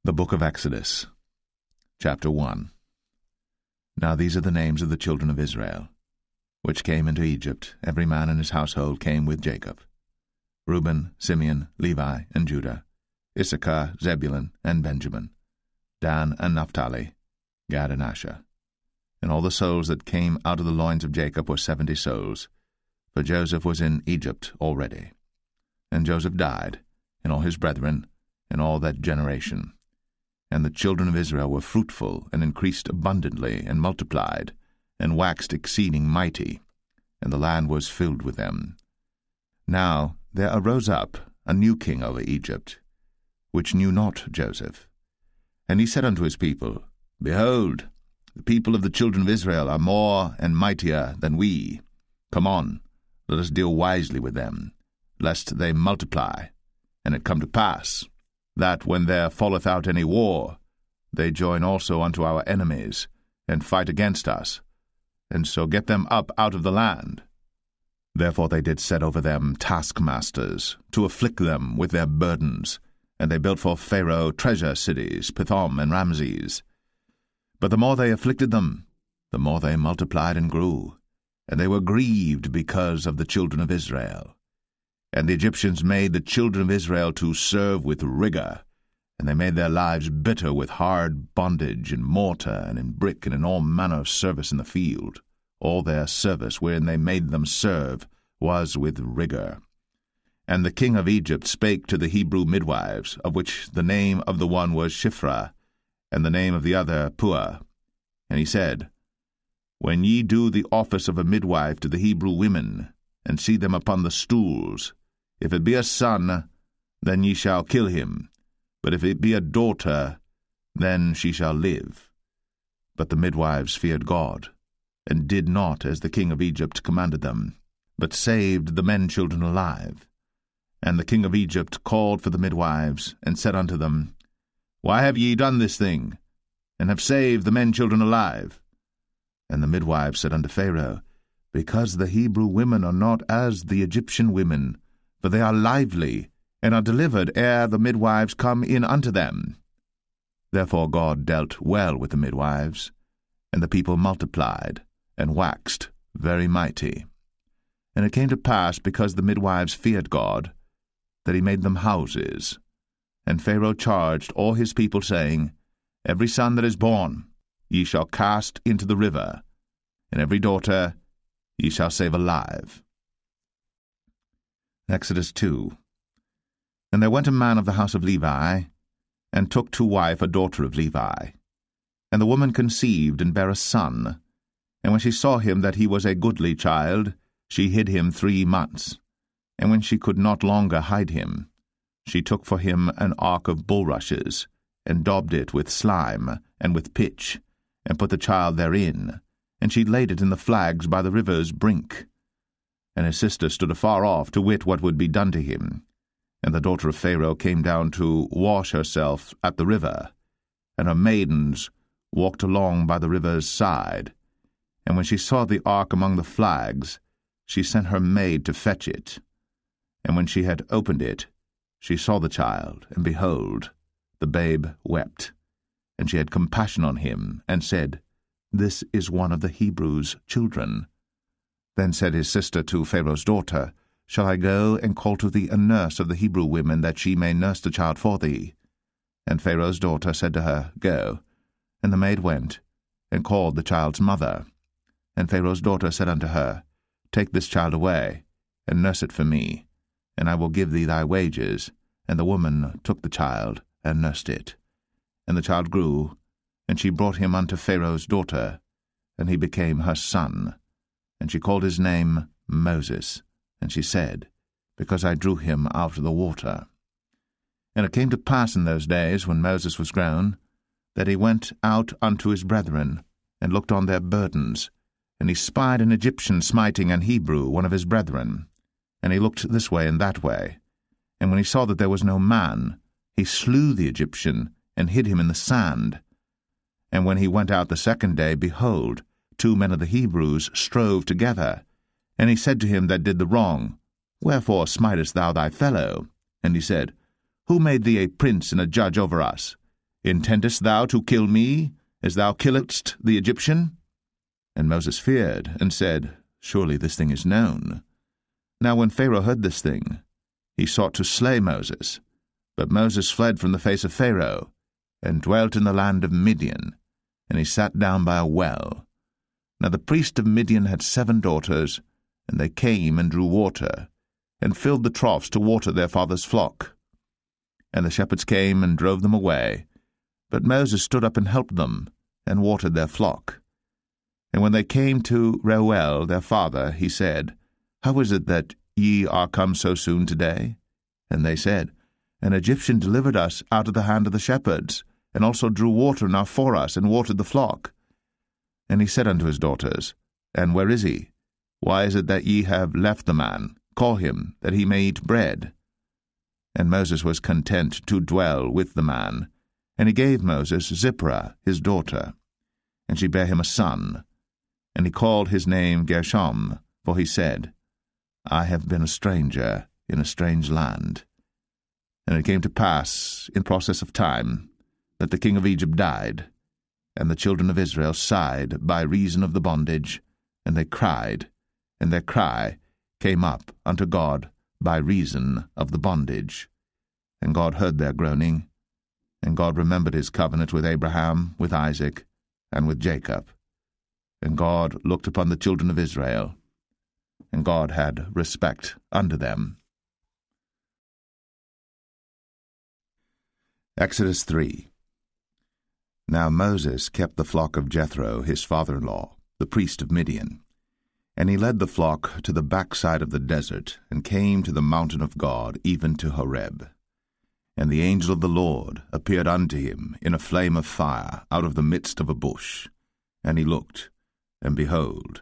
The Book of Exodus, Chapter 1. Now these are the names of the children of Israel, which came into Egypt. Every man in his household came with Jacob: Reuben, Simeon, Levi, and Judah, Issachar, Zebulun, and Benjamin, Dan and Naphtali, Gad and Asher. And all the souls that came out of the loins of Jacob were 70 souls, for Joseph was in Egypt already. And Joseph died, and all his brethren, and all that generation. And the children of Israel were fruitful, and increased abundantly, and multiplied, and waxed exceeding mighty, and the land was filled with them. Now there arose up a new king over Egypt, which knew not Joseph. And he said unto his people, Behold, the people of the children of Israel are more and mightier than we. Come on, let us deal wisely with them, lest they multiply. And it come to pass, that when there falleth out any war, they join also unto our enemies, and fight against us, and so get them up out of the land. Therefore they did set over them taskmasters, to afflict them with their burdens, and they built for Pharaoh treasure cities, Pithom and Ramses. But the more they afflicted them, the more they multiplied and grew, and they were grieved because of the children of Israel. And the Egyptians made the children of Israel to serve with rigor, and they made their lives bitter with hard bondage in mortar and in brick and in all manner of service in the field. All their service wherein they made them serve was with rigor. And the king of Egypt spake to the Hebrew midwives, of which the name of the one was Shiphrah, and the name of the other Puah. And he said, When ye do the office of a midwife to the Hebrew women, and see them upon the stools, if it be a son, then ye shall kill him, but if it be a daughter, then she shall live. But the midwives feared God, and did not as the king of Egypt commanded them, but saved the men children alive. And the king of Egypt called for the midwives, and said unto them, Why have ye done this thing, and have saved the men children alive? And the midwives said unto Pharaoh, Because the Hebrew women are not as the Egyptian women, for they are lively, and are delivered ere the midwives come in unto them. Therefore God dealt well with the midwives, and the people multiplied, and waxed very mighty. And it came to pass, because the midwives feared God, that he made them houses. And Pharaoh charged all his people, saying, Every son that is born ye shall cast into the river, and every daughter ye shall save alive. Exodus 2. And there went a man of the house of Levi, and took to wife a daughter of Levi. And the woman conceived, and bare a son. And when she saw him that he was a goodly child, she hid him 3 months. And when she could not longer hide him, she took for him an ark of bulrushes, and daubed it with slime, and with pitch, and put the child therein, and she laid it in the flags by the river's brink. And his sister stood afar off to wit what would be done to him. And the daughter of Pharaoh came down to wash herself at the river, and her maidens walked along by the river's side. And when she saw the ark among the flags, she sent her maid to fetch it. And when she had opened it, she saw the child, and behold, the babe wept. And she had compassion on him, and said, This is one of the Hebrews' children. Then said his sister to Pharaoh's daughter, Shall I go and call to thee a nurse of the Hebrew women, that she may nurse the child for thee? And Pharaoh's daughter said to her, Go. And the maid went, and called the child's mother. And Pharaoh's daughter said unto her, Take this child away, and nurse it for me, and I will give thee thy wages. And the woman took the child, and nursed it. And the child grew, and she brought him unto Pharaoh's daughter, and he became her son. And she called his name Moses. And she said, Because I drew him out of the water. And it came to pass in those days, when Moses was grown, that he went out unto his brethren, and looked on their burdens. And he spied an Egyptian smiting an Hebrew, one of his brethren. And he looked this way and that way. And when he saw that there was no man, he slew the Egyptian, and hid him in the sand. And when he went out the second day, behold, 2 men of the Hebrews strove together. And he said to him that did the wrong, Wherefore smitest thou thy fellow? And he said, Who made thee a prince and a judge over us? Intendest thou to kill me, as thou killedst the Egyptian? And Moses feared, and said, Surely this thing is known. Now when Pharaoh heard this thing, he sought to slay Moses. But Moses fled from the face of Pharaoh, and dwelt in the land of Midian, and he sat down by a well. Now the priest of Midian had 7 daughters, and they came and drew water, and filled the troughs to water their father's flock. And the shepherds came and drove them away. But Moses stood up and helped them, and watered their flock. And when they came to Reuel their father, he said, How is it that ye are come so soon today? And they said, An Egyptian delivered us out of the hand of the shepherds, and also drew water now for us, and watered the flock. And he said unto his daughters, And where is he? Why is it that ye have left the man? Call him, that he may eat bread. And Moses was content to dwell with the man. And he gave Moses Zipporah his daughter, and she bare him a son. And he called his name Gershom, for he said, I have been a stranger in a strange land. And it came to pass, in process of time, that the king of Egypt died, and the children of Israel sighed by reason of the bondage, and they cried, and their cry came up unto God by reason of the bondage. And God heard their groaning, and God remembered his covenant with Abraham, with Isaac, and with Jacob. And God looked upon the children of Israel, and God had respect unto them. Exodus 3. Now Moses kept the flock of Jethro, his father-in-law, the priest of Midian. And he led the flock to the backside of the desert, and came to the mountain of God, even to Horeb. And the angel of the Lord appeared unto him in a flame of fire out of the midst of a bush. And he looked, and behold,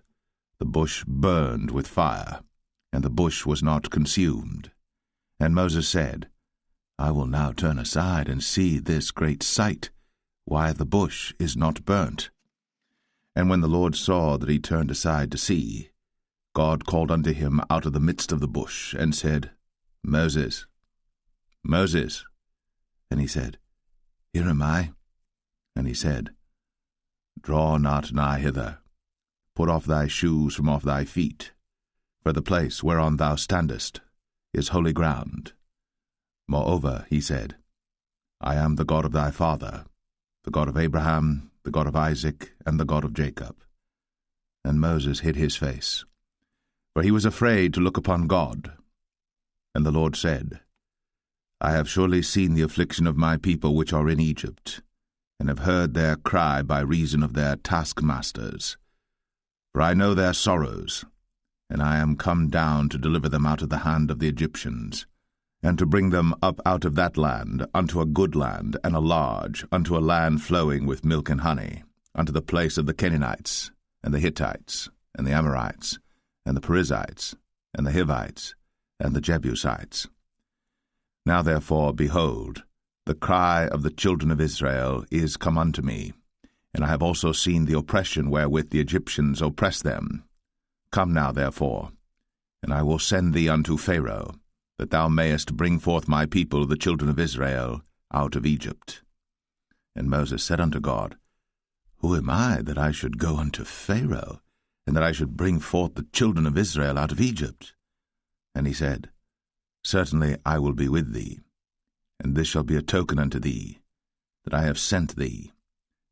the bush burned with fire, and the bush was not consumed. And Moses said, I will now turn aside and see this great sight, why the bush is not burnt. And when the Lord saw that he turned aside to see, God called unto him out of the midst of the bush, and said, Moses, Moses. And he said, Here am I. And he said, Draw not nigh hither. Put off thy shoes from off thy feet, for the place whereon thou standest is holy ground. Moreover, he said, I am the God of thy father, the God of Abraham, the God of Isaac, and the God of Jacob. And Moses hid his face, for he was afraid to look upon God. And the Lord said, I have surely seen the affliction of my people which are in Egypt, and have heard their cry by reason of their taskmasters. For I know their sorrows, and I am come down to deliver them out of the hand of the Egyptians, and to bring them up out of that land unto a good land, and a large, unto a land flowing with milk and honey, unto the place of the Canaanites, and the Hittites, and the Amorites, and the Perizzites, and the Hivites, and the Jebusites. Now therefore, behold, the cry of the children of Israel is come unto me, and I have also seen the oppression wherewith the Egyptians oppress them. Come now therefore, and I will send thee unto Pharaoh, that thou mayest bring forth my people, the children of Israel, out of Egypt. And Moses said unto God, Who am I, that I should go unto Pharaoh, and that I should bring forth the children of Israel out of Egypt? And he said, Certainly I will be with thee, and this shall be a token unto thee, that I have sent thee.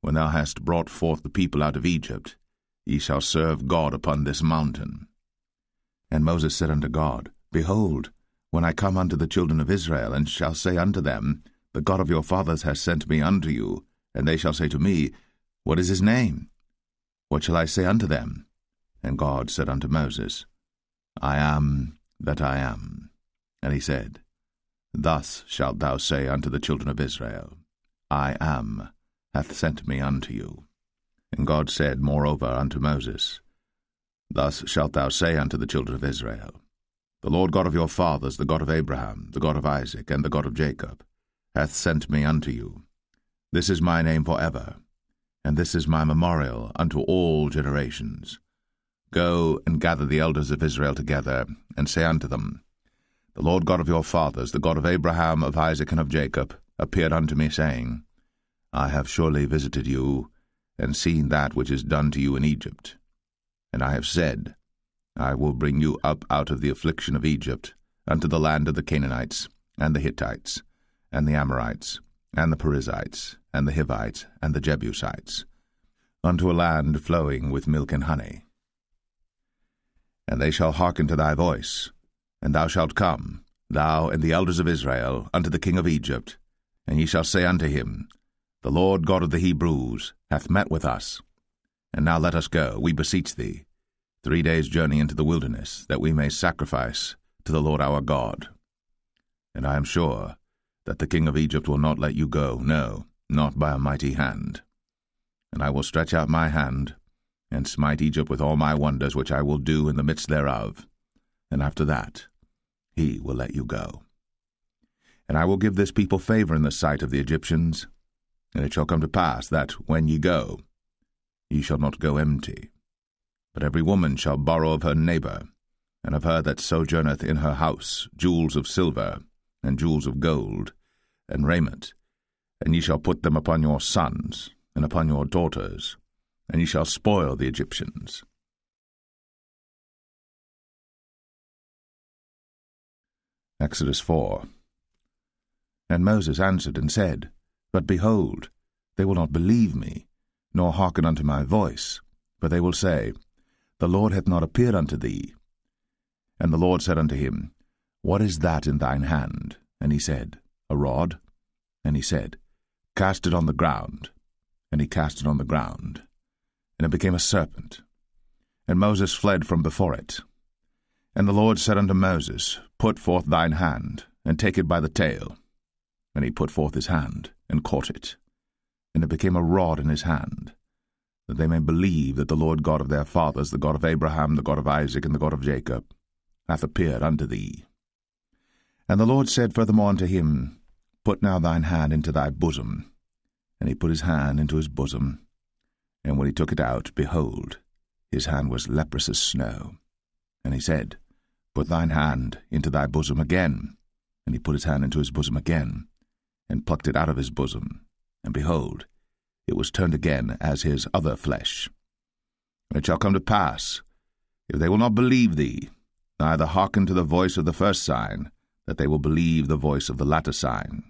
When thou hast brought forth the people out of Egypt, ye shall serve God upon this mountain. And Moses said unto God, Behold, when I come unto the children of Israel, and shall say unto them, The God of your fathers has sent me unto you, and they shall say to me, What is his name? What shall I say unto them? And God said unto Moses, I am that I am. And he said, Thus shalt thou say unto the children of Israel, I am hath sent me unto you. And God said moreover unto Moses, Thus shalt thou say unto the children of Israel, The Lord God of your fathers, the God of Abraham, the God of Isaac, and the God of Jacob, hath sent me unto you. This is my name for ever, and this is my memorial unto all generations. Go and gather the elders of Israel together, and say unto them, The Lord God of your fathers, the God of Abraham, of Isaac, and of Jacob, appeared unto me, saying, I have surely visited you, and seen that which is done to you in Egypt. And I have said, I will bring you up out of the affliction of Egypt, unto the land of the Canaanites, and the Hittites, and the Amorites, and the Perizzites, and the Hivites, and the Jebusites, unto a land flowing with milk and honey. And they shall hearken to thy voice, and thou shalt come, thou and the elders of Israel, unto the king of Egypt, and ye shall say unto him, The Lord God of the Hebrews hath met with us. And now let us go, we beseech thee, 3 days' journey into the wilderness, that we may sacrifice to the Lord our God. And I am sure that the king of Egypt will not let you go, no, not by a mighty hand. And I will stretch out my hand, and smite Egypt with all my wonders which I will do in the midst thereof, and after that he will let you go. And I will give this people favor in the sight of the Egyptians, and it shall come to pass that, when ye go, ye shall not go empty. But every woman shall borrow of her neighbor, and of her that sojourneth in her house, jewels of silver, and jewels of gold, and raiment, and ye shall put them upon your sons, and upon your daughters, and ye shall spoil the Egyptians. Exodus 4. And Moses answered and said, But behold, they will not believe me, nor hearken unto my voice, for they will say, The Lord hath not appeared unto thee. And the Lord said unto him, What is that in thine hand? And he said, A rod. And he said, Cast it on the ground. And he cast it on the ground, and it became a serpent. And Moses fled from before it. And the Lord said unto Moses, Put forth thine hand, and take it by the tail. And he put forth his hand, and caught it. And it became a rod in his hand, that they may believe that the Lord God of their fathers, the God of Abraham, the God of Isaac, and the God of Jacob, hath appeared unto thee. And the Lord said furthermore unto him, Put now thine hand into thy bosom. And he put his hand into his bosom, and when he took it out, behold, his hand was leprous as snow. And he said, Put thine hand into thy bosom again. And he put his hand into his bosom again, and plucked it out of his bosom, and behold, it was turned again as his other flesh. And it shall come to pass, if they will not believe thee, neither hearken to the voice of the first sign, that they will believe the voice of the latter sign.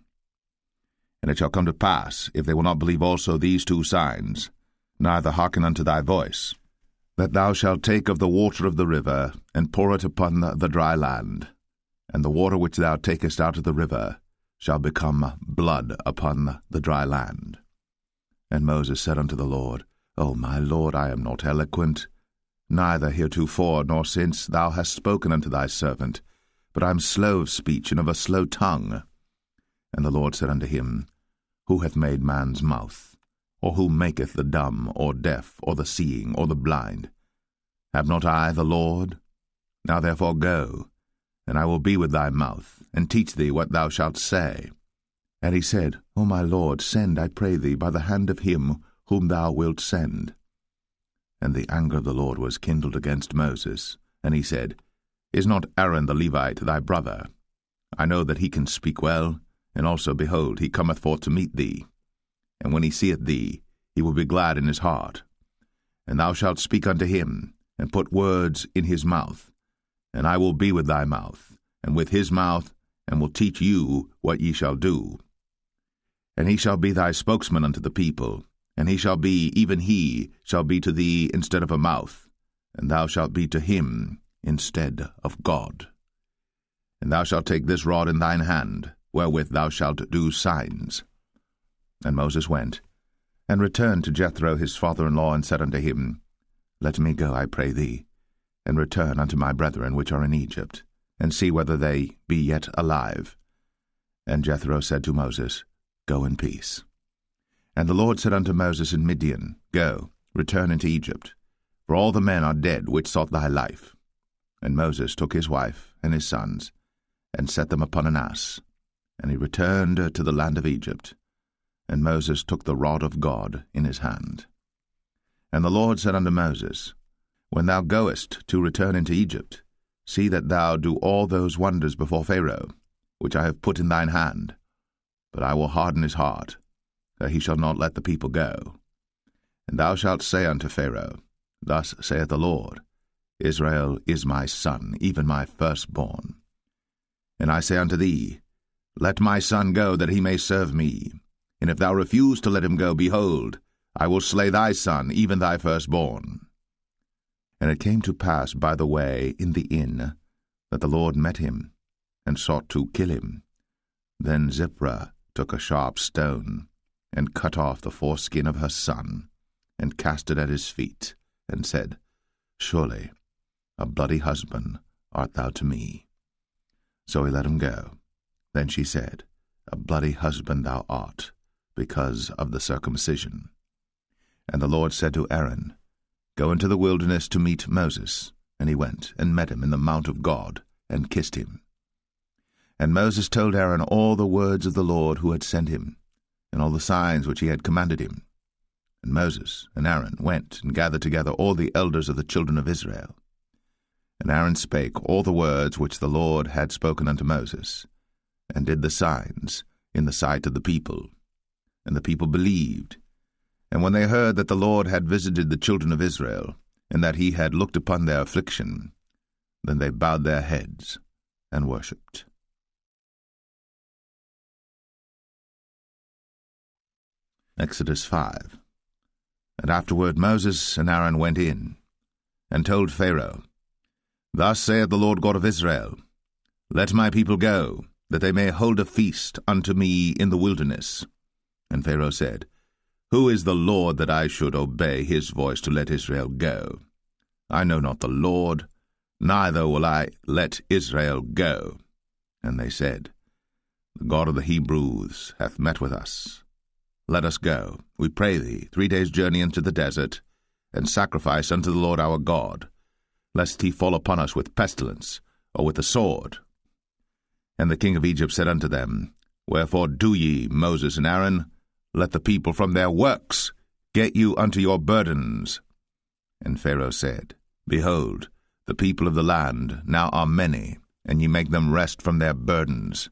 And it shall come to pass, if they will not believe also these 2 signs, neither hearken unto thy voice, that thou shalt take of the water of the river, and pour it upon the dry land, and the water which thou takest out of the river shall become blood upon the dry land. And Moses said unto the Lord, O my Lord, I am not eloquent, neither heretofore nor since thou hast spoken unto thy servant, but I am slow of speech and of a slow tongue. And the Lord said unto him, Who hath made man's mouth? Or who maketh the dumb, or deaf, or the seeing, or the blind? Have not I the Lord? Now therefore go, and I will be with thy mouth, and teach thee what thou shalt say. And he said, O my Lord, send, I pray thee, by the hand of him whom thou wilt send. And the anger of the Lord was kindled against Moses, and he said, Is not Aaron the Levite thy brother? I know that he can speak well, and also, behold, he cometh forth to meet thee. And when he seeth thee, he will be glad in his heart. And thou shalt speak unto him, and put words in his mouth. And I will be with thy mouth, and with his mouth, and will teach you what ye shall do. And he shall be thy spokesman unto the people, and he shall be, even he, shall be to thee instead of a mouth, and thou shalt be to him instead of God. And thou shalt take this rod in thine hand, wherewith thou shalt do signs. And Moses went, and returned to Jethro his father-in-law, and said unto him, Let me go, I pray thee, and return unto my brethren which are in Egypt, and see whether they be yet alive. And Jethro said to Moses, Go in peace. And the Lord said unto Moses in Midian, Go, return into Egypt, for all the men are dead which sought thy life. And Moses took his wife and his sons, and set them upon an ass, and he returned to the land of Egypt. And Moses took the rod of God in his hand. And the Lord said unto Moses, When thou goest to return into Egypt, see that thou do all those wonders before Pharaoh, which I have put in thine hand. But I will harden his heart, he shall not let the people go. And thou shalt say unto Pharaoh, Thus saith the Lord, Israel is my son, even my firstborn. And I say unto thee, Let my son go, that he may serve me. And if thou refuse to let him go, behold, I will slay thy son, even thy firstborn. And it came to pass by the way in the inn, that the Lord met him, and sought to kill him. Then Zipporah took a sharp stone, and cut off the foreskin of her son, and cast it at his feet, and said, Surely a bloody husband art thou to me. So he let him go. Then she said, A bloody husband thou art, because of the circumcision. And the Lord said to Aaron, Go into the wilderness to meet Moses. And he went, and met him in the mount of God, and kissed him. And Moses told Aaron all the words of the Lord who had sent him, and all the signs which he had commanded him. And Moses and Aaron went and gathered together all the elders of the children of Israel. And Aaron spake all the words which the Lord had spoken unto Moses, and did the signs in the sight of the people. And the people believed. And when they heard that the Lord had visited the children of Israel, and that he had looked upon their affliction, then they bowed their heads and worshipped. Exodus 5. And afterward Moses and Aaron went in, and told Pharaoh, Thus saith the Lord God of Israel, Let my people go, that they may hold a feast unto me in the wilderness. And Pharaoh said, Who is the Lord that I should obey his voice to let Israel go? I know not the Lord, neither will I let Israel go. And they said, The God of the Hebrews hath met with us. Let us go, we pray thee, 3 days' journey into the desert, and sacrifice unto the Lord our God, lest he fall upon us with pestilence, or with the sword. And the king of Egypt said unto them, Wherefore do ye, Moses and Aaron, let the people from their works get you unto your burdens. And Pharaoh said, Behold, the people of the land now are many, and ye make them rest from their burdens.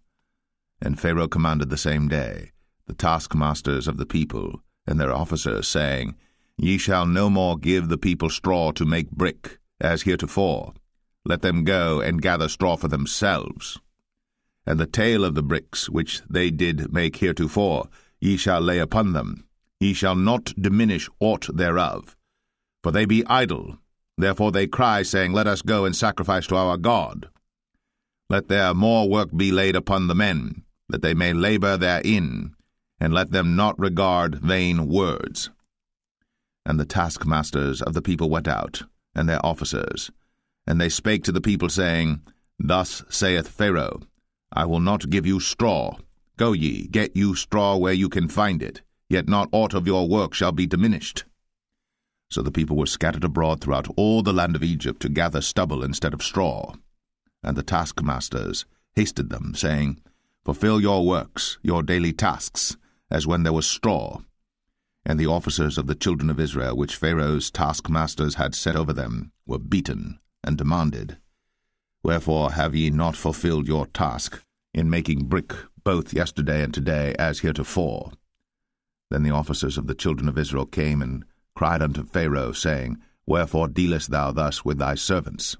And Pharaoh commanded the same day the taskmasters of the people and their officers, saying, Ye shall no more give the people straw to make brick, as heretofore. Let them go and gather straw for themselves. And the tale of the bricks which they did make heretofore ye shall lay upon them. Ye shall not diminish aught thereof. For they be idle. Therefore they cry, saying, Let us go and sacrifice to our God. Let there more work be laid upon the men, that they may labor therein, and let them not regard vain words. And the taskmasters of the people went out, and their officers, and they spake to the people, saying, Thus saith Pharaoh, I will not give you straw. Go ye, get you straw where you can find it, yet not aught of your work shall be diminished. So the people were scattered abroad throughout all the land of Egypt to gather stubble instead of straw. And the taskmasters hasted them, saying, Fulfill your works, your daily tasks, as when there was straw. And the officers of the children of Israel, which Pharaoh's taskmasters had set over them, were beaten, and demanded, Wherefore have ye not fulfilled your task in making brick both yesterday and today, as heretofore? Then the officers of the children of Israel came and cried unto Pharaoh, saying, Wherefore dealest thou thus with thy servants?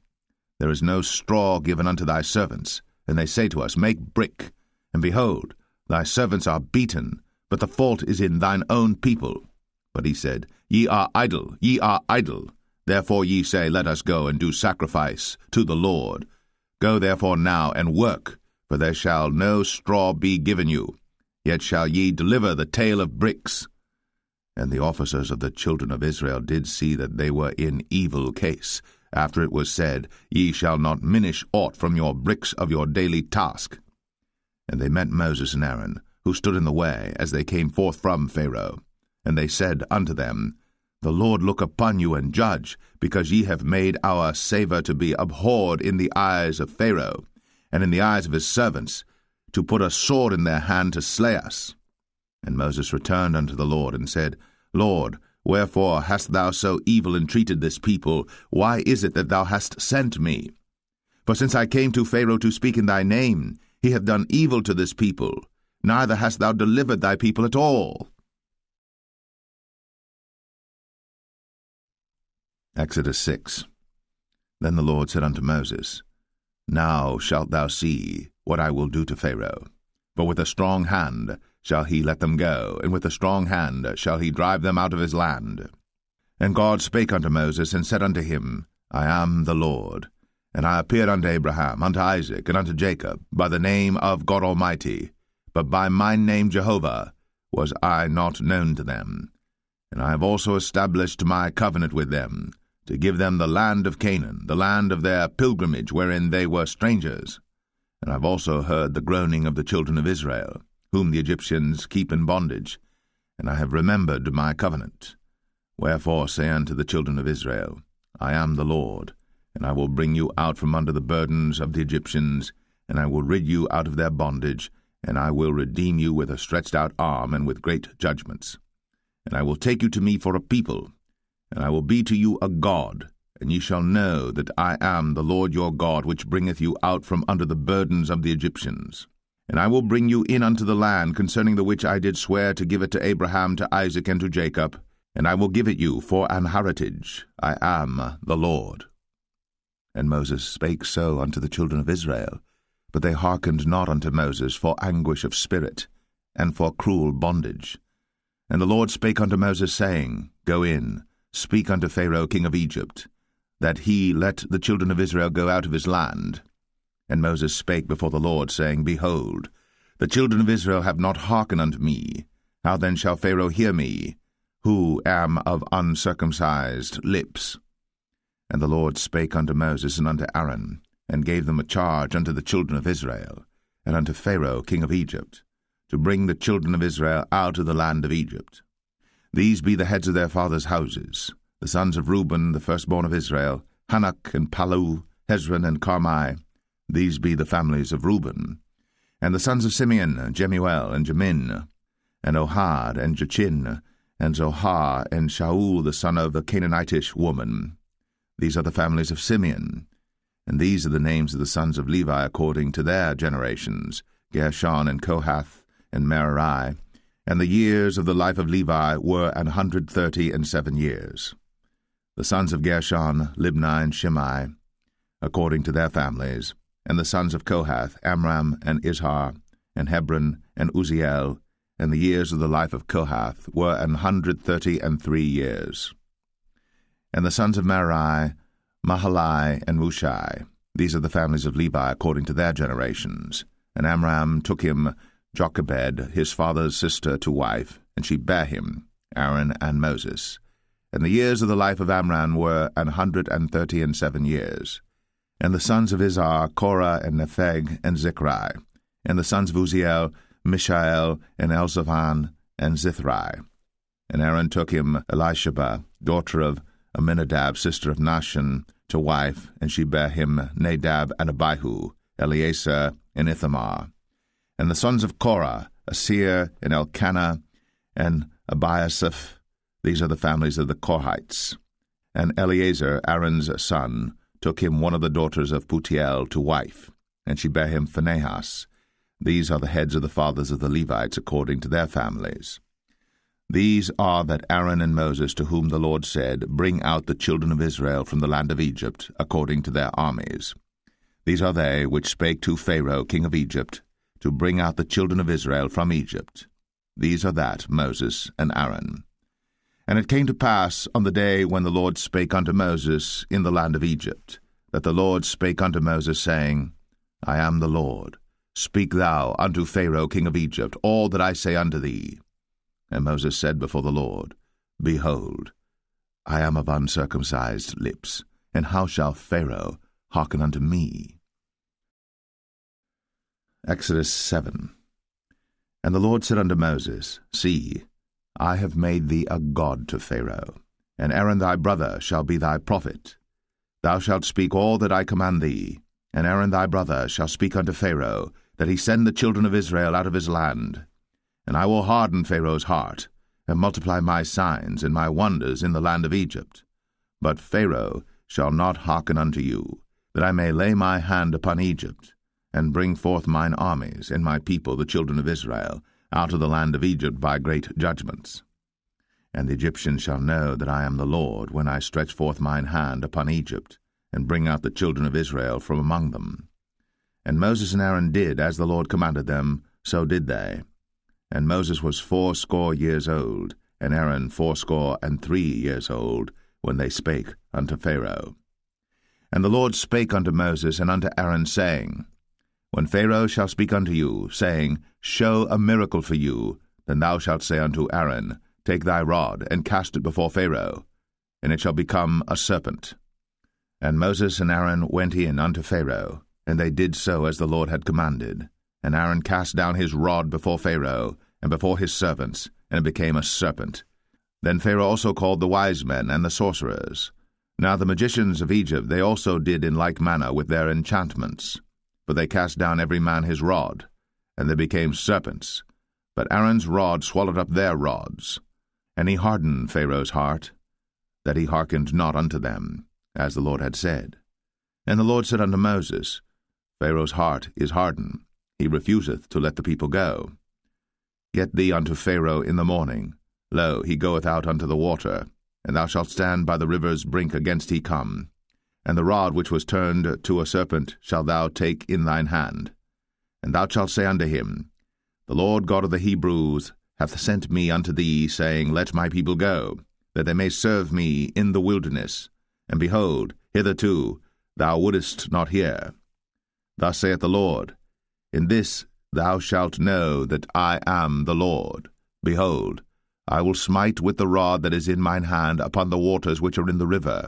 There is no straw given unto thy servants. And they say to us, Make brick. And behold, thy servants are beaten, but the fault is in thine own people. But he said, Ye are idle, ye are idle. Therefore ye say, Let us go and do sacrifice to the Lord. Go therefore now and work, for there shall no straw be given you. Yet shall ye deliver the tale of bricks. And the officers of the children of Israel did see that they were in evil case, after it was said, Ye shall not minish aught from your bricks of your daily task. And they met Moses and Aaron, who stood in the way, as they came forth from Pharaoh. And they said unto them, The Lord look upon you and judge, because ye have made our savour to be abhorred in the eyes of Pharaoh, and in the eyes of his servants, to put a sword in their hand to slay us. And Moses returned unto the Lord, and said, Lord, wherefore hast thou so evil entreated this people? Why is it that thou hast sent me? For since I came to Pharaoh to speak in thy name, he hath done evil to this people, neither hast thou delivered thy people at all. Exodus 6. Then the Lord said unto Moses, Now shalt thou see what I will do to Pharaoh. For with a strong hand shall he let them go, and with a strong hand shall he drive them out of his land. And God spake unto Moses, and said unto him, I am the Lord. And I appeared unto Abraham, unto Isaac, and unto Jacob, by the name of God Almighty, but by my name Jehovah was I not known to them. And I have also established my covenant with them, to give them the land of Canaan, the land of their pilgrimage, wherein they were strangers. And I have also heard the groaning of the children of Israel, whom the Egyptians keep in bondage, and I have remembered my covenant. Wherefore say unto the children of Israel, I am the Lord, and I will bring you out from under the burdens of the Egyptians, and I will rid you out of their bondage, and I will redeem you with a stretched out arm and with great judgments. And I will take you to me for a people, and I will be to you a God, and ye shall know that I am the Lord your God, which bringeth you out from under the burdens of the Egyptians. And I will bring you in unto the land concerning the which I did swear to give it to Abraham, to Isaac, and to Jacob, and I will give it you for an heritage. I am the Lord. And Moses spake so unto the children of Israel, but they hearkened not unto Moses for anguish of spirit, and for cruel bondage. And the Lord spake unto Moses, saying, Go in, speak unto Pharaoh king of Egypt, that he let the children of Israel go out of his land. And Moses spake before the Lord, saying, Behold, the children of Israel have not hearkened unto me. How then shall Pharaoh hear me, who am of uncircumcised lips? And the Lord spake unto Moses and unto Aaron, and gave them a charge unto the children of Israel, and unto Pharaoh king of Egypt, to bring the children of Israel out of the land of Egypt. These be the heads of their fathers' houses, the sons of Reuben, the firstborn of Israel, Hanok and Palu, Hezron and Carmi. These be the families of Reuben. And the sons of Simeon, Jemuel and Jamin, and Ohad and Jachin, and Zohar and Shaul the son of the Canaanitish woman. These are the families of Simeon. And these are the names of the sons of Levi according to their generations, Gershon and Kohath and Merari. And the years of the life of Levi were 137 years. The sons of Gershon, Libni and Shimei, according to their families. And the sons of Kohath, Amram and Izhar, and Hebron and Uzziel. And the years of the life of Kohath were 133 years. And the sons of Merari, Mahalai and Mushai. These are the families of Levi according to their generations. And Amram took him Jochebed, his father's sister, to wife, and she bare him, Aaron and Moses. And the years of the life of Amram were 137 years. And the sons of Izhar, Korah and Nepheg and Zichri. And the sons of Uzziel, Mishael and Elzaphan and Zithri. And Aaron took him Elisheba, daughter of Aminadab, sister of Nahshon, to wife, and she bare him Nadab and Abihu, Eleazar and Ithamar. And the sons of Korah, Asir and Elkanah and Abiasaph. These are the families of the Korhites. And Eleazar, Aaron's son, took him one of the daughters of Putiel to wife, and she bare him Phinehas. These are the heads of the fathers of the Levites according to their families. These are that Aaron and Moses, to whom the Lord said, Bring out the children of Israel from the land of Egypt, according to their armies. These are they which spake to Pharaoh king of Egypt, to bring out the children of Israel from Egypt. These are that Moses and Aaron. And it came to pass on the day when the Lord spake unto Moses in the land of Egypt, that the Lord spake unto Moses, saying, I am the Lord. Speak thou unto Pharaoh king of Egypt all that I say unto thee. And Moses said before the Lord, Behold, I am of uncircumcised lips, and how shall Pharaoh hearken unto me? Exodus 7. And the Lord said unto Moses, See, I have made thee a god to Pharaoh, and Aaron thy brother shall be thy prophet. Thou shalt speak all that I command thee, and Aaron thy brother shall speak unto Pharaoh, that he send the children of Israel out of his land. And I will harden Pharaoh's heart, and multiply my signs and my wonders in the land of Egypt. But Pharaoh shall not hearken unto you, that I may lay my hand upon Egypt, and bring forth mine armies and my people the children of Israel out of the land of Egypt by great judgments. And the Egyptians shall know that I am the Lord, when I stretch forth mine hand upon Egypt, and bring out the children of Israel from among them. And Moses and Aaron did as the Lord commanded them, so did they. And Moses was 80 years old, and Aaron 83 years old, when they spake unto Pharaoh. And the Lord spake unto Moses and unto Aaron, saying, When Pharaoh shall speak unto you, saying, Show a miracle for you, then thou shalt say unto Aaron, Take thy rod, and cast it before Pharaoh, and it shall become a serpent. And Moses and Aaron went in unto Pharaoh, and they did so as the Lord had commanded. And Aaron cast down his rod before Pharaoh, and before his servants, and it became a serpent. Then Pharaoh also called the wise men and the sorcerers. Now the magicians of Egypt they also did in like manner with their enchantments. For they cast down every man his rod, and they became serpents. But Aaron's rod swallowed up their rods. And he hardened Pharaoh's heart, that he hearkened not unto them, as the Lord had said. And the Lord said unto Moses, Pharaoh's heart is hardened, he refuseth to let the people go. Get thee unto Pharaoh in the morning. Lo, he goeth out unto the water, and thou shalt stand by the river's brink against he come. And the rod which was turned to a serpent shalt thou take in thine hand. And thou shalt say unto him, The Lord God of the Hebrews hath sent me unto thee, saying, Let my people go, that they may serve me in the wilderness. And behold, hitherto thou wouldest not hear. Thus saith the Lord, In this thou shalt know that I am the Lord. Behold, I will smite with the rod that is in mine hand upon the waters which are in the river,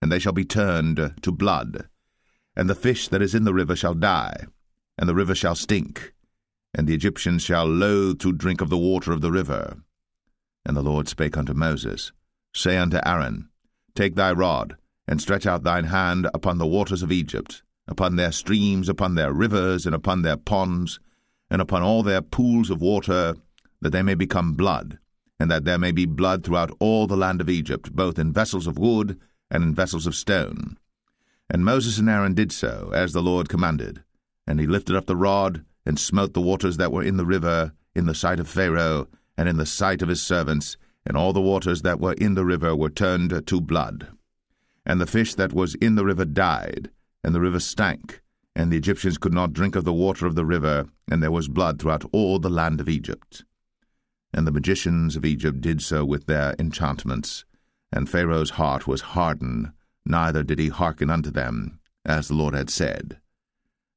and they shall be turned to blood. And the fish that is in the river shall die, and the river shall stink, and the Egyptians shall loathe to drink of the water of the river. And the Lord spake unto Moses, Say unto Aaron, Take thy rod, and stretch out thine hand upon the waters of Egypt, upon their streams, upon their rivers, and upon their ponds, and upon all their pools of water, that they may become blood, and that there may be blood throughout all the land of Egypt, both in vessels of wood and in vessels of stone. And Moses and Aaron did so, as the Lord commanded. And he lifted up the rod, and smote the waters that were in the river, in the sight of Pharaoh, and in the sight of his servants, and all the waters that were in the river were turned to blood. And the fish that was in the river died, and the river stank, and the Egyptians could not drink of the water of the river, and there was blood throughout all the land of Egypt. And the magicians of Egypt did so with their enchantments, and Pharaoh's heart was hardened, neither did he hearken unto them, as the Lord had said.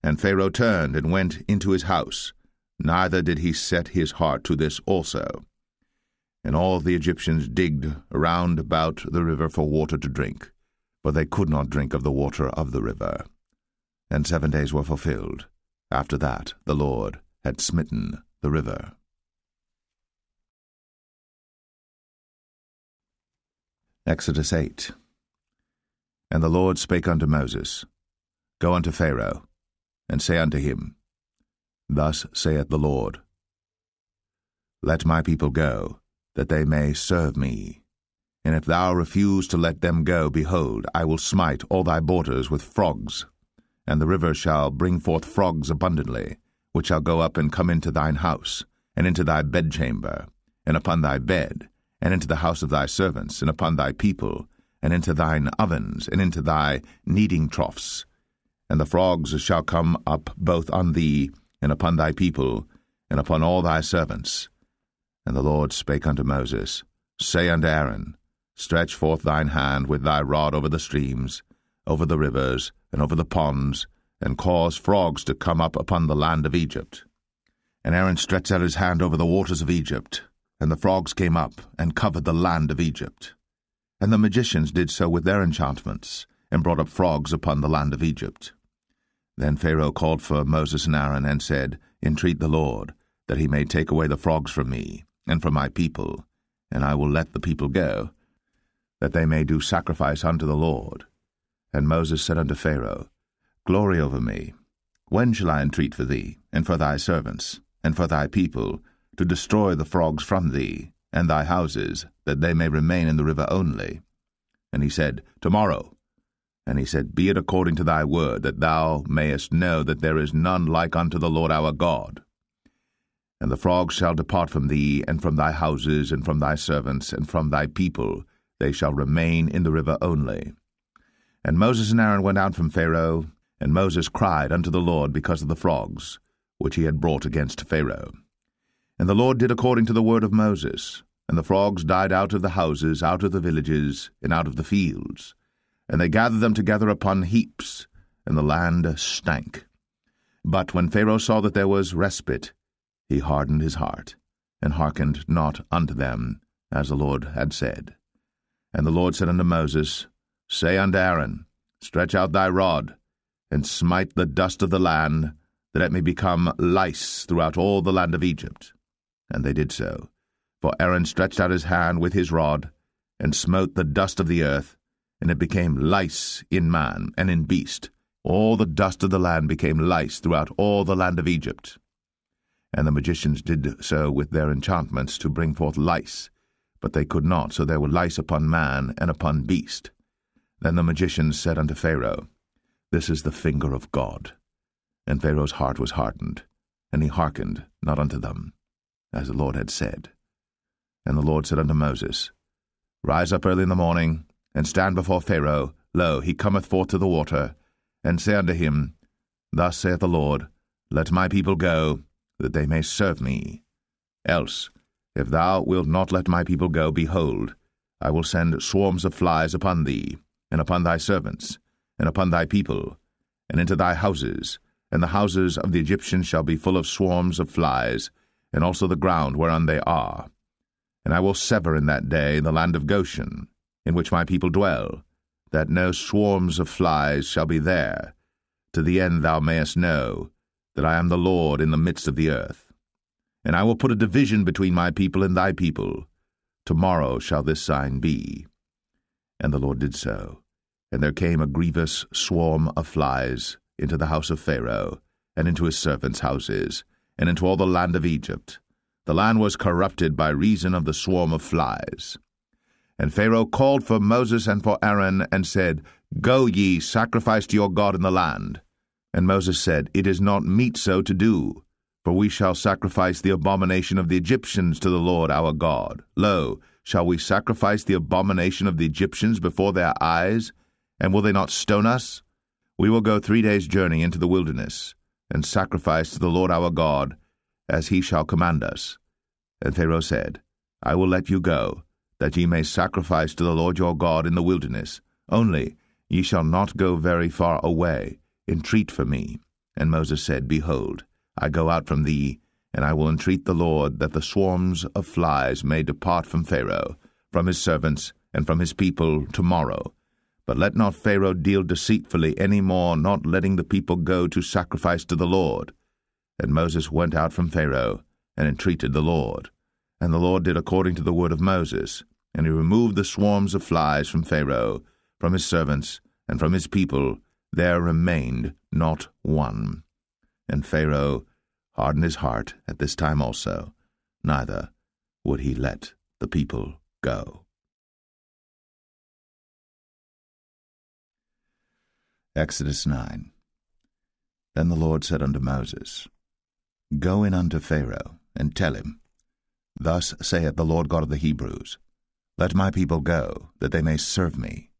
And Pharaoh turned and went into his house, neither did he set his heart to this also. And all the Egyptians digged around about the river for water to drink, for they could not drink of the water of the river. And 7 days were fulfilled. After that the Lord had smitten the river. Exodus 8. And the Lord spake unto Moses, Go unto Pharaoh, and say unto him, Thus saith the Lord, Let my people go, that they may serve me. And if thou refuse to let them go, behold, I will smite all thy borders with frogs, and the river shall bring forth frogs abundantly, which shall go up and come into thine house, and into thy bedchamber, and upon thy bed, and into the house of thy servants, and upon thy people, and into thine ovens, and into thy kneading troughs. And the frogs shall come up both on thee, and upon thy people, and upon all thy servants. And the Lord spake unto Moses, Say unto Aaron, Stretch forth thine hand with thy rod over the streams, over the rivers, and over the ponds, and cause frogs to come up upon the land of Egypt. And Aaron stretched out his hand over the waters of Egypt, and the frogs came up, and covered the land of Egypt. And the magicians did so with their enchantments, and brought up frogs upon the land of Egypt. Then Pharaoh called for Moses and Aaron, and said, Entreat the Lord, that he may take away the frogs from me, and from my people, and I will let the people go, that they may do sacrifice unto the Lord. And Moses said unto Pharaoh, Glory over me. When shall I entreat for thee, and for thy servants, and for thy people, to destroy the frogs from thee, and thy houses, that they may remain in the river only? And he said, Tomorrow. And he said, Be it according to thy word, that thou mayest know that there is none like unto the Lord our God. And the frogs shall depart from thee, and from thy houses, and from thy servants, and from thy people. They shall remain in the river only. And Moses and Aaron went out from Pharaoh, and Moses cried unto the Lord because of the frogs, which he had brought against Pharaoh. And the Lord did according to the word of Moses, and the frogs died out of the houses, out of the villages, and out of the fields. And they gathered them together upon heaps, and the land stank. But when Pharaoh saw that there was respite, he hardened his heart, and hearkened not unto them, as the Lord had said. And the Lord said unto Moses, Say unto Aaron, Stretch out thy rod, and smite the dust of the land, that it may become lice throughout all the land of Egypt. And they did so. For Aaron stretched out his hand with his rod, and smote the dust of the earth, and it became lice in man and in beast. All the dust of the land became lice throughout all the land of Egypt. And the magicians did so with their enchantments to bring forth lice, but they could not, so there were lice upon man and upon beast. Then the magicians said unto Pharaoh, This is the finger of God. And Pharaoh's heart was hardened, and he hearkened not unto them, as the Lord had said. And the Lord said unto Moses, Rise up early in the morning, and stand before Pharaoh. Lo, he cometh forth to the water, and say unto him, Thus saith the Lord, Let my people go, that they may serve me. Else, if thou wilt not let my people go, behold, I will send swarms of flies upon thee, and upon thy servants, and upon thy people, and into thy houses, and the houses of the Egyptians shall be full of swarms of flies, and also the ground whereon they are. And I will sever in that day the land of Goshen, in which my people dwell, that no swarms of flies shall be there, to the end thou mayest know that I am the Lord in the midst of the earth. And I will put a division between my people and thy people. Tomorrow shall this sign be. And the Lord did so. And there came a grievous swarm of flies into the house of Pharaoh, and into his servants' houses, and into all the land of Egypt. The land was corrupted by reason of the swarm of flies. And Pharaoh called for Moses and for Aaron, and said, Go ye, sacrifice to your God in the land. And Moses said, It is not meet so to do, for we shall sacrifice the abomination of the Egyptians to the Lord our God. Lo, shall we sacrifice the abomination of the Egyptians before their eyes? And will they not stone us? We will go 3 days' journey into the wilderness, and sacrifice to the Lord our God, as he shall command us. And Pharaoh said, I will let you go, that ye may sacrifice to the Lord your God in the wilderness. Only ye shall not go very far away. Entreat for me. And Moses said, Behold, I go out from thee, and I will entreat the Lord that the swarms of flies may depart from Pharaoh, from his servants, and from his people tomorrow. But let not Pharaoh deal deceitfully any more, not letting the people go to sacrifice to the Lord. And Moses went out from Pharaoh, and entreated the Lord. And the Lord did according to the word of Moses, and he removed the swarms of flies from Pharaoh, from his servants, and from his people. There remained not one. And Pharaoh hardened his heart at this time also, neither would he let the people go. Exodus 9. Then the Lord said unto Moses, Go in unto Pharaoh, and tell him, Thus saith the Lord God of the Hebrews, Let my people go, that they may serve me.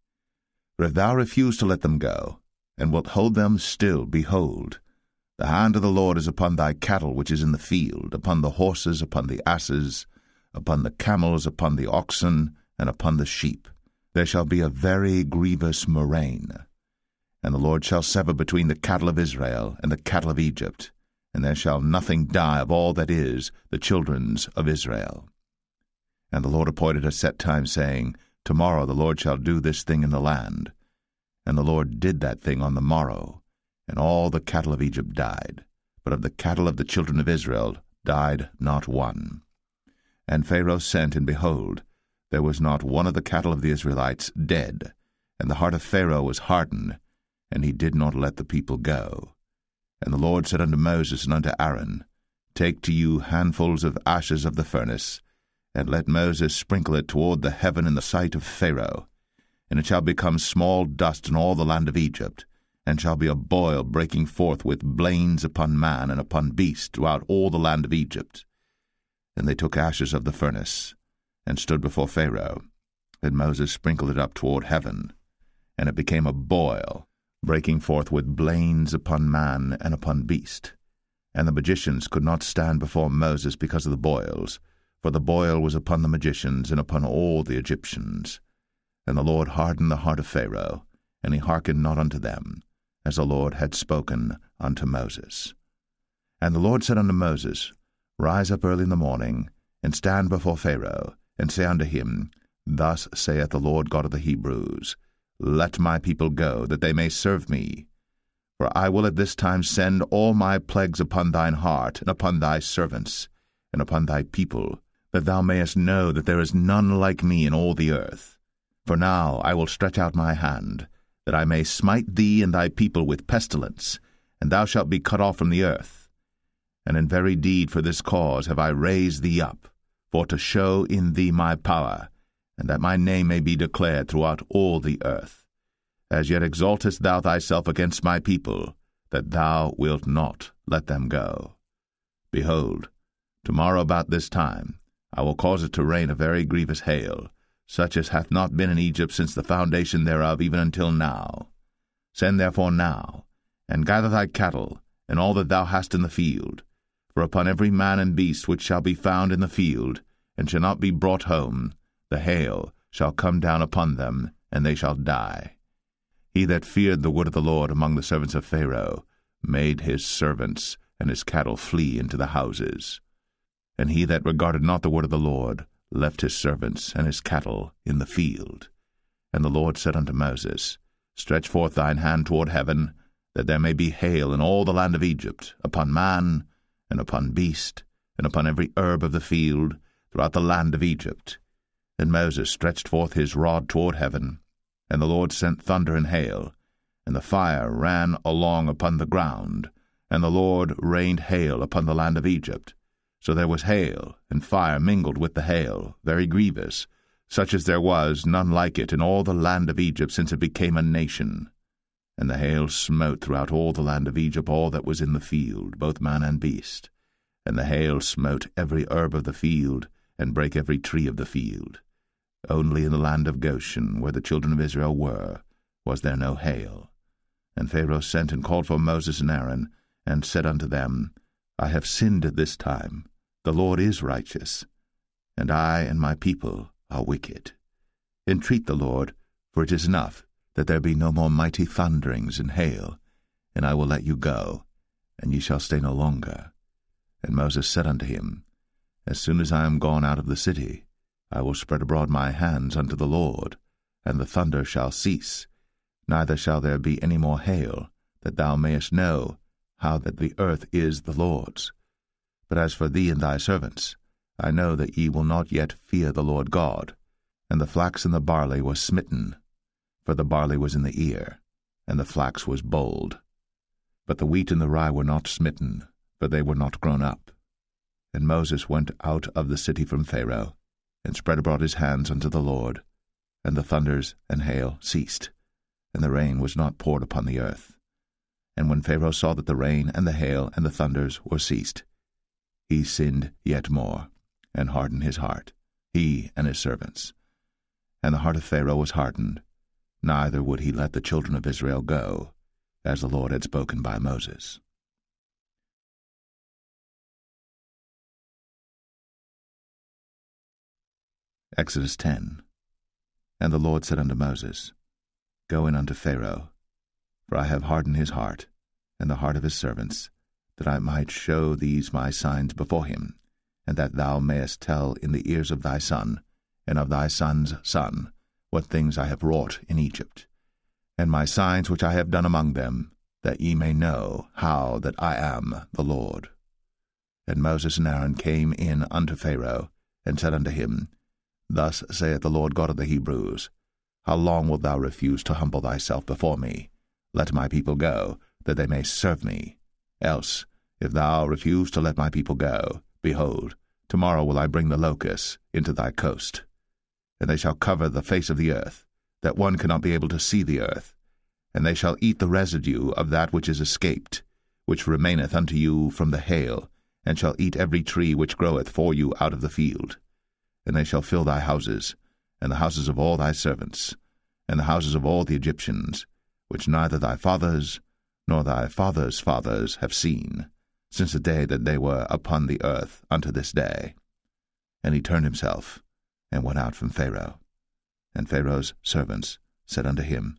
For if thou refuse to let them go, and wilt hold them still, behold, the hand of the Lord is upon thy cattle which is in the field, upon the horses, upon the asses, upon the camels, upon the oxen, and upon the sheep. There shall be a very grievous murrain. And the Lord shall sever between the cattle of Israel and the cattle of Egypt, and there shall nothing die of all that is the children's of Israel. And the Lord appointed a set time, saying, Tomorrow the Lord shall do this thing in the land. And the Lord did that thing on the morrow, and all the cattle of Egypt died, but of the cattle of the children of Israel died not one. And Pharaoh sent, and behold, there was not one of the cattle of the Israelites dead, and the heart of Pharaoh was hardened, and he did not let the people go. And the Lord said unto Moses and unto Aaron, Take to you handfuls of ashes of the furnace, and let Moses sprinkle it toward the heaven in the sight of Pharaoh. And it shall become small dust in all the land of Egypt, and shall be a boil breaking forth with blains upon man and upon beast throughout all the land of Egypt. And they took ashes of the furnace, and stood before Pharaoh. And Moses sprinkled it up toward heaven, and it became a boil, breaking forth with blains upon man and upon beast. And the magicians could not stand before Moses because of the boils, for the boil was upon the magicians and upon all the Egyptians. And the Lord hardened the heart of Pharaoh, and he hearkened not unto them, as the Lord had spoken unto Moses. And the Lord said unto Moses, Rise up early in the morning, and stand before Pharaoh, and say unto him, Thus saith the Lord God of the Hebrews, Let my people go, that they may serve me. For I will at this time send all my plagues upon thine heart, and upon thy servants, and upon thy people, that thou mayest know that there is none like me in all the earth. For now I will stretch out my hand, that I may smite thee and thy people with pestilence, and thou shalt be cut off from the earth. And in very deed for this cause have I raised thee up, for to show in thee my power, and that my name may be declared throughout all the earth. As yet exaltest thou thyself against my people, that thou wilt not let them go. Behold, tomorrow about this time I will cause it to rain a very grievous hail, such as hath not been in Egypt since the foundation thereof even until now. Send therefore now, and gather thy cattle, and all that thou hast in the field. For upon every man and beast which shall be found in the field, and shall not be brought home, the hail shall come down upon them, and they shall die. He that feared the word of the Lord among the servants of Pharaoh made his servants and his cattle flee into the houses. And he that regarded not the word of the Lord left his servants and his cattle in the field. And the Lord said unto Moses, Stretch forth thine hand toward heaven, that there may be hail in all the land of Egypt, upon man, and upon beast, and upon every herb of the field, throughout the land of Egypt. And Moses stretched forth his rod toward heaven, and the Lord sent thunder and hail, and the fire ran along upon the ground, and the Lord rained hail upon the land of Egypt. So there was hail, and fire mingled with the hail, very grievous, such as there was none like it in all the land of Egypt since it became a nation. And the hail smote throughout all the land of Egypt all that was in the field, both man and beast. And the hail smote every herb of the field, and brake every tree of the field. Only in the land of Goshen, where the children of Israel were, was there no hail. And Pharaoh sent and called for Moses and Aaron, and said unto them, I have sinned this time. The Lord is righteous, and I and my people are wicked. Entreat the Lord, for it is enough that there be no more mighty thunderings and hail, and I will let you go, and ye shall stay no longer. And Moses said unto him, As soon as I am gone out of the city, I will spread abroad my hands unto the Lord, and the thunder shall cease, neither shall there be any more hail, that thou mayest know how that the earth is the Lord's. But as for thee and thy servants, I know that ye will not yet fear the Lord God. And the flax and the barley were smitten, for the barley was in the ear, and the flax was bold. But the wheat and the rye were not smitten, for they were not grown up. And Moses went out of the city from Pharaoh, and spread abroad his hands unto the Lord, and the thunders and hail ceased, and the rain was not poured upon the earth. And when Pharaoh saw that the rain and the hail and the thunders were ceased, he sinned yet more, and hardened his heart, he and his servants. And the heart of Pharaoh was hardened, neither would he let the children of Israel go, as the Lord had spoken by Moses. Exodus 10. And the Lord said unto Moses, Go in unto Pharaoh, for I have hardened his heart, and the heart of his servants, that I might show these my signs before him, and that thou mayest tell in the ears of thy son, and of thy son's son, what things I have wrought in Egypt, and my signs which I have done among them, that ye may know how that I am the Lord. And Moses and Aaron came in unto Pharaoh, and said unto him, Thus saith the Lord God of the Hebrews, How long wilt thou refuse to humble thyself before me? Let my people go, that they may serve me. Else, if thou refuse to let my people go, behold, tomorrow will I bring the locusts into thy coast. And they shall cover the face of the earth, that one cannot be able to see the earth. and they shall eat the residue of that which is escaped, which remaineth unto you from the hail, and shall eat every tree which groweth for you out of the field. And they shall fill thy houses, and the houses of all thy servants, and the houses of all the Egyptians, which neither thy fathers nor thy fathers' fathers have seen, since the day that they were upon the earth unto this day. And he turned himself, and went out from Pharaoh. And Pharaoh's servants said unto him,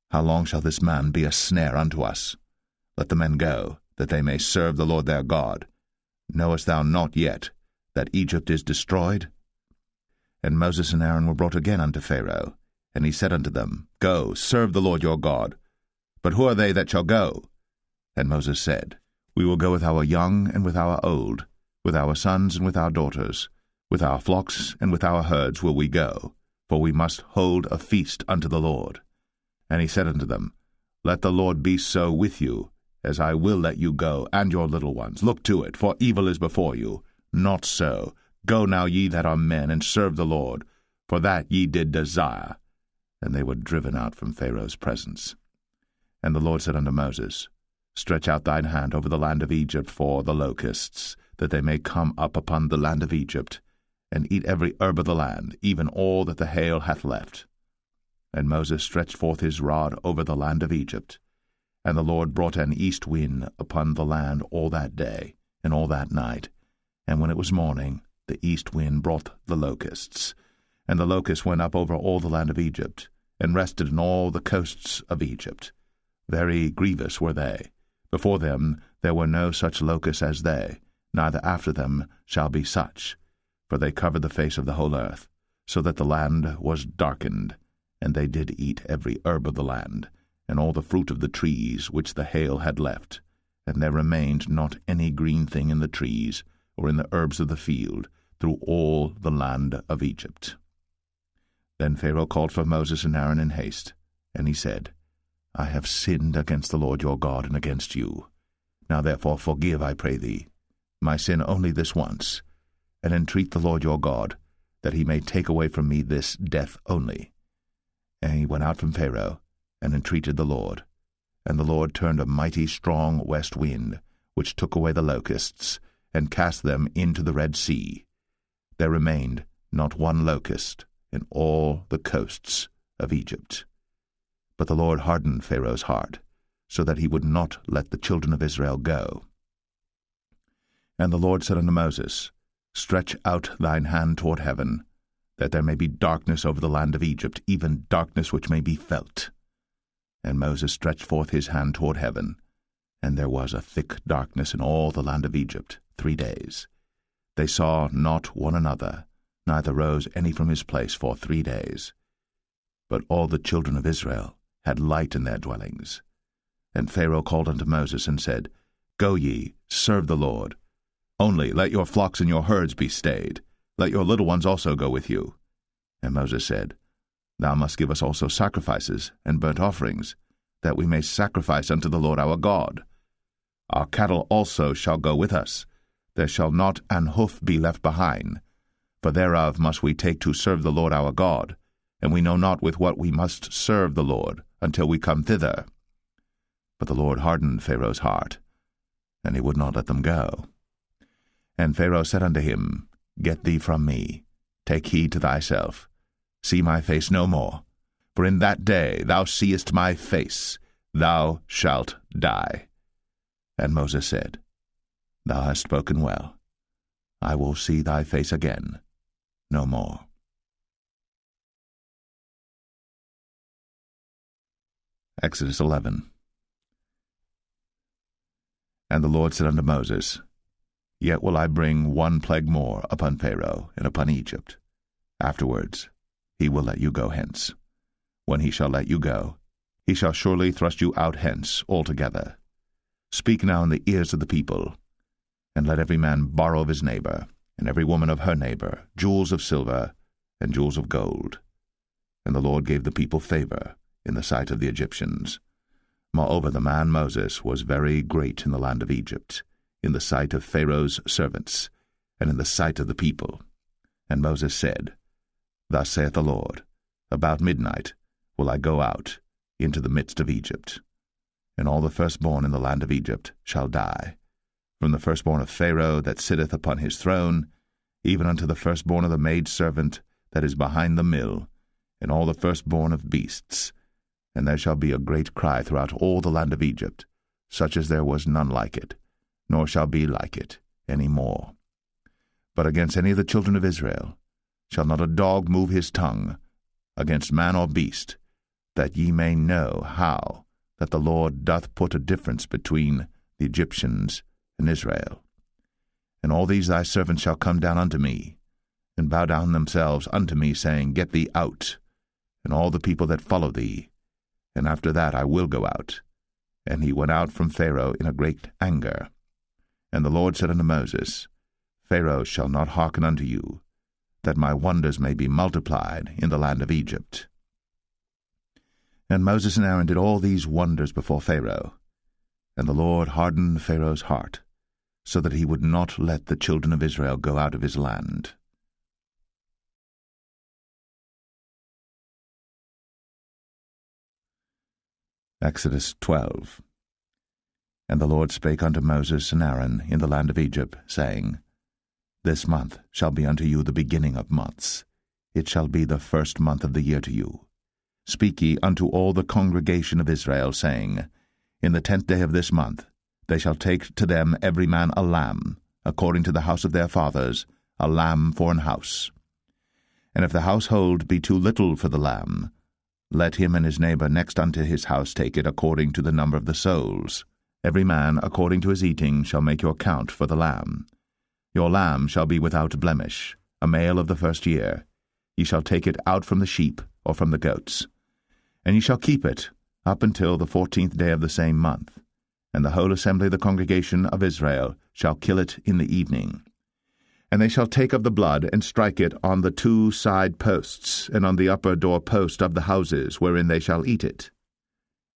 How long shall this man be a snare unto us? Let the men go, that they may serve the Lord their God. Knowest thou not yet that Egypt is destroyed? And Moses and Aaron were brought again unto Pharaoh, and he said unto them, Go, serve the Lord your God. But who are they that shall go? And Moses said, We will go with our young and with our old, with our sons and with our daughters, with our flocks and with our herds will we go, for we must hold a feast unto the Lord. And he said unto them, Let the Lord be so with you, as I will let you go, and your little ones. Look to it, for evil is before you. Not so. Go now, ye that are men, and serve the Lord, for that ye did desire. And they were driven out from Pharaoh's presence. And the Lord said unto Moses, Stretch out thine hand over the land of Egypt for the locusts, that they may come up upon the land of Egypt, and eat every herb of the land, even all that the hail hath left. And Moses stretched forth his rod over the land of Egypt. And the Lord brought an east wind upon the land all that day, and all that night. And when it was morning, the east wind brought the locusts. And the locusts went up over all the land of Egypt, and rested in all the coasts of Egypt. Very grievous were they. Before them there were no such locusts as they, neither after them shall be such. For they covered the face of the whole earth, so that the land was darkened. And they did eat every herb of the land, and all the fruit of the trees which the hail had left. And there remained not any green thing in the trees, or in the herbs of the field, through all the land of Egypt. Then Pharaoh called for Moses and Aaron in haste, and he said, I have sinned against the Lord your God and against you. Now therefore forgive, I pray thee, my sin only this once, and entreat the Lord your God, that he may take away from me this death only. And he went out from Pharaoh, and entreated the Lord. And the Lord turned a mighty strong west wind, which took away the locusts, and cast them into the Red Sea. There remained not one locust in all the coasts of Egypt. But the Lord hardened Pharaoh's heart, so that he would not let the children of Israel go. And the Lord said unto Moses, Stretch out thine hand toward heaven, that there may be darkness over the land of Egypt, even darkness which may be felt. And Moses stretched forth his hand toward heaven, and there was a thick darkness in all the land of Egypt 3 days. They saw not one another, neither rose any from his place for 3 days. But all the children of Israel had light in their dwellings. And Pharaoh called unto Moses, and said, Go ye, serve the Lord. Only let your flocks and your herds be stayed. Let your little ones also go with you. And Moses said, Thou must give us also sacrifices and burnt offerings, that we may sacrifice unto the Lord our God. Our cattle also shall go with us. There shall not an hoof be left behind, for thereof must we take to serve the Lord our God, and we know not with what we must serve the Lord until we come thither. But the Lord hardened Pharaoh's heart, and he would not let them go. And Pharaoh said unto him, Get thee from me, take heed to thyself, see my face no more, for in that day thou seest my face, thou shalt die. And Moses said, Thou hast spoken well. I will see thy face again no more. Exodus 11. And the Lord said unto Moses, Yet will I bring one plague more upon Pharaoh and upon Egypt. Afterwards he will let you go hence. When he shall let you go, he shall surely thrust you out hence altogether. Speak now in the ears of the people, and let every man borrow of his neighbor, and every woman of her neighbor, jewels of silver and jewels of gold. And the Lord gave the people favor in the sight of the Egyptians. Moreover, the man Moses was very great in the land of Egypt, in the sight of Pharaoh's servants, and in the sight of the people. And Moses said, Thus saith the Lord, About midnight will I go out, into the midst of Egypt. And all the firstborn in the land of Egypt shall die, from the firstborn of Pharaoh that sitteth upon his throne, even unto the firstborn of the maidservant that is behind the mill, and all the firstborn of beasts. And there shall be a great cry throughout all the land of Egypt, such as there was none like it, nor shall be like it any more. But against any of the children of Israel shall not a dog move his tongue, against man or beast, that ye may know how that the Lord doth put a difference between the Egyptians and Israel. And all these thy servants shall come down unto me, and bow down themselves unto me, saying, Get thee out, and all the people that follow thee, and after that I will go out. And he went out from Pharaoh in a great anger. And the Lord said unto Moses, Pharaoh shall not hearken unto you, that my wonders may be multiplied in the land of Egypt. And Moses and Aaron did all these wonders before Pharaoh. And the Lord hardened Pharaoh's heart, so that he would not let the children of Israel go out of his land. Exodus 12. And the Lord spake unto Moses and Aaron in the land of Egypt, saying, This month shall be unto you the beginning of months. It shall be the first month of the year to you. Speak ye unto all the congregation of Israel, saying, In the 10th day of this month they shall take to them every man a lamb, according to the house of their fathers, a lamb for an house. And if the household be too little for the lamb, let him and his neighbor next unto his house take it according to the number of the souls. Every man according to his eating shall make your count for the lamb. Your lamb shall be without blemish, a male of the first year. Ye shall take it out from the sheep or from the goats. And ye shall keep it up until the 14th day of the same month. And the whole assembly of the congregation of Israel shall kill it in the evening. And they shall take of the blood, and strike it on the 2 side posts, and on the upper door post of the houses wherein they shall eat it.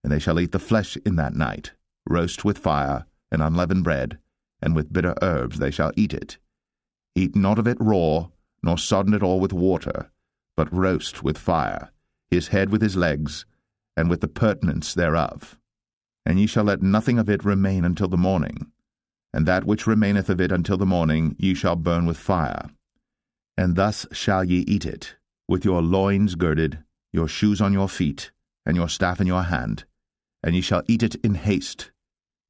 And they shall eat the flesh in that night, roast with fire, and unleavened bread, and with bitter herbs they shall eat it. Eat not of it raw, nor sodden it all with water, but roast with fire, his head with his legs, and with the purtenance thereof. And ye shall let nothing of it remain until the morning. And that which remaineth of it until the morning ye shall burn with fire. And thus shall ye eat it, with your loins girded, your shoes on your feet, and your staff in your hand, and ye shall eat it in haste.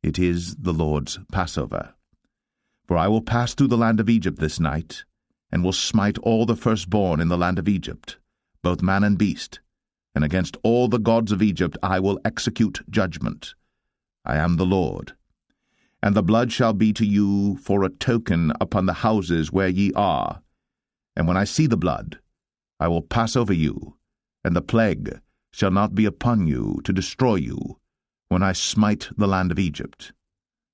It is the Lord's Passover. For I will pass through the land of Egypt this night, and will smite all the firstborn in the land of Egypt, both man and beast, and against all the gods of Egypt I will execute judgment. I am the Lord. And the blood shall be to you for a token upon the houses where ye are. And when I see the blood, I will pass over you, and the plague shall not be upon you to destroy you, when I smite the land of Egypt.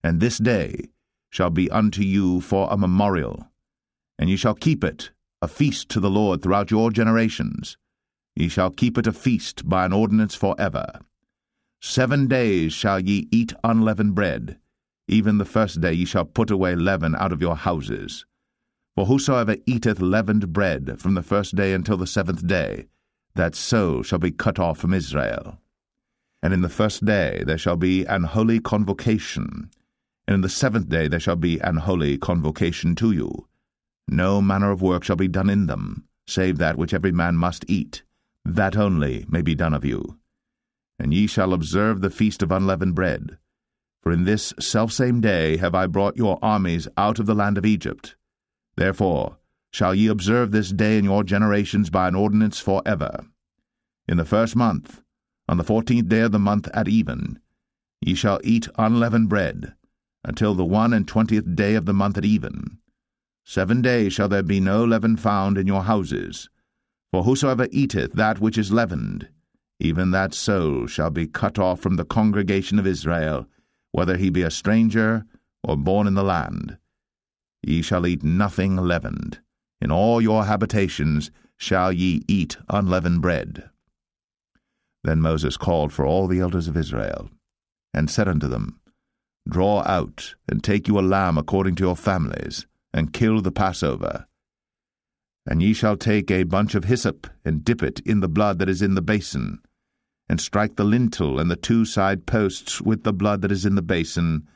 And this day shall be unto you for a memorial, and ye shall keep it a feast to the Lord throughout your generations. Ye shall keep it a feast by an ordinance forever. 7 days shall ye eat unleavened bread. Even the first day ye shall put away leaven out of your houses. For whosoever eateth leavened bread from the first day until the 7th day, that soul shall be cut off from Israel. And in the first day there shall be an holy convocation, and in the 7th day there shall be an holy convocation to you. No manner of work shall be done in them, save that which every man must eat, that only may be done of you. And ye shall observe the feast of unleavened bread. For in this selfsame day have I brought your armies out of the land of Egypt. Therefore shall ye observe this day in your generations by an ordinance forever. In the 1st month, on the 14th day of the month at even, ye shall eat unleavened bread, until the 21st day of the month at even. 7 days shall there be no leaven found in your houses. For whosoever eateth that which is leavened, even that soul shall be cut off from the congregation of Israel, whether he be a stranger or born in the land. Ye shall eat nothing leavened. In all your habitations shall ye eat unleavened bread. Then Moses called for all the elders of Israel, and said unto them, Draw out, and take you a lamb according to your families, and kill the Passover. And ye shall take a bunch of hyssop, and dip it in the blood that is in the basin, and strike the lintel and the 2 side posts with the blood that is in the basin,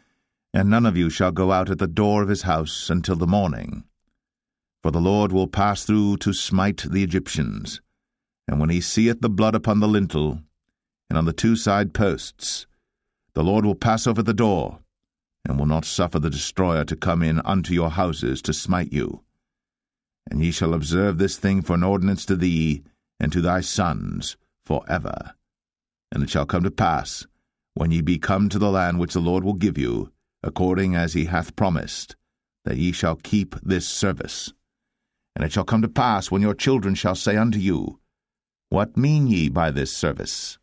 and none of you shall go out at the door of his house until the morning. For the Lord will pass through to smite the Egyptians, and when he seeth the blood upon the lintel, and on the 2 side posts, the Lord will pass over the door, and will not suffer the destroyer to come in unto your houses to smite you. And ye shall observe this thing for an ordinance to thee, and to thy sons, for ever. And it shall come to pass, when ye be come to the land which the Lord will give you, according as he hath promised, that ye shall keep this service. And it shall come to pass, when your children shall say unto you, What mean ye by this service?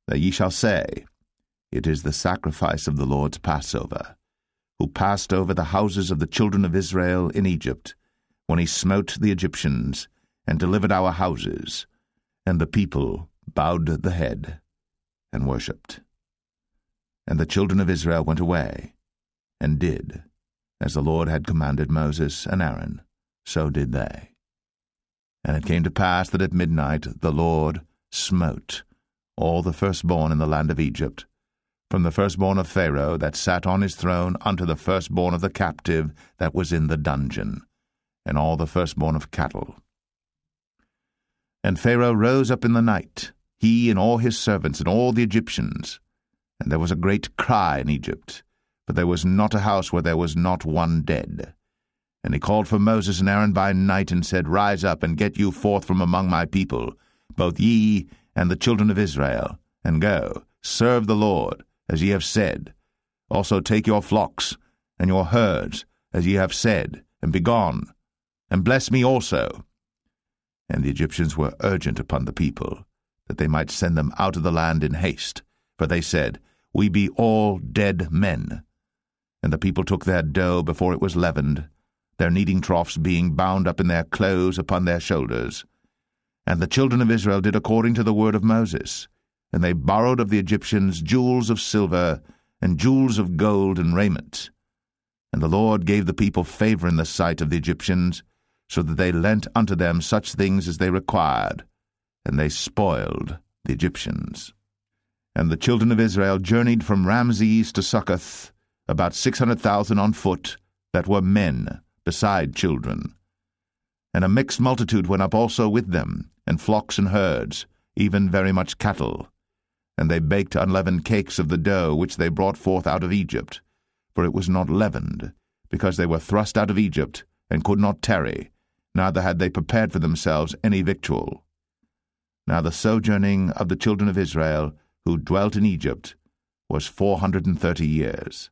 That ye shall say, It is the sacrifice of the Lord's Passover, who passed over the houses of the children of Israel in Egypt, when he smote the Egyptians, and delivered our houses. And the people bowed the head, and worshipped. And the children of Israel went away, and did, as the Lord had commanded Moses and Aaron, so did they. And it came to pass that at midnight the Lord smote all the firstborn in the land of Egypt, from the firstborn of Pharaoh that sat on his throne unto the firstborn of the captive that was in the dungeon, and all the firstborn of cattle. And Pharaoh rose up in the night, he and all his servants and all the Egyptians, and there was a great cry in Egypt, but there was not a house where there was not one dead. And he called for Moses and Aaron by night, and said, Rise up, and get you forth from among my people, both ye and the children of Israel, and go, serve the Lord, as ye have said. Also take your flocks and your herds, as ye have said, and be gone, and bless me also. And the Egyptians were urgent upon the people, that they might send them out of the land in haste, for they said, We be all dead men. And the people took their dough before it was leavened, their kneading troughs being bound up in their clothes upon their shoulders. And the children of Israel did according to the word of Moses, and they borrowed of the Egyptians jewels of silver, and jewels of gold and raiment. And the Lord gave the people favor in the sight of the Egyptians, so that they lent unto them such things as they required, and they spoiled the Egyptians. And the children of Israel journeyed from Ramses to Succoth, about 600,000 on foot, that were men, beside children. And a mixed multitude went up also with them, and flocks and herds, even very much cattle. And they baked unleavened cakes of the dough which they brought forth out of Egypt, for it was not leavened, because they were thrust out of Egypt, and could not tarry, neither had they prepared for themselves any victual. Now the sojourning of the children of Israel, who dwelt in Egypt, was 430 years.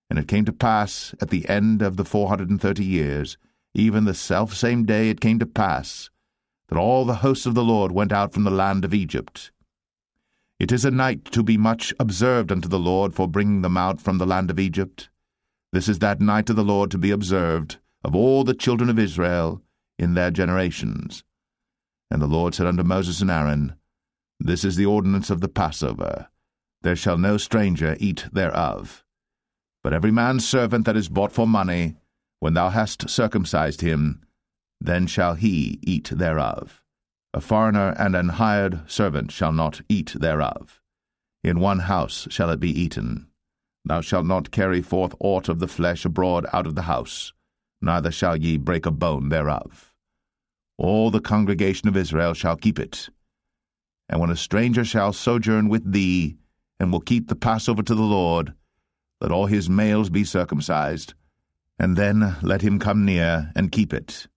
And it came to pass, at the end of the 430 years, even the selfsame day it came to pass, that all the hosts of the Lord went out from the land of Egypt. It is a night to be much observed unto the Lord for bringing them out from the land of Egypt. This is that night of the Lord to be observed of all the children of Israel in their generations. And the Lord said unto Moses and Aaron, This is the ordinance of the Passover. There shall no stranger eat thereof. But every man's servant that is bought for money, when thou hast circumcised him, then shall he eat thereof. A foreigner and an hired servant shall not eat thereof. In one house shall it be eaten. Thou shalt not carry forth aught of the flesh abroad out of the house, neither shall ye break a bone thereof. All the congregation of Israel shall keep it. And when a stranger shall sojourn with thee, and will keep the Passover to the Lord, let all his males be circumcised, and then let him come near and keep it.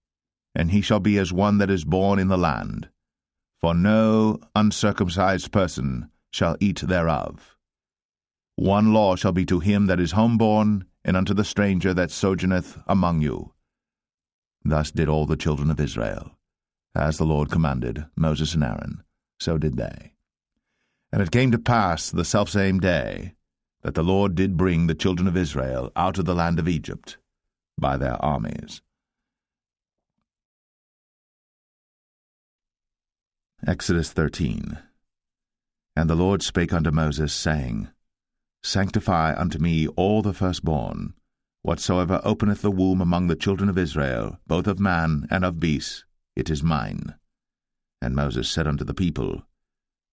And he shall be as one that is born in the land. For no uncircumcised person shall eat thereof. One law shall be to him that is homeborn, and unto the stranger that sojourneth among you. Thus did all the children of Israel. As the Lord commanded Moses and Aaron, so did they. And it came to pass the selfsame day, that the Lord did bring the children of Israel out of the land of Egypt by their armies. Exodus 13. And the Lord spake unto Moses, saying, Sanctify unto me all the firstborn, whatsoever openeth the womb among the children of Israel, both of man and of beast, it is mine. And Moses said unto the people,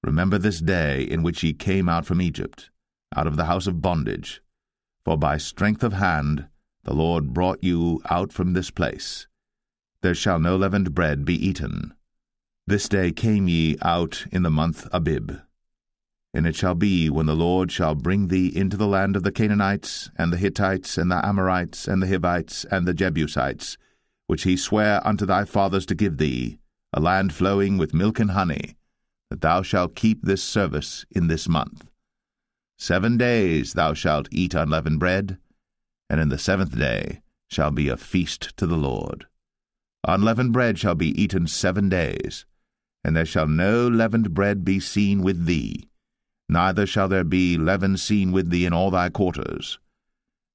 Remember this day in which ye came out from Egypt, out of the house of bondage. For by strength of hand the Lord brought you out from this place. There shall no leavened bread be eaten. This day came ye out in the month Abib. And it shall be, when the Lord shall bring thee into the land of the Canaanites, and the Hittites, and the Amorites, and the Hivites, and the Jebusites, which he sware unto thy fathers to give thee, a land flowing with milk and honey, that thou shalt keep this service in this month. 7 days thou shalt eat unleavened bread, and in the 7th day shall be a feast to the Lord. Unleavened bread shall be eaten 7 days, and there shall no leavened bread be seen with thee, neither shall there be leaven seen with thee in all thy quarters.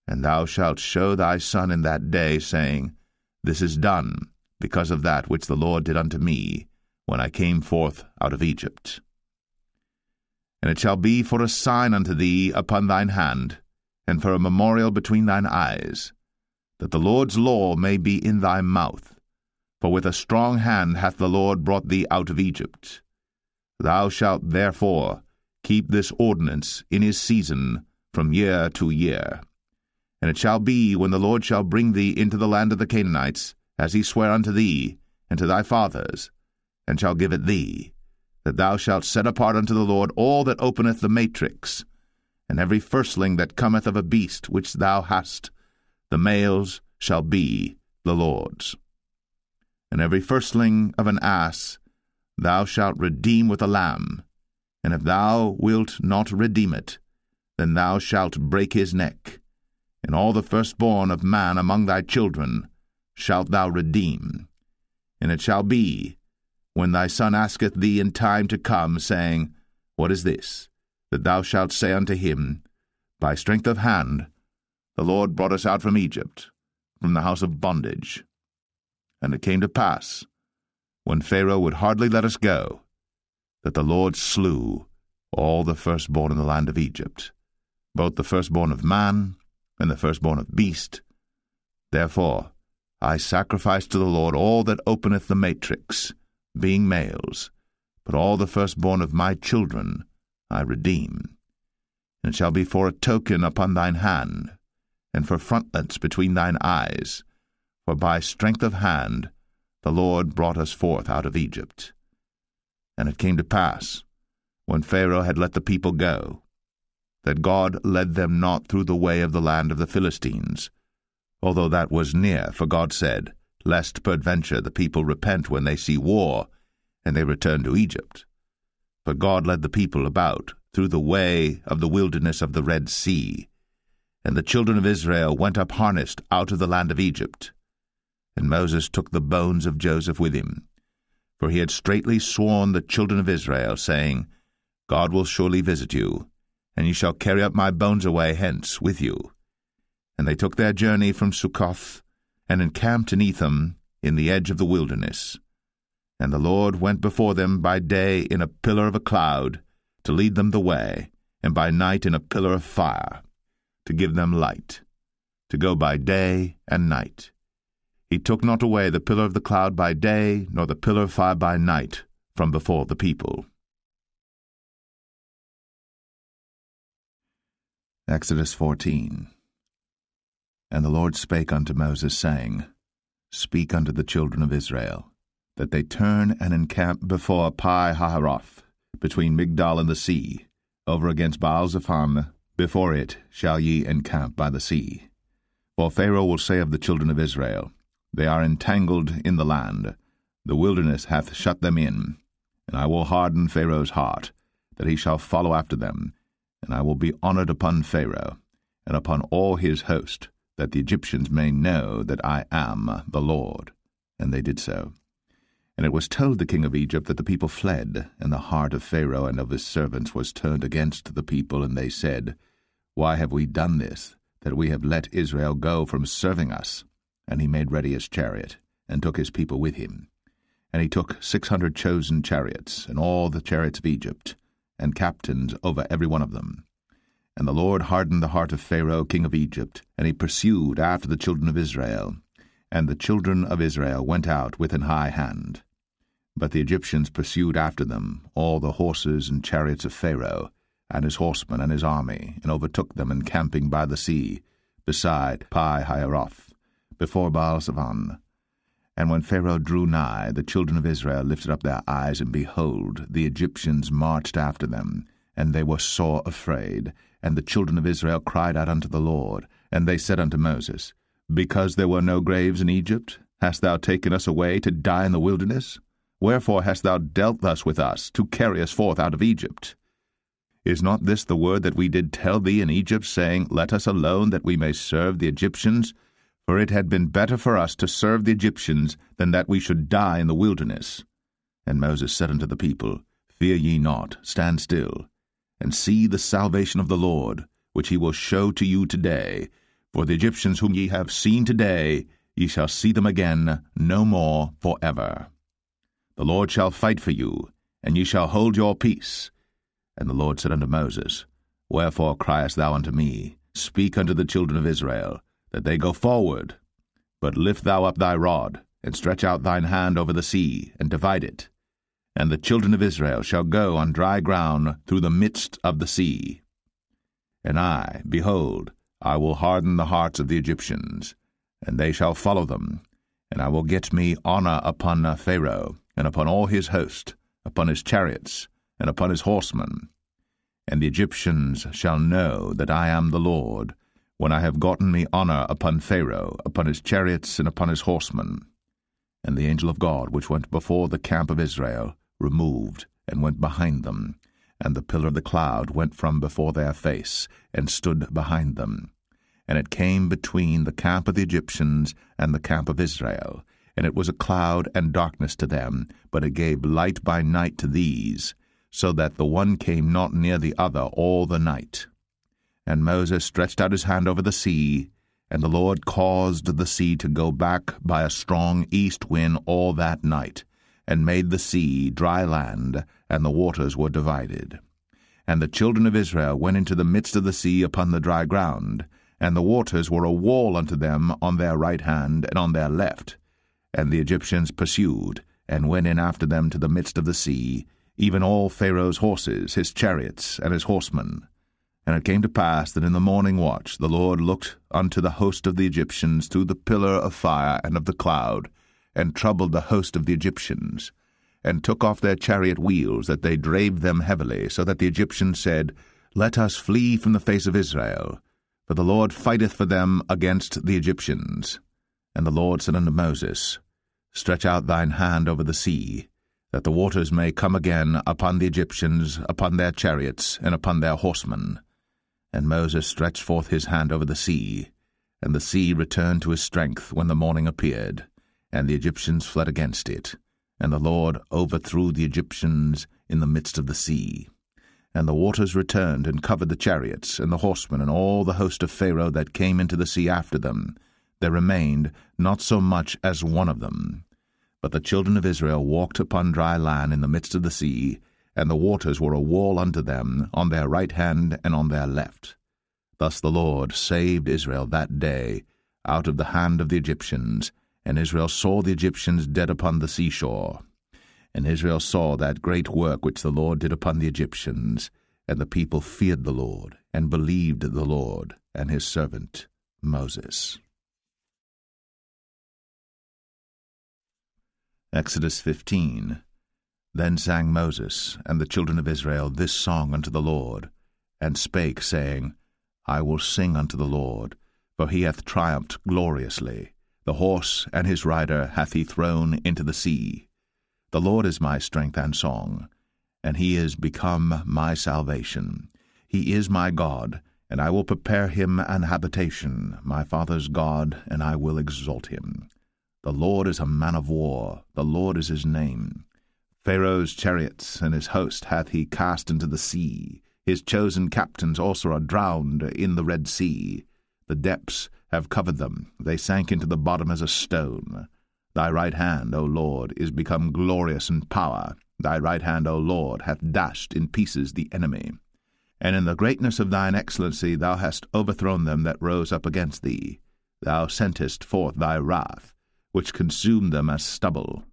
And thou shalt show thy son in that day, saying, This is done, because of that which the Lord did unto me, when I came forth out of Egypt. And it shall be for a sign unto thee upon thine hand, and for a memorial between thine eyes, that the Lord's law may be in thy mouth. For with a strong hand hath the Lord brought thee out of Egypt. Thou shalt therefore keep this ordinance in his season from year to year. And it shall be, when the Lord shall bring thee into the land of the Canaanites, as he sware unto thee and to thy fathers, and shall give it thee, that thou shalt set apart unto the Lord all that openeth the matrix, and every firstling that cometh of a beast which thou hast, the males shall be the Lord's. And every firstling of an ass thou shalt redeem with a lamb, and if thou wilt not redeem it, then thou shalt break his neck. And all the firstborn of man among thy children shalt thou redeem. And it shall be, when thy son asketh thee in time to come, saying, What is this? That thou shalt say unto him, By strength of hand the Lord brought us out from Egypt, from the house of bondage. And it came to pass, when Pharaoh would hardly let us go, that the Lord slew all the firstborn in the land of Egypt, both the firstborn of man and the firstborn of beast. Therefore I sacrifice to the Lord all that openeth the matrix, being males, but all the firstborn of my children I redeem. And it shall be for a token upon thine hand, and for frontlets between thine eyes, for by strength of hand the Lord brought us forth out of Egypt. And it came to pass, when Pharaoh had let the people go, that God led them not through the way of the land of the Philistines, although that was near, for God said, Lest peradventure the people repent when they see war, and they return to Egypt. But God led the people about through the way of the wilderness of the Red Sea, and the children of Israel went up harnessed out of the land of Egypt. And Moses took the bones of Joseph with him, for he had straitly sworn the children of Israel, saying, God will surely visit you, and ye shall carry up my bones away hence with you. And they took their journey from Succoth, and encamped in Etham in the edge of the wilderness. And the Lord went before them by day in a pillar of a cloud, to lead them the way, and by night in a pillar of fire, to give them light, to go by day and night. He took not away the pillar of the cloud by day, nor the pillar of fire by night, from before the people. Exodus 14. And the Lord spake unto Moses, saying, Speak unto the children of Israel, that they turn and encamp before Pi-hahiroth, between Migdol and the sea, over against Baal-zephon. Before it shall ye encamp by the sea. For Pharaoh will say of the children of Israel, They are entangled in the land, the wilderness hath shut them in, and I will harden Pharaoh's heart, that he shall follow after them, and I will be honored upon Pharaoh, and upon all his host, that the Egyptians may know that I am the Lord. And they did so. And it was told the king of Egypt that the people fled, and the heart of Pharaoh and of his servants was turned against the people, and they said, Why have we done this, that we have let Israel go from serving us? And he made ready his chariot, and took his people with him. And he took 600 chosen chariots, and all the chariots of Egypt, and captains over every one of them. And the Lord hardened the heart of Pharaoh king of Egypt, and he pursued after the children of Israel. And the children of Israel went out with an high hand. But the Egyptians pursued after them, all the horses and chariots of Pharaoh, and his horsemen and his army, and overtook them encamping by the sea, beside Pi-hahiroth, before Baal-zephon. And when Pharaoh drew nigh, the children of Israel lifted up their eyes, and behold, the Egyptians marched after them, and they were sore afraid. And the children of Israel cried out unto the Lord, and they said unto Moses, Because there were no graves in Egypt, hast thou taken us away to die in the wilderness? Wherefore hast thou dealt thus with us, to carry us forth out of Egypt? Is not this the word that we did tell thee in Egypt, saying, Let us alone, that we may serve the Egyptians? For it had been better for us to serve the Egyptians than that we should die in the wilderness. And Moses said unto the people, Fear ye not, stand still, and see the salvation of the Lord, which he will show to you today. For the Egyptians whom ye have seen today, ye shall see them again no more forever. The Lord shall fight for you, and ye shall hold your peace. And the Lord said unto Moses, Wherefore criest thou unto me? Speak unto the children of Israel, that they go forward. But lift thou up thy rod, and stretch out thine hand over the sea, and divide it. And the children of Israel shall go on dry ground through the midst of the sea. And I, behold, I will harden the hearts of the Egyptians, and they shall follow them. And I will get me honor upon Pharaoh, and upon all his host, upon his chariots, and upon his horsemen. And the Egyptians shall know that I am the Lord, when I have gotten me honor upon Pharaoh, upon his chariots, and upon his horsemen. And the angel of God, which went before the camp of Israel, removed, and went behind them. And the pillar of the cloud went from before their face, and stood behind them. And it came between the camp of the Egyptians and the camp of Israel. And it was a cloud and darkness to them, but it gave light by night to these, so that the one came not near the other all the night. And Moses stretched out his hand over the sea, and the Lord caused the sea to go back by a strong east wind all that night, and made the sea dry land, and the waters were divided. And the children of Israel went into the midst of the sea upon the dry ground, and the waters were a wall unto them on their right hand and on their left. And the Egyptians pursued, and went in after them to the midst of the sea, even all Pharaoh's horses, his chariots, and his horsemen. And it came to pass that in the morning watch the Lord looked unto the host of the Egyptians through the pillar of fire and of the cloud, and troubled the host of the Egyptians, and took off their chariot wheels, that they drave them heavily, so that the Egyptians said, Let us flee from the face of Israel, for the Lord fighteth for them against the Egyptians. And the Lord said unto Moses, Stretch out thine hand over the sea, that the waters may come again upon the Egyptians, upon their chariots, and upon their horsemen. And Moses stretched forth his hand over the sea, and the sea returned to his strength when the morning appeared, and the Egyptians fled against it. And the Lord overthrew the Egyptians in the midst of the sea. And the waters returned and covered the chariots, and the horsemen, and all the host of Pharaoh that came into the sea after them. There remained not so much as one of them. But the children of Israel walked upon dry land in the midst of the sea, and the waters were a wall unto them on their right hand and on their left. Thus the Lord saved Israel that day out of the hand of the Egyptians, and Israel saw the Egyptians dead upon the seashore. And Israel saw that great work which the Lord did upon the Egyptians, and the people feared the Lord, and believed the Lord and his servant Moses. Exodus 15. Then sang Moses and the children of Israel this song unto the Lord, and spake, saying, I will sing unto the Lord, for he hath triumphed gloriously. The horse and his rider hath he thrown into the sea. The Lord is my strength and song, and he is become my salvation. He is my God, and I will prepare him an habitation, my father's God, and I will exalt him. The Lord is a man of war, the Lord is his name. Pharaoh's chariots and his host hath he cast into the sea. His chosen captains also are drowned in the Red Sea. The depths have covered them, they sank into the bottom as a stone. Thy right hand, O Lord, is become glorious in power. Thy right hand, O Lord, hath dashed in pieces the enemy. And in the greatness of thine excellency thou hast overthrown them that rose up against thee. Thou sentest forth thy wrath, which consumed them as stubble.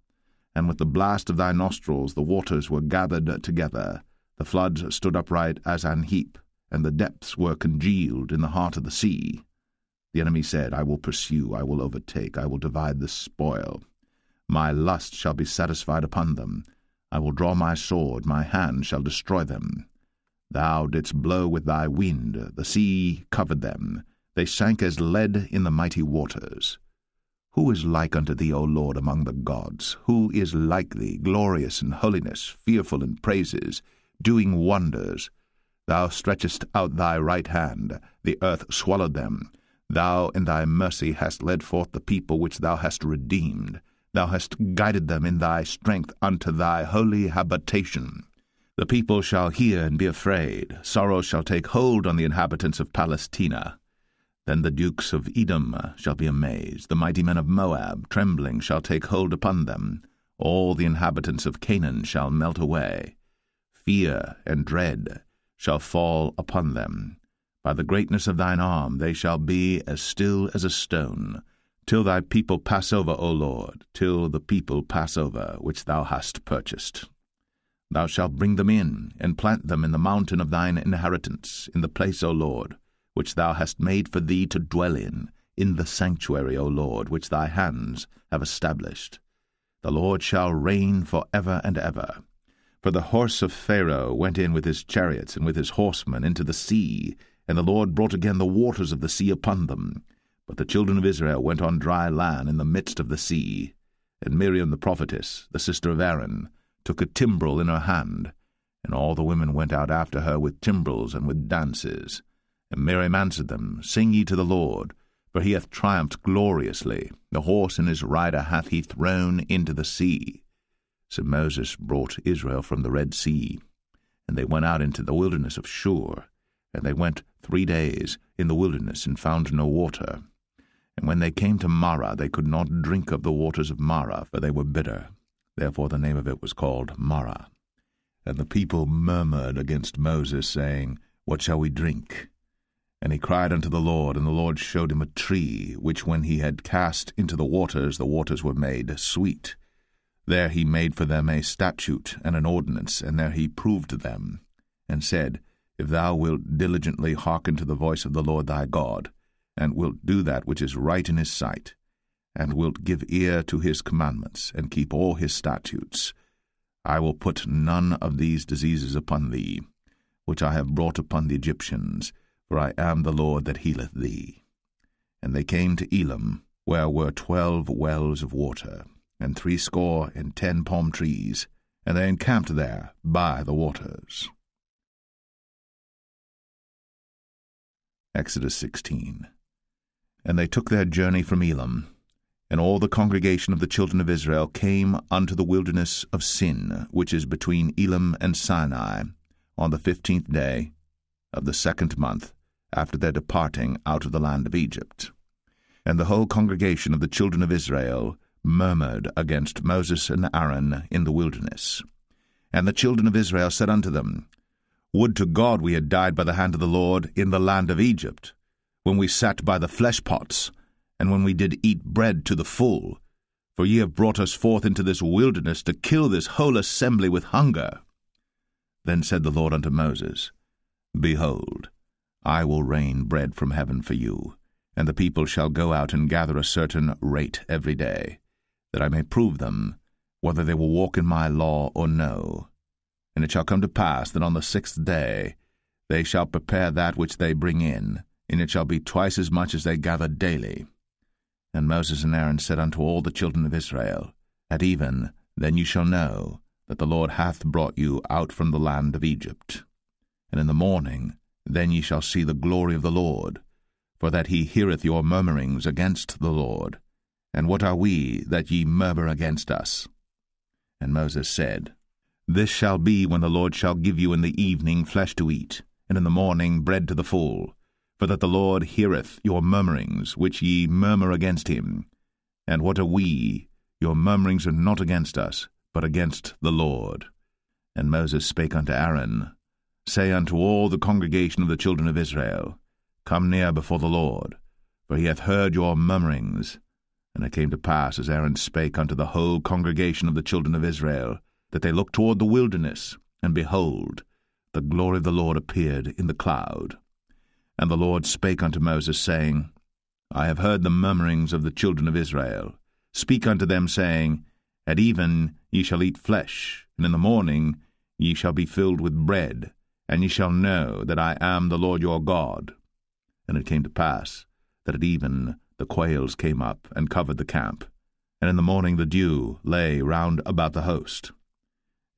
and with the blast of thy nostrils the waters were gathered together. The floods stood upright as an heap, and the depths were congealed in the heart of the sea. The enemy said, I will pursue, I will overtake, I will divide the spoil. My lust shall be satisfied upon them. I will draw my sword, my hand shall destroy them. Thou didst blow with thy wind, the sea covered them. They sank as lead in the mighty waters. Who is like unto thee, O Lord, among the gods? Who is like thee, glorious in holiness, fearful in praises, doing wonders? Thou stretchest out thy right hand, the earth swallowed them. Thou in thy mercy hast led forth the people which thou hast redeemed. Thou hast guided them in thy strength unto thy holy habitation. The people shall hear and be afraid. Sorrow shall take hold on the inhabitants of Palestina. Then the dukes of Edom shall be amazed. The mighty men of Moab, trembling, shall take hold upon them. All the inhabitants of Canaan shall melt away. Fear and dread shall fall upon them. By the greatness of thine arm they shall be as still as a stone, till thy people pass over, O Lord, till the people pass over, which thou hast purchased. Thou shalt bring them in, and plant them in the mountain of thine inheritance, in the place, O Lord, which thou hast made for thee to dwell in the sanctuary, O Lord, which thy hands have established. The Lord shall reign for ever and ever. For the horse of Pharaoh went in with his chariots and with his horsemen into the sea, and the Lord brought again the waters of the sea upon them. But the children of Israel went on dry land in the midst of the sea. And Miriam the prophetess, the sister of Aaron, took a timbrel in her hand, and all the women went out after her with timbrels and with dances. And Miriam answered them, Sing ye to the Lord, for he hath triumphed gloriously. The horse and his rider hath he thrown into the sea. So Moses brought Israel from the Red Sea, and they went out into the wilderness of Shur. And they went 3 days in the wilderness, and found no water. And when they came to Marah, they could not drink of the waters of Marah, for they were bitter. Therefore the name of it was called Marah. And the people murmured against Moses, saying, What shall we drink? And he cried unto the Lord, and the Lord showed him a tree, which when he had cast into the waters were made sweet. There he made for them a statute and an ordinance, and there he proved them, and said, If thou wilt diligently hearken to the voice of the Lord thy God, and wilt do that which is right in his sight, and wilt give ear to his commandments, and keep all his statutes, I will put none of these diseases upon thee, which I have brought upon the Egyptians, for I am the Lord that healeth thee. And they came to Elim, where were 12 wells of water, and 60 palm trees, and they encamped there by the waters. Exodus 16. And they took their journey from Elim, and all the congregation of the children of Israel came unto the wilderness of Sin, which is between Elim and Sinai, on the 15th day of the 2nd month, after their departing out of the land of Egypt. And the whole congregation of the children of Israel murmured against Moses and Aaron in the wilderness. And the children of Israel said unto them, Would to God we had died by the hand of the Lord in the land of Egypt, when we sat by the flesh pots, and when we did eat bread to the full. For ye have brought us forth into this wilderness to kill this whole assembly with hunger. Then said the Lord unto Moses, Behold, I will rain bread from heaven for you, and the people shall go out and gather a certain rate every day, that I may prove them, whether they will walk in my law or no. And it shall come to pass that on the 6th day they shall prepare that which they bring in, and it shall be twice as much as they gather daily. And Moses and Aaron said unto all the children of Israel, At even then you shall know that the Lord hath brought you out from the land of Egypt. And in the morning then ye shall see the glory of the Lord, for that he heareth your murmurings against the Lord. And what are we that ye murmur against us? And Moses said, This shall be when the Lord shall give you in the evening flesh to eat, and in the morning bread to the full, for that the Lord heareth your murmurings, which ye murmur against him. And what are we? Your murmurings are not against us, but against the Lord. And Moses spake unto Aaron, Say unto all the congregation of the children of Israel, Come near before the Lord, for he hath heard your murmurings. And it came to pass, as Aaron spake unto the whole congregation of the children of Israel, that they looked toward the wilderness, and behold, the glory of the Lord appeared in the cloud. And the Lord spake unto Moses, saying, I have heard the murmurings of the children of Israel. Speak unto them, saying, At even ye shall eat flesh, and in the morning ye shall be filled with bread, and ye shall know that I am the Lord your God. And it came to pass, that at even the quails came up, and covered the camp, and in the morning the dew lay round about the host.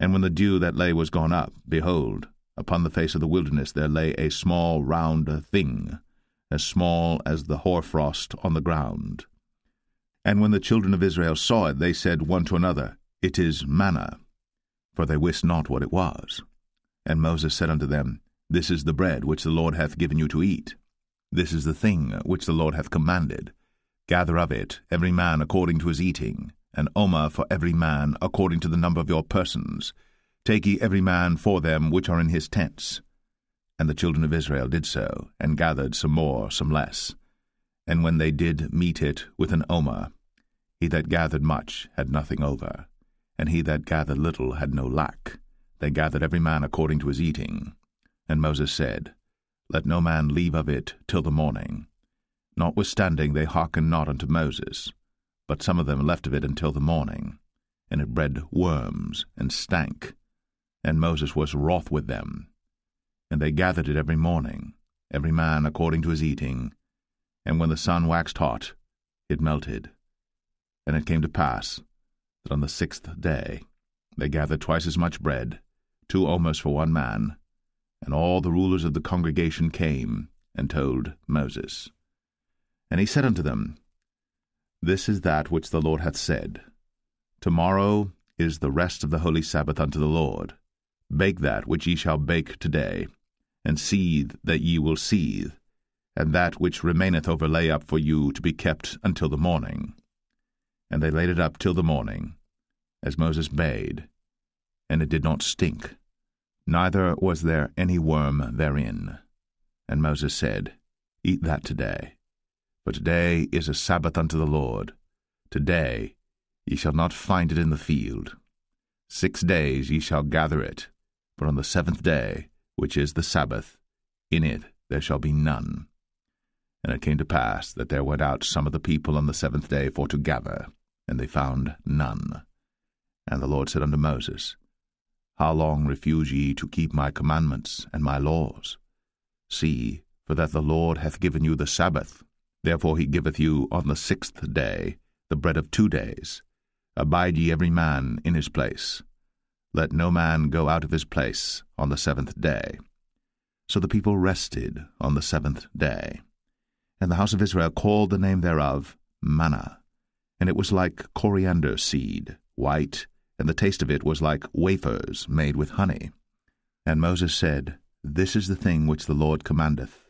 And when the dew that lay was gone up, behold, upon the face of the wilderness there lay a small round thing, as small as the hoarfrost on the ground. And when the children of Israel saw it, they said one to another, It is manna, for they wist not what it was. And Moses said unto them, This is the bread which the Lord hath given you to eat. This is the thing which the Lord hath commanded. Gather of it every man according to his eating, an omer for every man according to the number of your persons. Take ye every man for them which are in his tents. And the children of Israel did so, and gathered some more, some less. And when they did meet it with an omer, he that gathered much had nothing over, and he that gathered little had no lack. They gathered every man according to his eating. And Moses said, Let no man leave of it till the morning. Notwithstanding they hearkened not unto Moses, but some of them left of it until the morning, and it bred worms, and stank. And Moses was wroth with them. And they gathered it every morning, every man according to his eating. And when the sun waxed hot, it melted. And it came to pass that on the 6th day they gathered twice as much bread, 2 omers for one man. And all the rulers of the congregation came and told Moses. And he said unto them, This is that which the Lord hath said. Tomorrow is the rest of the holy Sabbath unto the Lord. Bake that which ye shall bake today, and seethe that ye will seethe, and that which remaineth over lay up for you to be kept until the morning. And they laid it up till the morning, as Moses bade, and it did not stink, neither was there any worm therein. And Moses said, Eat that today, for today is a Sabbath unto the Lord. Today ye shall not find it in the field. 6 days ye shall gather it, but on the 7th day, which is the Sabbath, in it there shall be none. And it came to pass that there went out some of the people on the 7th day for to gather, and they found none. And the Lord said unto Moses, How long refuse ye to keep my commandments and my laws? See, for that the Lord hath given you the Sabbath. Therefore he giveth you on the 6th day the bread of 2 days. Abide ye every man in his place. Let no man go out of his place on the 7th day. So the people rested on the 7th day. And the house of Israel called the name thereof manna. And it was like coriander seed, white, and the taste of it was like wafers made with honey. And Moses said, This is the thing which the Lord commandeth.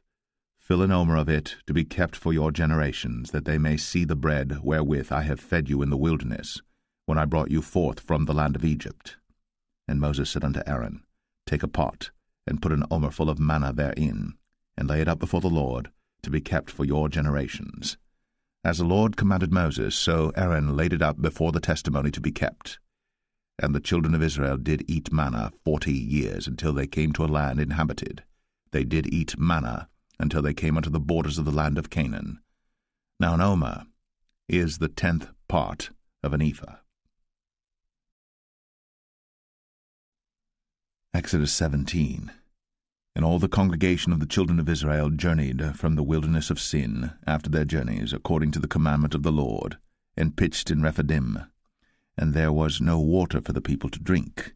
Fill an omer of it to be kept for your generations, that they may see the bread wherewith I have fed you in the wilderness, when I brought you forth from the land of Egypt. And Moses said unto Aaron, Take a pot, and put an omer full of manna therein, and lay it up before the Lord, to be kept for your generations. As the Lord commanded Moses, so Aaron laid it up before the testimony to be kept. And the children of Israel did eat manna 40 years, until they came to a land inhabited. They did eat manna until they came unto the borders of the land of Canaan. Now an omer is the 10th part of an ephah. Exodus 17. And all the congregation of the children of Israel journeyed from the wilderness of Sin after their journeys, according to the commandment of the Lord, and pitched in Rephidim. And there was no water for the people to drink.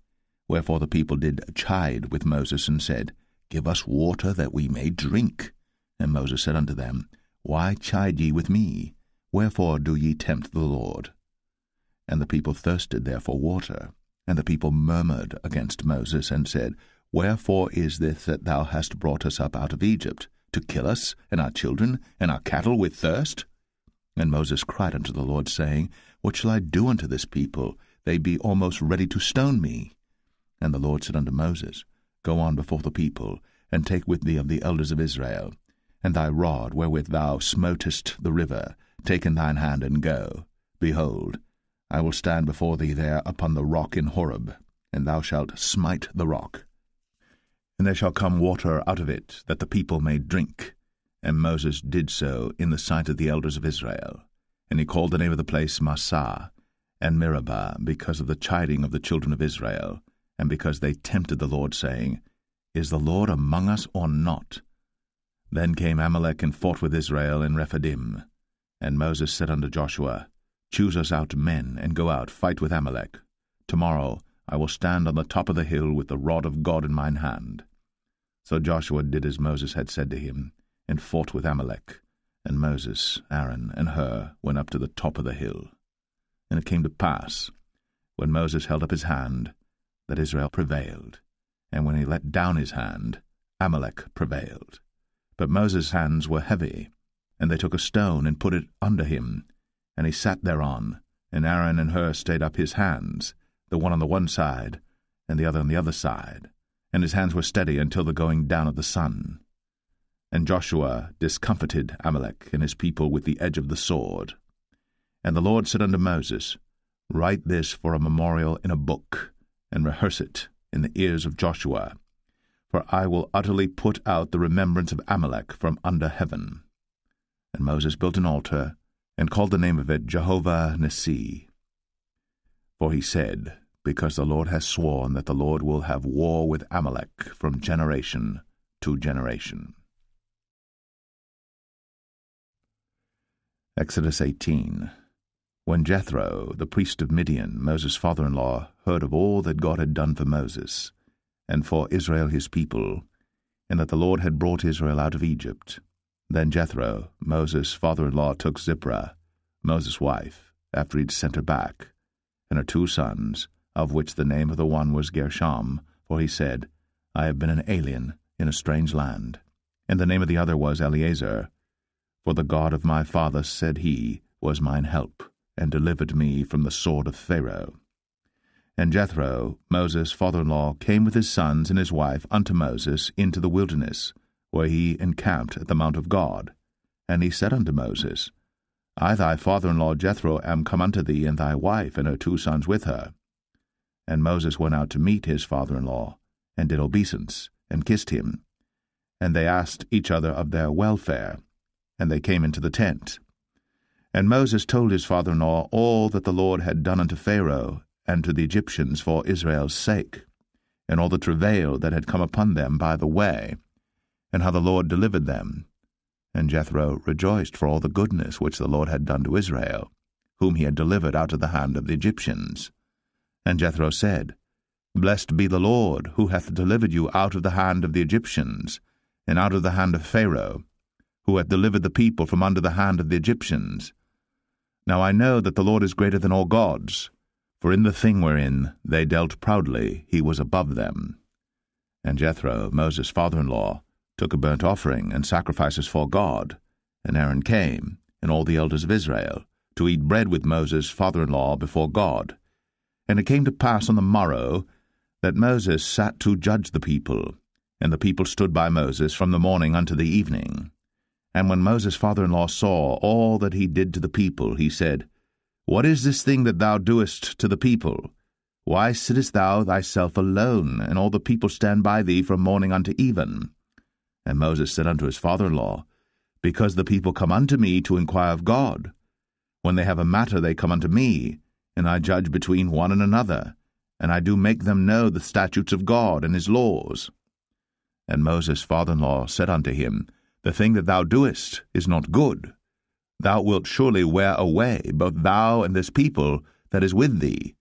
Wherefore the people did chide with Moses, and said, Give us water that we may drink. And Moses said unto them, Why chide ye with me? Wherefore do ye tempt the Lord? And the people thirsted there for water. And the people murmured against Moses, and said, Wherefore is this that thou hast brought us up out of Egypt, to kill us, and our children, and our cattle with thirst? And Moses cried unto the Lord, saying, What shall I do unto this people? They be almost ready to stone me. And the Lord said unto Moses, Go on before the people, and take with thee of the elders of Israel, and thy rod wherewith thou smotest the river, take in thine hand, and go. Behold, I will stand before thee there upon the rock in Horeb, and thou shalt smite the rock. And there shall come water out of it, that the people may drink. And Moses did so in the sight of the elders of Israel. And he called the name of the place Massah and Meribah, because of the chiding of the children of Israel, and because they tempted the Lord, saying, Is the Lord among us or not? Then came Amalek and fought with Israel in Rephidim. And Moses said unto Joshua, Choose us out men, and go out, fight with Amalek. Tomorrow I will stand on the top of the hill with the rod of God in mine hand. So Joshua did as Moses had said to him, and fought with Amalek. And Moses, Aaron, and Hur went up to the top of the hill. And it came to pass, when Moses held up his hand, that Israel prevailed. And when he let down his hand, Amalek prevailed. But Moses' hands were heavy, and they took a stone and put it under him, and he sat thereon. And Aaron and Hur stayed up his hands, the one on the one side, and the other on the other side. And his hands were steady until the going down of the sun. And Joshua discomfited Amalek and his people with the edge of the sword. And the Lord said unto Moses, Write this for a memorial in a book, and rehearse it in the ears of Joshua. For I will utterly put out the remembrance of Amalek from under heaven. And Moses built an altar, and called the name of it Jehovah Nissi. For he said, Because the Lord has sworn that the Lord will have war with Amalek from generation to generation. Exodus 18. When Jethro, the priest of Midian, Moses' father-in-law, heard of all that God had done for Moses, and for Israel his people, and that the Lord had brought Israel out of Egypt, then Jethro, Moses' father-in-law, took Zipporah, Moses' wife, after he'd sent her back, and her 2 sons, of which the name of the one was Gershom, for he said, I have been an alien in a strange land. And the name of the other was Eleazar, for the God of my father, said he, was mine help, and delivered me from the sword of Pharaoh. And Jethro, Moses' father-in-law, came with his sons and his wife unto Moses into the wilderness, where he encamped at the mount of God. And he said unto Moses, I thy father-in-law Jethro am come unto thee, and thy wife and her 2 sons with her. And Moses went out to meet his father-in-law, and did obeisance, and kissed him. And they asked each other of their welfare, and they came into the tent. And Moses told his father-in-law all that the Lord had done unto Pharaoh and to the Egyptians for Israel's sake, and all the travail that had come upon them by the way, and how the Lord delivered them. And Jethro rejoiced for all the goodness which the Lord had done to Israel, whom he had delivered out of the hand of the Egyptians. And Jethro said, Blessed be the Lord, who hath delivered you out of the hand of the Egyptians, and out of the hand of Pharaoh, who hath delivered the people from under the hand of the Egyptians. Now I know that the Lord is greater than all gods, for in the thing wherein they dealt proudly he was above them. And Jethro, Moses' father-in-law, took a burnt offering and sacrifices for God, and Aaron came, and all the elders of Israel, to eat bread with Moses' father-in-law before God. And it came to pass on the morrow that Moses sat to judge the people, and the people stood by Moses from the morning unto the evening. And when Moses' father-in-law saw all that he did to the people, he said, What is this thing that thou doest to the people? Why sittest thou thyself alone, and all the people stand by thee from morning unto even? And Moses said unto his father-in-law, Because the people come unto me to inquire of God. When they have a matter they come unto me, and I judge between one and another, and I do make them know the statutes of God and his laws. And Moses' father-in-law said unto him, The thing that thou doest is not good. Thou wilt surely wear away, both thou and this people that is with thee.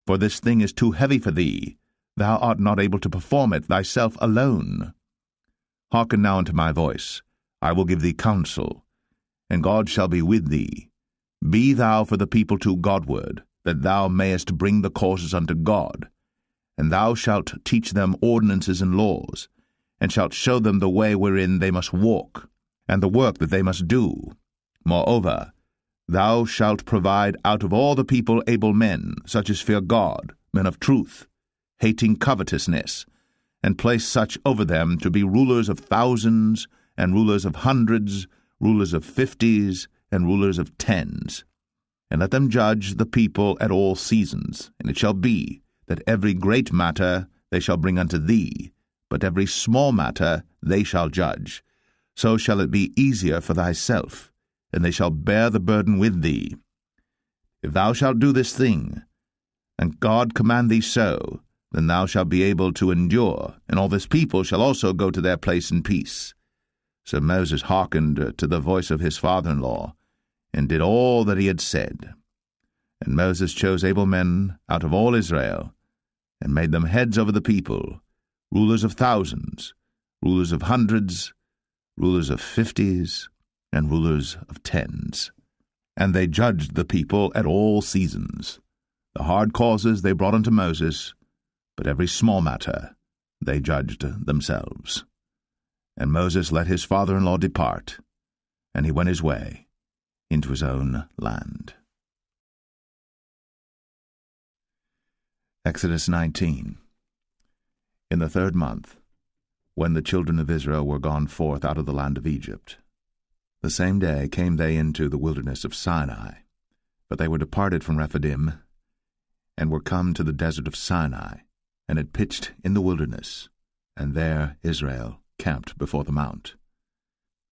For this thing is too heavy for thee. Thou art not able to perform it thyself alone. Hearken now unto my voice. I will give thee counsel, and God shall be with thee. Be thou for the people too Godward, that thou mayest bring the causes unto God. And thou shalt teach them ordinances and laws, and shalt show them the way wherein they must walk, and the work that they must do. Moreover, thou shalt provide out of all the people able men, such as fear God, men of truth, hating covetousness, and place such over them to be rulers of thousands, and rulers of hundreds, rulers of 50s, and rulers of tens, and let them judge the people at all seasons. And it shall be, that every great matter they shall bring unto thee, but every small matter they shall judge. So shall it be easier for thyself, and they shall bear the burden with thee. If thou shalt do this thing, and God command thee so, then thou shalt be able to endure, and all this people shall also go to their place in peace. So Moses hearkened to the voice of his father-in-law, and did all that he had said. And Moses chose able men out of all Israel, and made them heads over the people, rulers of thousands, rulers of hundreds, rulers of 50s, and rulers of 10s. And they judged the people at all seasons. The hard causes they brought unto Moses, but every small matter they judged themselves. And Moses let his father-in-law depart, and he went his way into his own land. Exodus 19. In the 3rd month, when the children of Israel were gone forth out of the land of Egypt, the same day came they into the wilderness of Sinai. But they were departed from Rephidim, and were come to the desert of Sinai, and had pitched in the wilderness, and there Israel camped before the mount.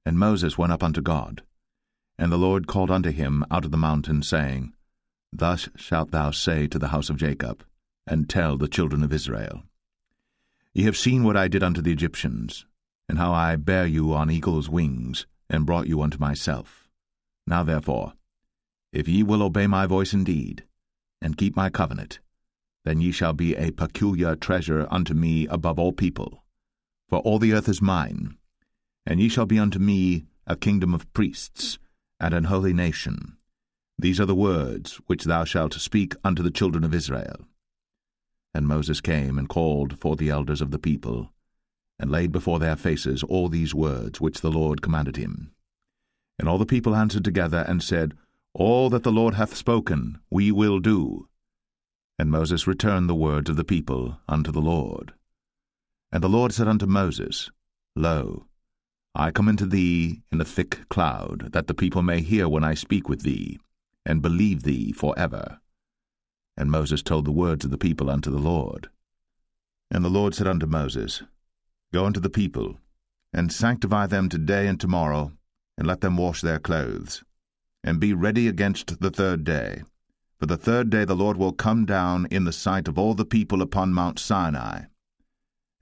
And Moses went up unto God, and the Lord called unto him out of the mountain, saying, Thus shalt thou say to the house of Jacob, and tell the children of Israel, Ye have seen what I did unto the Egyptians, and how I bare you on eagle's wings, and brought you unto myself. Now therefore, if ye will obey my voice indeed, and keep my covenant, then ye shall be a peculiar treasure unto me above all people. For all the earth is mine, and ye shall be unto me a kingdom of priests, and an holy nation. These are the words which thou shalt speak unto the children of Israel. And Moses came and called for the elders of the people, and laid before their faces all these words which the Lord commanded him. And all the people answered together, and said, All that the Lord hath spoken we will do. And Moses returned the words of the people unto the Lord. And the Lord said unto Moses, Lo, I come unto thee in a thick cloud, that the people may hear when I speak with thee, and believe thee for ever. And Moses told the words of the people unto the Lord. And the Lord said unto Moses, Go unto the people, and sanctify them today and tomorrow, and let them wash their clothes, and be ready against the 3rd day. For the 3rd day the Lord will come down in the sight of all the people upon Mount Sinai.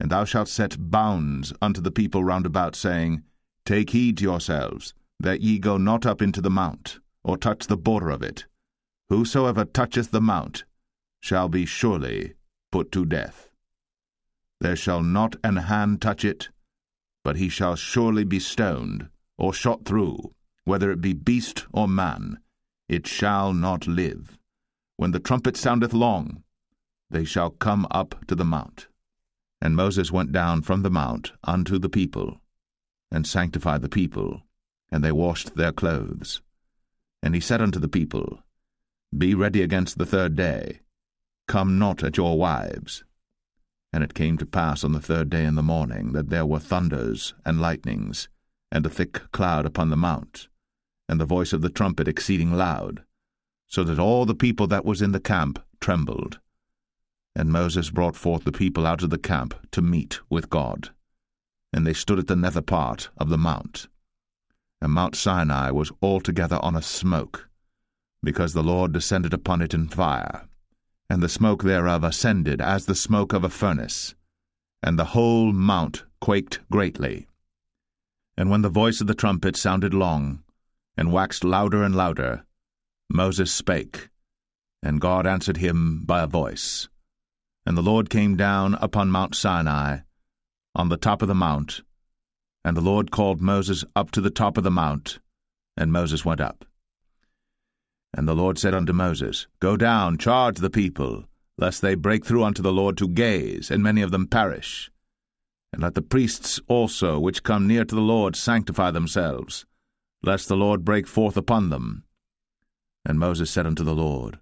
And thou shalt set bounds unto the people round about, saying, Take heed to yourselves, that ye go not up into the mount, or touch the border of it. Whosoever toucheth the mount shall be surely put to death. There shall not an hand touch it, but he shall surely be stoned, or shot through, whether it be beast or man. It shall not live. When the trumpet soundeth long, they shall come up to the mount. And Moses went down from the mount unto the people, and sanctified the people, and they washed their clothes. And he said unto the people, Be ready against the 3rd day, come not at your wives. And it came to pass on the 3rd day in the morning, that there were thunders and lightnings, and a thick cloud upon the mount, and the voice of the trumpet exceeding loud, so that all the people that was in the camp trembled. And Moses brought forth the people out of the camp to meet with God. And they stood at the nether part of the mount. And Mount Sinai was altogether on a smoke, because the Lord descended upon it in fire, and the smoke thereof ascended as the smoke of a furnace, and the whole mount quaked greatly. And when the voice of the trumpet sounded long, and waxed louder and louder, Moses spake, and God answered him by a voice. And the Lord came down upon Mount Sinai, on the top of the mount, and the Lord called Moses up to the top of the mount, and Moses went up. And the Lord said unto Moses, Go down, charge the people, lest they break through unto the Lord to gaze, and many of them perish. And let the priests also, which come near to the Lord, sanctify themselves, lest the Lord break forth upon them. And Moses said unto the Lord,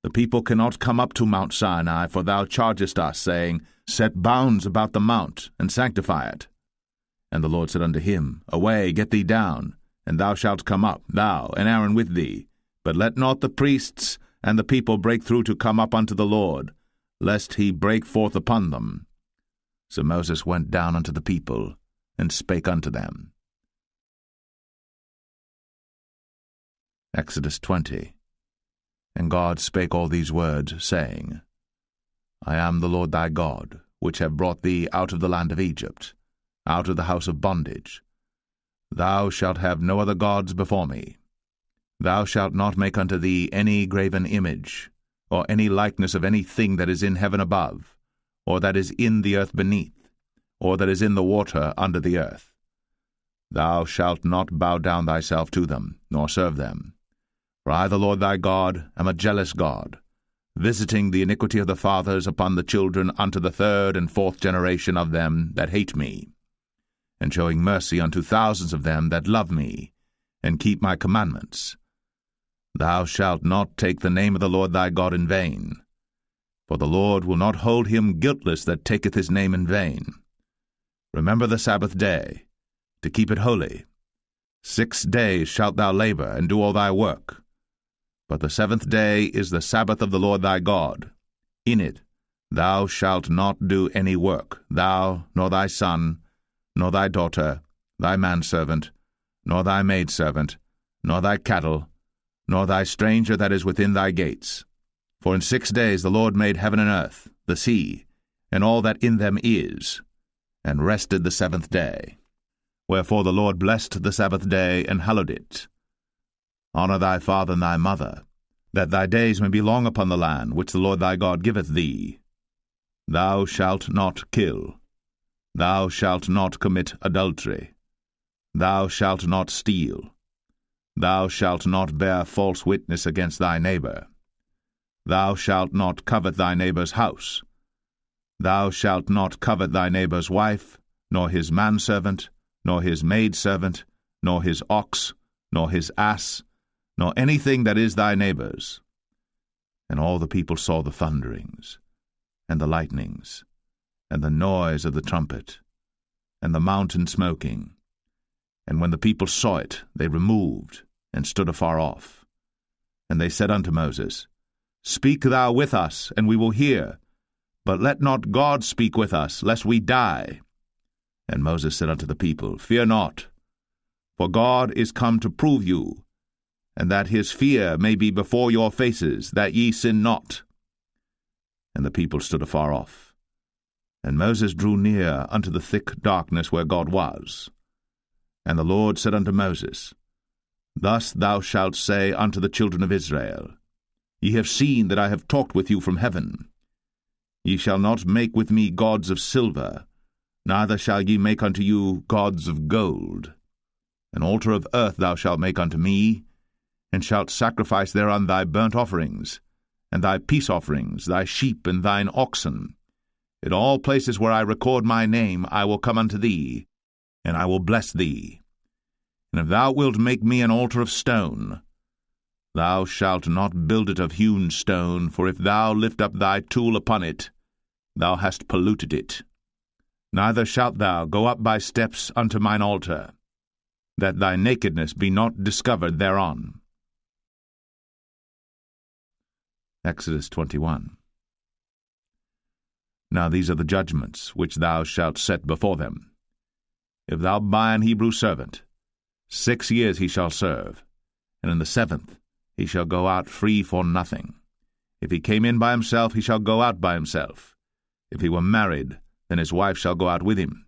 The people cannot come up to Mount Sinai, for thou chargest us, saying, Set bounds about the mount, and sanctify it. And the Lord said unto him, Away, get thee down, and thou shalt come up, thou and Aaron with thee. But let not the priests and the people break through to come up unto the Lord, lest he break forth upon them. So Moses went down unto the people, and spake unto them. Exodus 20. And God spake all these words, saying, I am the Lord thy God, which have brought thee out of the land of Egypt, out of the house of bondage. Thou shalt have no other gods before me. Thou shalt not make unto thee any graven image, or any likeness of any thing that is in heaven above, or that is in the earth beneath, or that is in the water under the earth. Thou shalt not bow down thyself to them, nor serve them. For I, the Lord thy God, am a jealous God, visiting the iniquity of the fathers upon the children unto the third and fourth generation of them that hate me, and showing mercy unto thousands of them that love me, and keep my commandments. Thou shalt not take the name of the Lord thy God in vain, for the Lord will not hold him guiltless that taketh his name in vain. Remember the Sabbath day, to keep it holy. 6 days shalt thou labor, and do all thy work. But the 7th day is the Sabbath of the Lord thy God. In it thou shalt not do any work, thou, nor thy son, nor thy daughter, thy manservant, nor thy maidservant, nor thy cattle, nor thy stranger that is within thy gates. For in 6 days the Lord made heaven and earth, the sea, and all that in them is, and rested the 7th day. Wherefore the Lord blessed the Sabbath day, and hallowed it. Honor thy father and thy mother, that thy days may be long upon the land which the Lord thy God giveth thee. Thou shalt not kill. Thou shalt not commit adultery. Thou shalt not steal. Thou shalt not bear false witness against thy neighbor. Thou shalt not covet thy neighbor's house. Thou shalt not covet thy neighbor's wife, nor his manservant, nor his maidservant, nor his ox, nor his ass, nor anything that is thy neighbor's. And all the people saw the thunderings, and the lightnings, and the noise of the trumpet, and the mountain smoking. And when the people saw it, they removed, and stood afar off. And they said unto Moses, Speak thou with us, and we will hear. But let not God speak with us, lest we die. And Moses said unto the people, Fear not, for God is come to prove you, and that his fear may be before your faces, that ye sin not. And the people stood afar off. And Moses drew near unto the thick darkness where God was. And the Lord said unto Moses, Thus thou shalt say unto the children of Israel, Ye have seen that I have talked with you from heaven. Ye shall not make with me gods of silver, neither shall ye make unto you gods of gold. An altar of earth thou shalt make unto me, and shalt sacrifice thereon thy burnt offerings, and thy peace offerings, thy sheep and thine oxen. In all places where I record my name I will come unto thee, and I will bless thee. And if thou wilt make me an altar of stone, thou shalt not build it of hewn stone, for if thou lift up thy tool upon it, thou hast polluted it. Neither shalt thou go up by steps unto mine altar, that thy nakedness be not discovered thereon. Exodus 21. Now these are the judgments which thou shalt set before them. If thou buy an Hebrew servant, 6 years he shall serve, and in the 7th he shall go out free for nothing. If he came in by himself, he shall go out by himself. If he were married, then his wife shall go out with him.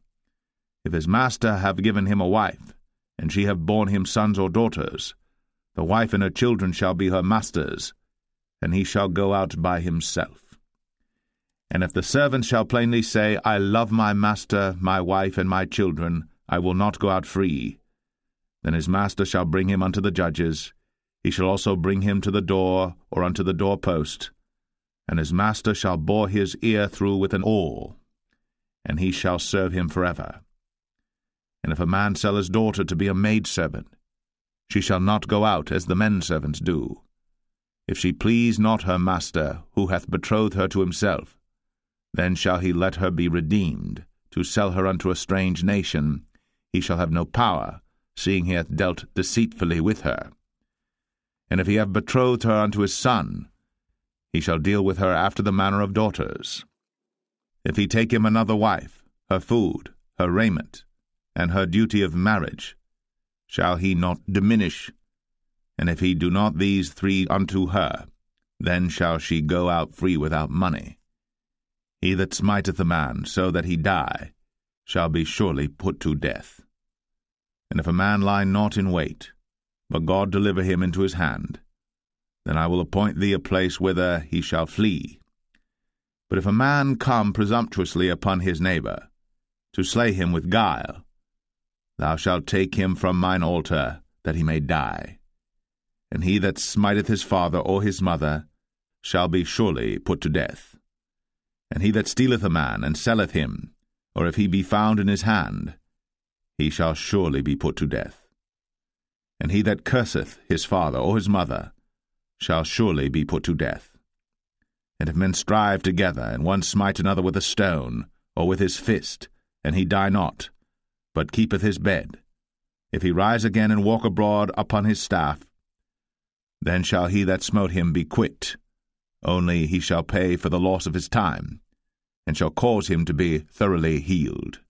If his master have given him a wife, and she have borne him sons or daughters, the wife and her children shall be her master's, and he shall go out by himself. And if the servant shall plainly say, I love my master, my wife, and my children, I will not go out free, then his master shall bring him unto the judges. He shall also bring him to the door, or unto the doorpost, and his master shall bore his ear through with an awl, and he shall serve him forever. And if a man sell his daughter to be a maidservant, she shall not go out as the men servants do. If she please not her master, who hath betrothed her to himself, then shall he let her be redeemed, to sell her unto a strange nation. He shall have no power, seeing he hath dealt deceitfully with her. And if he have betrothed her unto his son, he shall deal with her after the manner of daughters. If he take him another wife, her food, her raiment, and her duty of marriage, shall he not diminish? And if he do not these three unto her, then shall she go out free without money. He that smiteth a man so that he die shall be surely put to death. And if a man lie not in wait, but God deliver him into his hand, then I will appoint thee a place whither he shall flee. But if a man come presumptuously upon his neighbor, to slay him with guile, thou shalt take him from mine altar, that he may die. And he that smiteth his father or his mother shall be surely put to death. And he that stealeth a man, and selleth him, or if he be found in his hand, he shall surely be put to death. And he that curseth his father or his mother shall surely be put to death. And if men strive together, and one smite another with a stone, or with his fist, and he die not, but keepeth his bed, if he rise again and walk abroad upon his staff, then shall he that smote him be quit, only he shall pay for the loss of his time, and shall cause him to be thoroughly healed.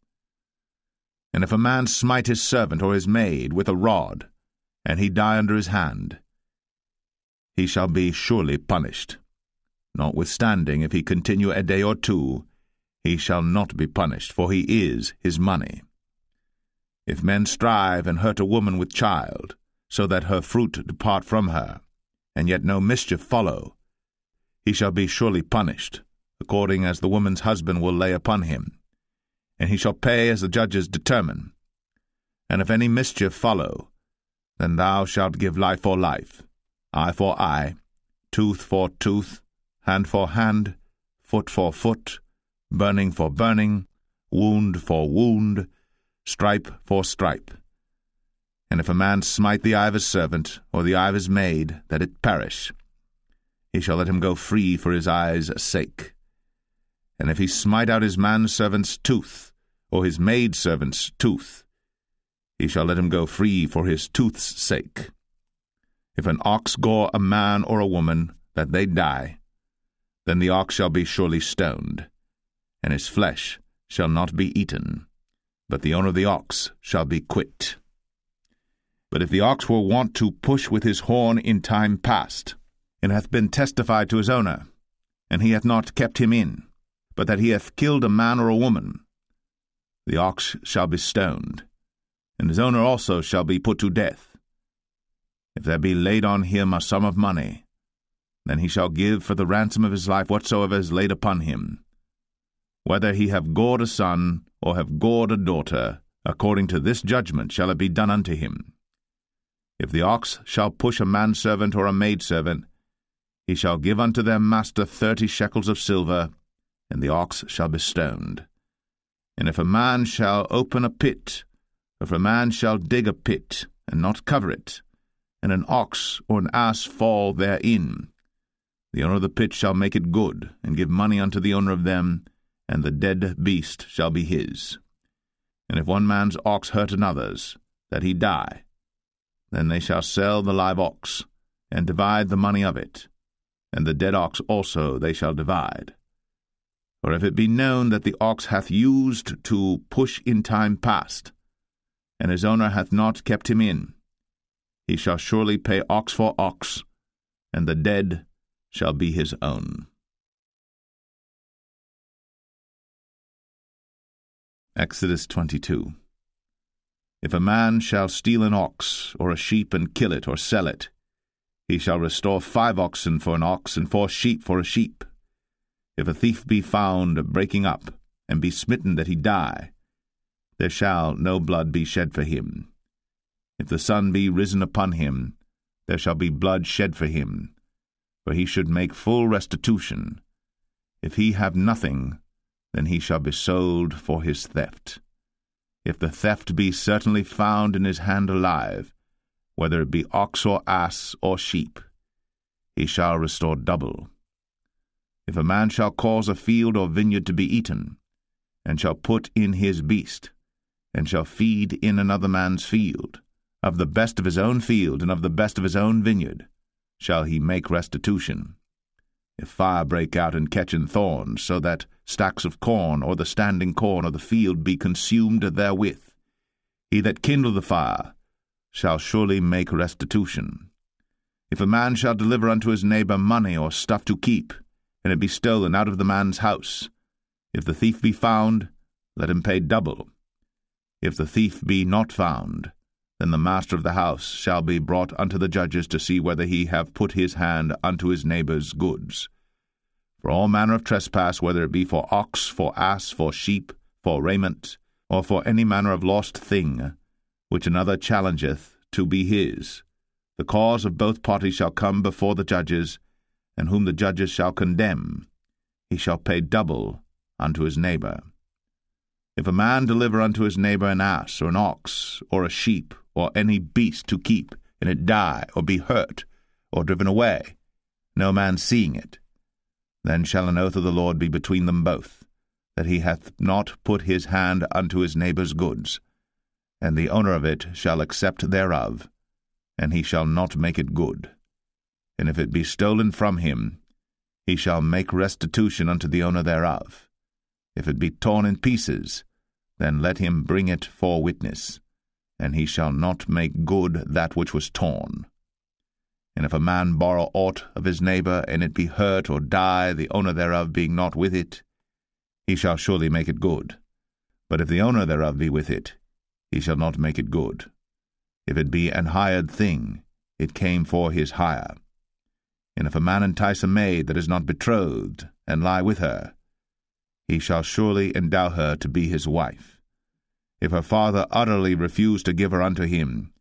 And if a man smite his servant or his maid with a rod, and he die under his hand, he shall be surely punished. Notwithstanding, if he continue a day or two, he shall not be punished, for he is his money. If men strive and hurt a woman with child, so that her fruit depart from her, and yet no mischief follow, he shall be surely punished, according as the woman's husband will lay upon him, and he shall pay as the judges determine. And if any mischief follow, then thou shalt give life for life, eye for eye, tooth for tooth, hand for hand, foot for foot, burning for burning, wound for wound, stripe for stripe. And if a man smite the eye of his servant, or the eye of his maid, that it perish, he shall let him go free for his eye's sake. And if he smite out his manservant's tooth, or his maidservant's tooth, he shall let him go free for his tooth's sake. If an ox gore a man or a woman, that they die, then the ox shall be surely stoned, and his flesh shall not be eaten, but the owner of the ox shall be quit. But if the ox were wont to push with his horn in time past, and hath been testified to his owner, and he hath not kept him in, but that he hath killed a man or a woman, the ox shall be stoned, and his owner also shall be put to death. If there be laid on him a sum of money, then he shall give for the ransom of his life whatsoever is laid upon him, whether he have gored a son, or have gored a daughter, according to this judgment shall it be done unto him. If the ox shall push a manservant or a maidservant, he shall give unto their master 30 shekels of silver, and the ox shall be stoned. And if a man shall open a pit, or if a man shall dig a pit, and not cover it, and an ox or an ass fall therein, the owner of the pit shall make it good, and give money unto the owner of them, and the dead beast shall be his. And if one man's ox hurt another's, that he die, then they shall sell the live ox, and divide the money of it, and the dead ox also they shall divide. For if it be known that the ox hath used to push in time past, and his owner hath not kept him in, he shall surely pay ox for ox, and the dead shall be his own. Exodus 22. If a man shall steal an ox, or a sheep, and kill it, or sell it, he shall restore 5 oxen for an ox, and 4 sheep for a sheep. If a thief be found breaking up, and be smitten that he die, there shall no blood be shed for him. If the sun be risen upon him, there shall be blood shed for him, for he should make full restitution. If he have nothing, then he shall be sold for his theft. If the theft be certainly found in his hand alive, whether it be ox or ass or sheep, he shall restore double. If a man shall cause a field or vineyard to be eaten, and shall put in his beast, and shall feed in another man's field, Of the best of his own field and of the best of his own vineyard shall he make restitution. If fire break out and catch in thorns, so that stacks of corn or the standing corn of the field be consumed therewith, he that kindled the fire shall surely make restitution. If a man shall deliver unto his neighbor money or stuff to keep, and it be stolen out of the man's house, if the thief be found, let him pay double. If the thief be not found, then the master of the house shall be brought unto the judges to see whether he have put his hand unto his neighbor's goods. For all manner of trespass, whether it be for ox, for ass, for sheep, for raiment, or for any manner of lost thing, which another challengeth to be his, the cause of both parties shall come before the judges, and whom the judges shall condemn, he shall pay double unto his neighbor. If a man deliver unto his neighbor an ass, or an ox, or a sheep, or any beast to keep, and it die, or be hurt, or driven away, no man seeing it, then shall an oath of the Lord be between them both, that he hath not put his hand unto his neighbor's goods, and the owner of it shall accept thereof, and he shall not make it good. And if it be stolen from him, he shall make restitution unto the owner thereof. If it be torn in pieces, then let him bring it for witness, and he shall not make good that which was torn. And if a man borrow aught of his neighbor, and it be hurt or die, the owner thereof being not with it, he shall surely make it good. But if the owner thereof be with it, he shall not make it good. If it be an hired thing, it came for his hire. And if a man entice a maid that is not betrothed, and lie with her, he shall surely endow her to be his wife. If her father utterly refuse to give her unto him,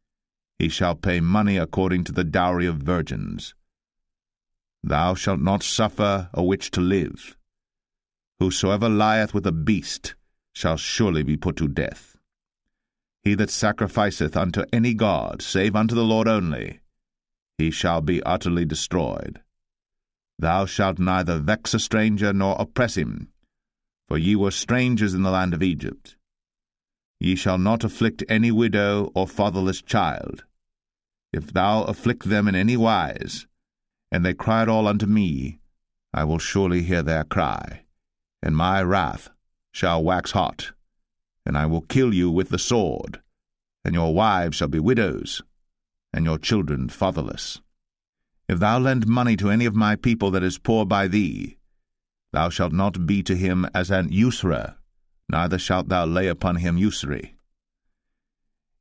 he shall pay money according to the dowry of virgins. Thou shalt not suffer a witch to live. Whosoever lieth with a beast shall surely be put to death. He that sacrificeth unto any god, save unto the Lord only, he shall be utterly destroyed. Thou shalt neither vex a stranger nor oppress him, for ye were strangers in the land of Egypt. Ye shall not afflict any widow or fatherless child. If thou afflict them in any wise, and they cry at all unto me, I will surely hear their cry, and my wrath shall wax hot, and I will kill you with the sword, and your wives shall be widows, and your children fatherless. If thou lend money to any of my people that is poor by thee, thou shalt not be to him as an usurer, neither shalt thou lay upon him usury.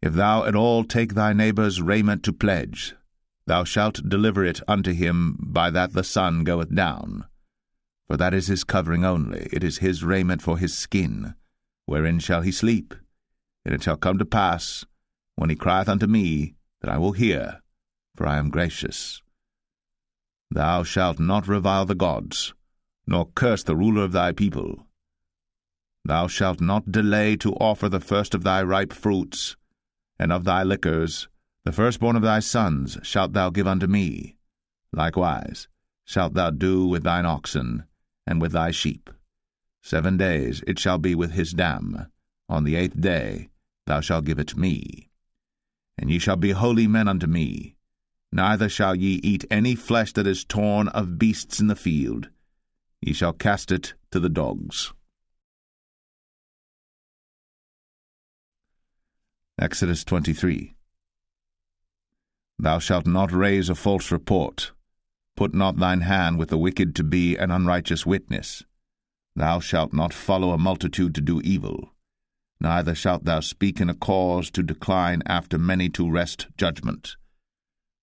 If thou at all take thy neighbor's raiment to pledge, thou shalt deliver it unto him by that the sun goeth down. For that is his covering only, it is his raiment for his skin. Wherein shall he sleep? And it shall come to pass, when he crieth unto me, that I will hear, for I am gracious. Thou shalt not revile the gods, nor curse the ruler of thy people. Thou shalt not delay to offer the first of thy ripe fruits, and of thy liquors, the firstborn of thy sons shalt thou give unto me. Likewise shalt thou do with thine oxen, and with thy sheep. 7 days it shall be with his dam. On the 8th day thou shalt give it me. And ye shall be holy men unto me. Neither shall ye eat any flesh that is torn of beasts in the field. Ye shall cast it to the dogs. Exodus 23. Thou shalt not raise a false report. Put not thine hand with the wicked to be an unrighteous witness. Thou shalt not follow a multitude to do evil. Neither shalt thou speak in a cause to decline after many to wrest judgment.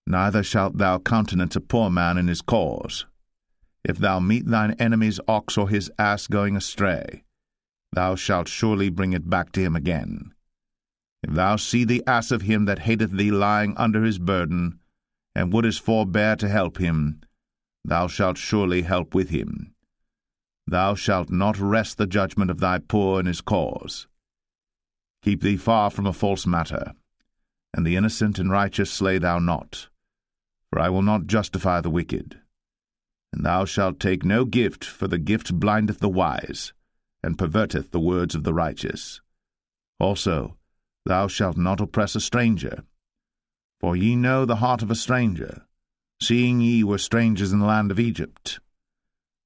Neither shalt thou countenance a poor man in his cause. If thou meet thine enemy's ox or his ass going astray, thou shalt surely bring it back to him again. If thou see the ass of him that hateth thee lying under his burden, and wouldest forbear to help him, thou shalt surely help with him. Thou shalt not wrest the judgment of thy poor in his cause. Keep thee far from a false matter, and the innocent and righteous slay thou not, for I will not justify the wicked. And thou shalt take no gift, for the gift blindeth the wise, and perverteth the words of the righteous. Also, thou shalt not oppress a stranger, For ye know the heart of a stranger, seeing ye were strangers in the land of Egypt.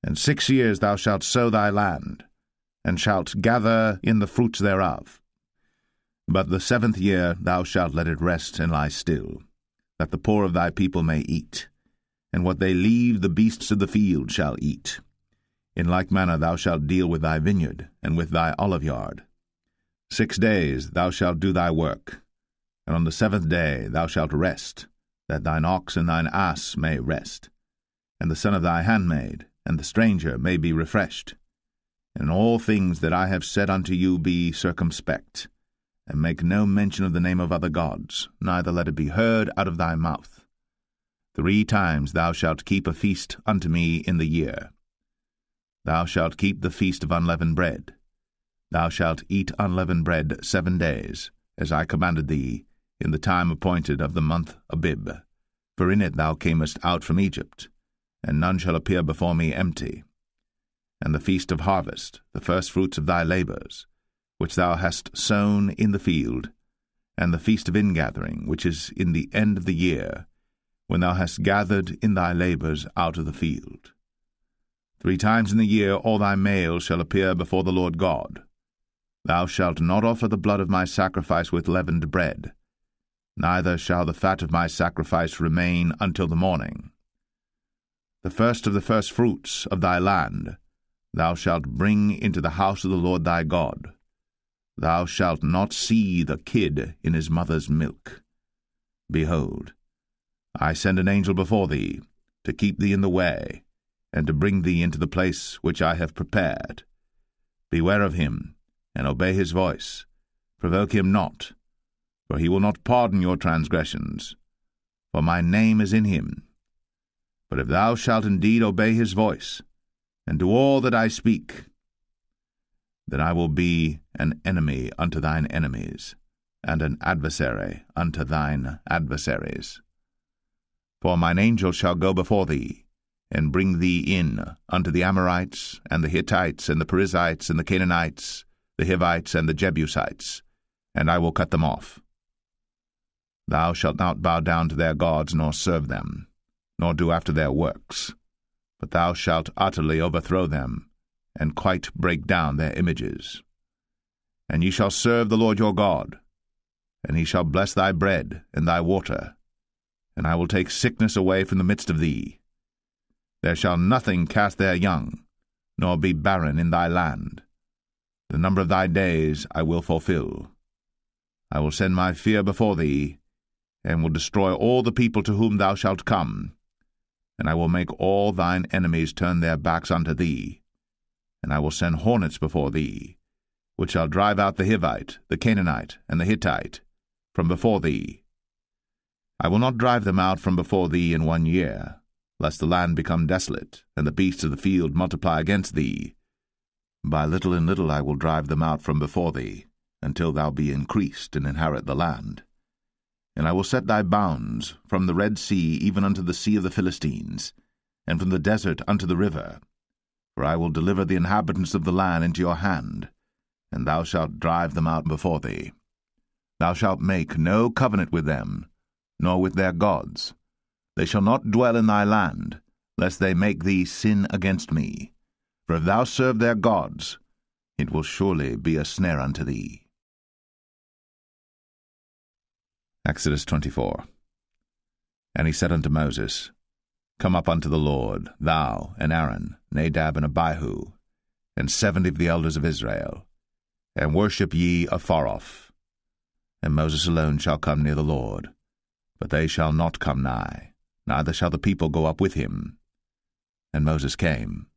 And 6 years thou shalt sow thy land, and shalt gather in the fruits thereof. But the 7th year thou shalt let it rest and lie still, that the poor of thy people may eat, and what they leave the beasts of the field shall eat. In like manner thou shalt deal with thy vineyard, and with thy oliveyard. 6 days thou shalt do thy work, and on the 7th day thou shalt rest, that thine ox and thine ass may rest, and the son of thy handmaid, and the stranger may be refreshed. And in all things that I have said unto you be circumspect, and make no mention of the name of other gods, neither let it be heard out of thy mouth. 3 times thou shalt keep a feast unto me in the year. Thou shalt keep the feast of unleavened bread. Thou shalt eat unleavened bread 7 days, as I commanded thee, in the time appointed of the month Abib. For in it thou camest out from Egypt, and none shall appear before me empty. And the feast of harvest, the firstfruits of thy labours, which thou hast sown in the field, and the feast of ingathering, which is in the end of the year, when thou hast gathered in thy labours out of the field. 3 times in the year all thy males shall appear before the Lord God. Thou shalt not offer the blood of my sacrifice with leavened bread, neither shall the fat of my sacrifice remain until the morning. The first of the firstfruits of thy land thou shalt bring into the house of the Lord thy God. Thou shalt not see the kid in his mother's milk. Behold, I send an angel before thee, to keep thee in the way, and to bring thee into the place which I have prepared. Beware of him, and obey his voice. Provoke him not, for he will not pardon your transgressions, for my name is in him. But if thou shalt indeed obey his voice, and do all that I speak, then I will be an enemy unto thine enemies, and an adversary unto thine adversaries. For mine angel shall go before thee, and bring thee in unto the Amorites, and the Hittites, and the Perizzites, and the Canaanites, the Hivites, and the Jebusites, and I will cut them off. Thou shalt not bow down to their gods, nor serve them, nor do after their works, but thou shalt utterly overthrow them, and quite break down their images. And ye shall serve the Lord your God, and he shall bless thy bread and thy water, and I will take sickness away from the midst of thee. There shall nothing cast their young, nor be barren in thy land. The number of thy days I will fulfill. I will send my fear before thee, and will destroy all the people to whom thou shalt come, and I will make all thine enemies turn their backs unto thee, and I will send hornets before thee, which shall drive out the Hivite, the Canaanite, and the Hittite from before thee. I will not drive them out from before thee in 1 year, lest the land become desolate, and the beasts of the field multiply against thee. By little and little I will drive them out from before thee, until thou be increased and inherit the land. And I will set thy bounds from the Red Sea even unto the sea of the Philistines, and from the desert unto the river. For I will deliver the inhabitants of the land into your hand, and thou shalt drive them out before thee. Thou shalt make no covenant with them, nor with their gods. They shall not dwell in thy land, lest they make thee sin against me. For if thou serve their gods, it will surely be a snare unto thee. Exodus 24. And he said unto Moses, Come up unto the Lord, thou and Aaron, Nadab and Abihu, and 70 of the elders of Israel, and worship ye afar off. And Moses alone shall come near the Lord, but they shall not come nigh, neither shall the people go up with him. And Moses came,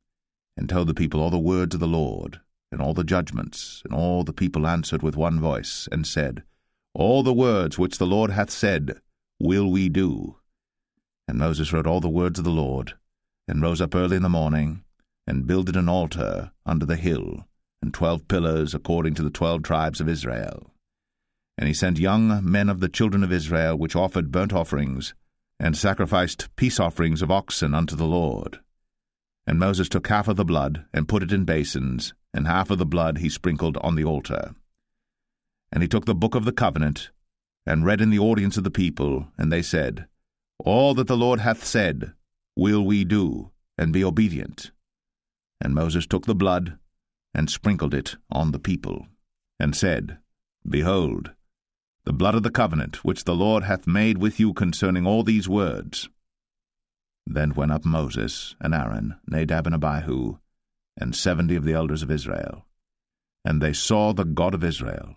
and told the people all the words of the Lord, and all the judgments, and all the people answered with one voice, and said, All the words which the Lord hath said will we do. And Moses wrote all the words of the Lord, and rose up early in the morning, and builded an altar under the hill, and 12 pillars according to the 12 tribes of Israel. And he sent young men of the children of Israel, which offered burnt offerings, and sacrificed peace offerings of oxen unto the Lord. And Moses took half of the blood, and put it in basins, and half of the blood he sprinkled on the altar. And he took the book of the covenant, and read in the audience of the people, and they said, All that the Lord hath said will we do, and be obedient. And Moses took the blood, and sprinkled it on the people, and said, Behold, the blood of the covenant which the Lord hath made with you concerning all these words. Then went up Moses and Aaron, Nadab and Abihu, and 70 of the elders of Israel. And they saw the God of Israel.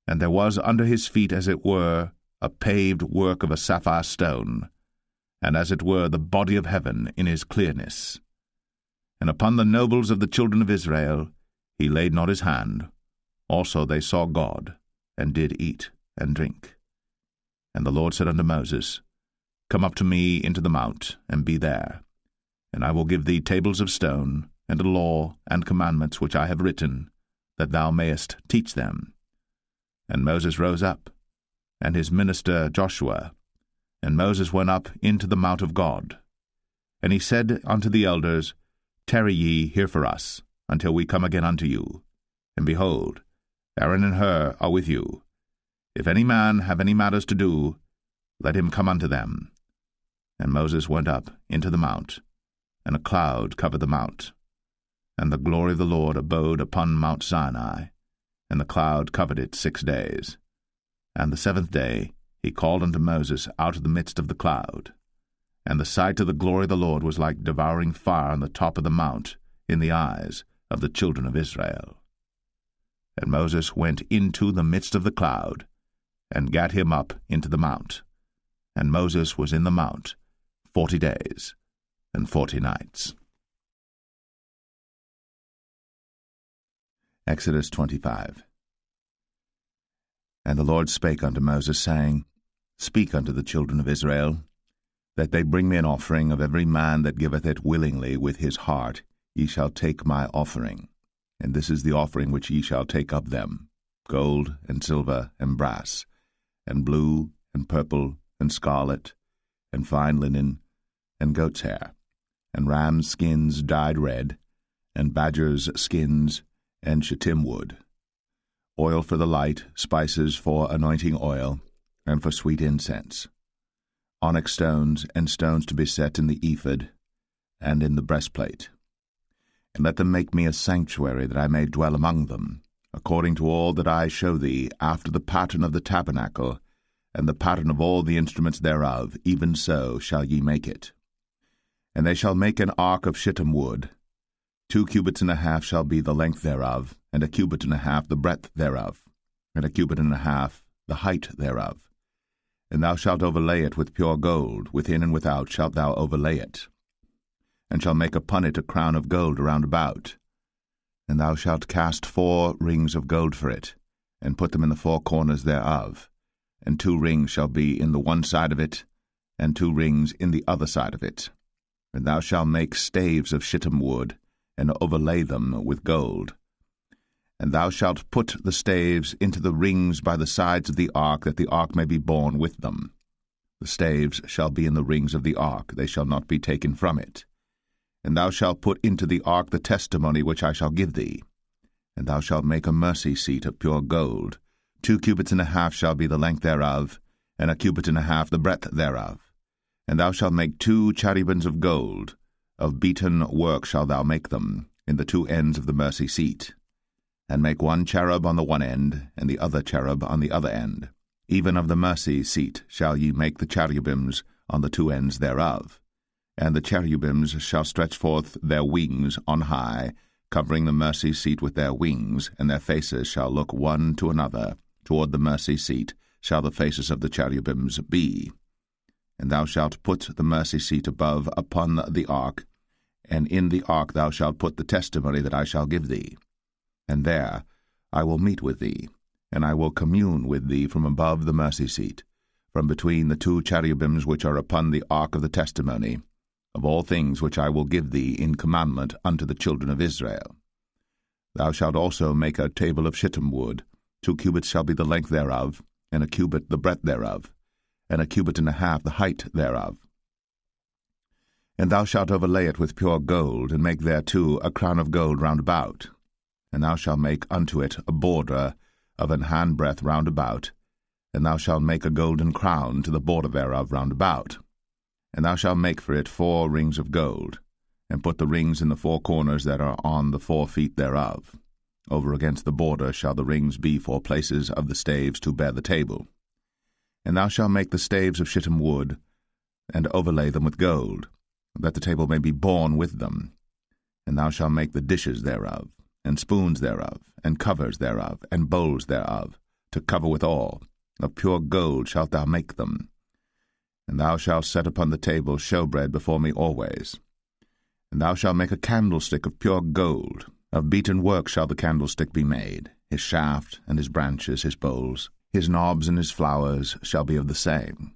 And there was under his feet, as it were, a paved work of a sapphire stone, and as it were the body of heaven in his clearness. And upon the nobles of the children of Israel he laid not his hand. Also they saw God, and did eat and drink. And the Lord said unto Moses, Come up to me into the mount, and be there. And I will give thee tables of stone, and a law and commandments which I have written, that thou mayest teach them. And Moses rose up, and his minister Joshua, and Moses went up into the mount of God. And he said unto the elders, Tarry ye here for us, until we come again unto you. And behold, Aaron and Hur are with you. If any man have any matters to do, let him come unto them. And Moses went up into the mount, and a cloud covered the mount. And the glory of the Lord abode upon Mount Sinai, and the cloud covered it 6 days. And the 7th day he called unto Moses out of the midst of the cloud. And the sight of the glory of the Lord was like devouring fire on the top of the mount in the eyes of the children of Israel. And Moses went into the midst of the cloud, and gat him up into the mount. And Moses was in the mount 40 days and 40 nights. Exodus 25. And the Lord spake unto Moses, saying, Speak unto the children of Israel, that they bring me an offering of every man that giveth it willingly with his heart. Ye shall take my offering. And this is the offering which ye shall take of them, gold, and silver, and brass, and blue, and purple, and scarlet, and fine linen, and goat's hair, and rams' skins dyed red, and badgers' skins, and shittim wood, oil for the light, spices for anointing oil, and for sweet incense, onyx stones, and stones to be set in the ephod, and in the breastplate. And let them make me a sanctuary, that I may dwell among them, according to all that I show thee, after the pattern of the tabernacle, and the pattern of all the instruments thereof, even so shall ye make it. And they shall make an ark of shittim wood. 2 cubits and a half shall be the length thereof, and 1 cubit and a half the breadth thereof, and 1 cubit and a half the height thereof. And thou shalt overlay it with pure gold, within and without shalt thou overlay it, and shalt make upon it a crown of gold round about. And thou shalt cast 4 rings of gold for it, and put them in the 4 corners thereof, and 2 rings shall be in the one side of it, and 2 rings in the other side of it. And thou shalt make staves of shittim wood, and overlay them with gold. And thou shalt put the staves into the rings by the sides of the ark, that the ark may be borne with them. The staves shall be in the rings of the ark, they shall not be taken from it. And thou shalt put into the ark the testimony which I shall give thee. And thou shalt make a mercy seat of pure gold. 2 cubits and a half shall be the length thereof, and 1 cubit and a half the breadth thereof. And thou shalt make 2 cherubims of gold. Of beaten work shalt thou make them, in the 2 ends of the mercy seat. And make 1 cherub on the one end, and the other cherub on the other end. Even of the mercy seat shall ye make the cherubims on the 2 ends thereof. And the cherubims shall stretch forth their wings on high, covering the mercy seat with their wings, and their faces shall look one to another. Toward the mercy seat shall the faces of the cherubims be. And thou shalt put the mercy seat above upon the ark, and in the ark thou shalt put the testimony that I shall give thee. And there I will meet with thee, and I will commune with thee from above the mercy seat, from between the 2 cherubims which are upon the ark of the testimony, of all things which I will give thee in commandment unto the children of Israel. Thou shalt also make a table of shittim wood. 2 cubits shall be the length thereof, and 1 cubit the breadth thereof, and 1 cubit and a half the height thereof. And thou shalt overlay it with pure gold, and make thereto a crown of gold round about. And thou shalt make unto it a border of an handbreadth round about, And thou shalt make a golden crown to the border thereof round about. And thou shalt make for it 4 rings of gold, and put the rings in the 4 corners that are on the 4 feet thereof. Over against the border shall the rings be for places of the staves to bear the table. And thou shalt make the staves of shittim wood, and overlay them with gold, that the table may be borne with them. And thou shalt make the dishes thereof, and spoons thereof, and covers thereof, and bowls thereof, to cover withal. Of pure gold shalt thou make them. And thou shalt set upon the table showbread before me always. And thou shalt make a candlestick of pure gold. Of beaten work shall the candlestick be made. His shaft, and his branches, his bowls, his knobs and his flowers shall be of the same.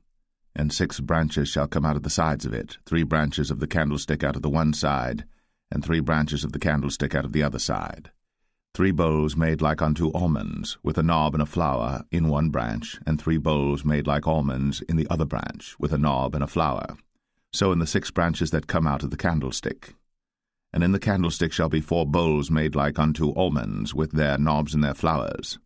And 6 branches shall come out of the sides of it, 3 branches of the candlestick out of the one side, and 3 branches of the candlestick out of the other side. 3 bowls made like unto almonds, with a knob and a flower in one branch, and 3 bowls made like almonds in the other branch, with a knob and a flower. So in the 6 branches that come out of the candlestick. And in the candlestick shall be 4 bowls made like unto almonds, with their knobs and their flowers.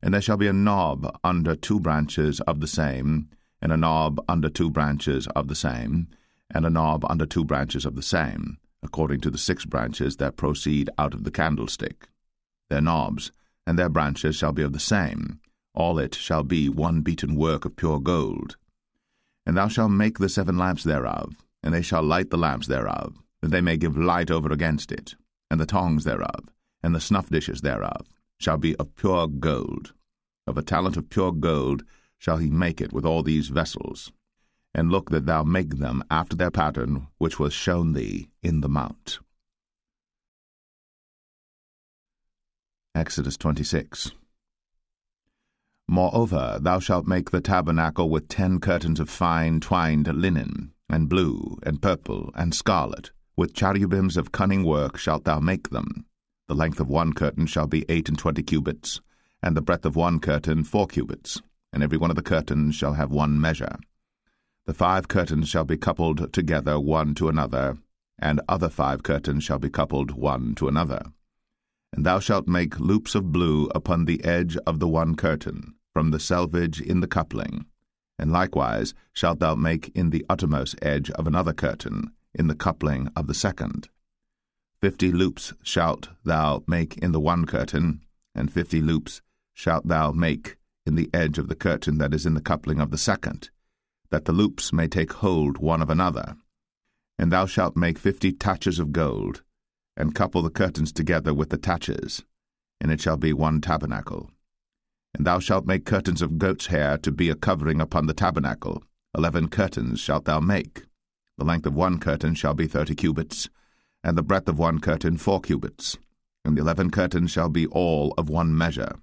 And there shall be a knob under 2 branches of the same, and a knob under 2 branches of the same, and a knob under 2 branches of the same, according to the 6 branches that proceed out of the candlestick. Their knobs and their branches shall be of the same. All it shall be one beaten work of pure gold. And thou shalt make the 7 lamps thereof, and they shall light the lamps thereof, that they may give light over against it. And the tongs thereof, and the snuff dishes thereof, shall be of pure gold. Of a talent of pure gold shall he make it with all these vessels. And look that thou make them after their pattern which was shown thee in the mount. Exodus 26. Moreover, thou shalt make the tabernacle with 10 curtains of fine twined linen, and blue, and purple, and scarlet. With cherubims of cunning work shalt thou make them. The length of one curtain shall be 28 cubits, and the breadth of one curtain 4 cubits, and every one of the curtains shall have one measure. The 5 curtains shall be coupled together one to another, and other 5 curtains shall be coupled one to another. And thou shalt make loops of blue upon the edge of the one curtain, from the selvage in the coupling. And likewise shalt thou make in the uttermost edge of another curtain, in the coupling of the second. 50 loops shalt thou make in the one curtain, and 50 loops shalt thou make in the edge of the curtain that is in the coupling of the second, that the loops may take hold one of another. And thou shalt make 50 taches of gold, and couple the curtains together with the taches, and it shall be one tabernacle. And thou shalt make curtains of goat's hair to be a covering upon the tabernacle. 11 curtains shalt thou make. The length of one curtain shall be 30 cubits, and the breadth of one curtain 4 cubits, and the 11 curtains shall be all of one measure.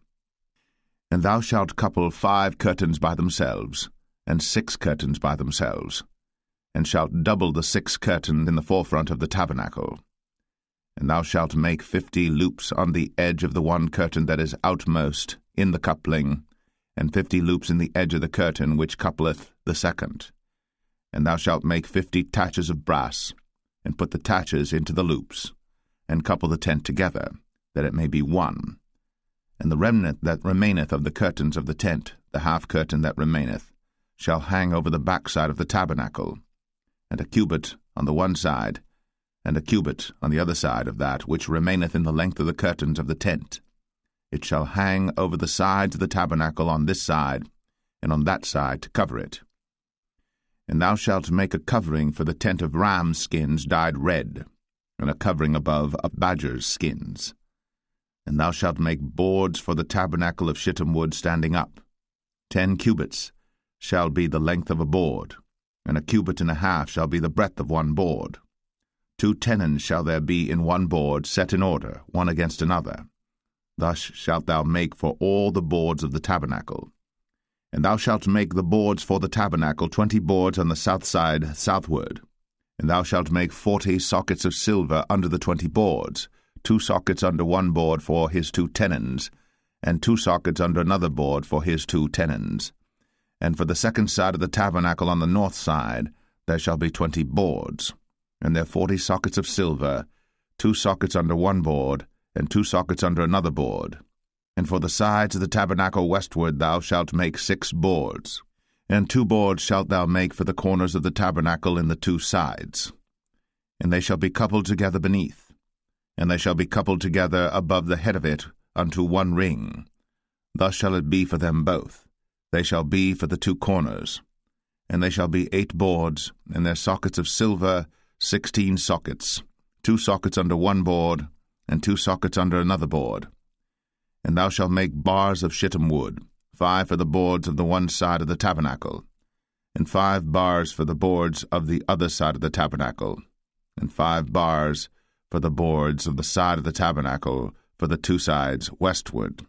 And thou shalt couple 5 curtains by themselves, and 6 curtains by themselves, and shalt double the 6 curtain in the forefront of the tabernacle. And thou shalt make 50 loops on the edge of the one curtain that is outmost in the coupling, and 50 loops in the edge of the curtain which coupleth the second. And thou shalt make 50 taches of brass, and put the taches into the loops, and couple the tent together, that it may be one. And the remnant that remaineth of the curtains of the tent, the half curtain that remaineth, shall hang over the backside of the tabernacle, and a cubit on the one side, and a cubit on the other side of that which remaineth in the length of the curtains of the tent. It shall hang over the sides of the tabernacle on this side, and on that side to cover it. And thou shalt make a covering for the tent of ram's skins dyed red, and a covering above of badger's skins. And thou shalt make boards for the tabernacle of shittim wood standing up. 10 cubits shall be the length of a board, and a cubit and a half shall be the breadth of one board. 2 tenons shall there be in one board, set in order, one against another. Thus shalt thou make for all the boards of the tabernacle. And thou shalt make the boards for the tabernacle 20 boards on the south side southward. And thou shalt make 40 sockets of silver under the 20 boards, 2 sockets under one board for his 2 tenons, and 2 sockets under another board for his 2 tenons. And for the second side of the tabernacle on the north side there shall be 20 boards, and there 40 sockets of silver, 2 sockets under one board, and 2 sockets under another board. And for the sides of the tabernacle westward thou shalt make 6 boards. And 2 boards shalt thou make for the corners of the tabernacle in the 2 sides. And they shall be coupled together beneath. And they shall be coupled together above the head of it unto 1 ring. Thus shall it be for them both. They shall be for the 2 corners. And they shall be 8 boards, and their sockets of silver 16 sockets, 2 sockets under 1 board, and 2 sockets under another board. And thou shalt make bars of shittim wood, 5 for the boards of the one side of the tabernacle, and 5 bars for the boards of the other side of the tabernacle, and 5 bars for the boards of the side of the tabernacle for the 2 sides westward.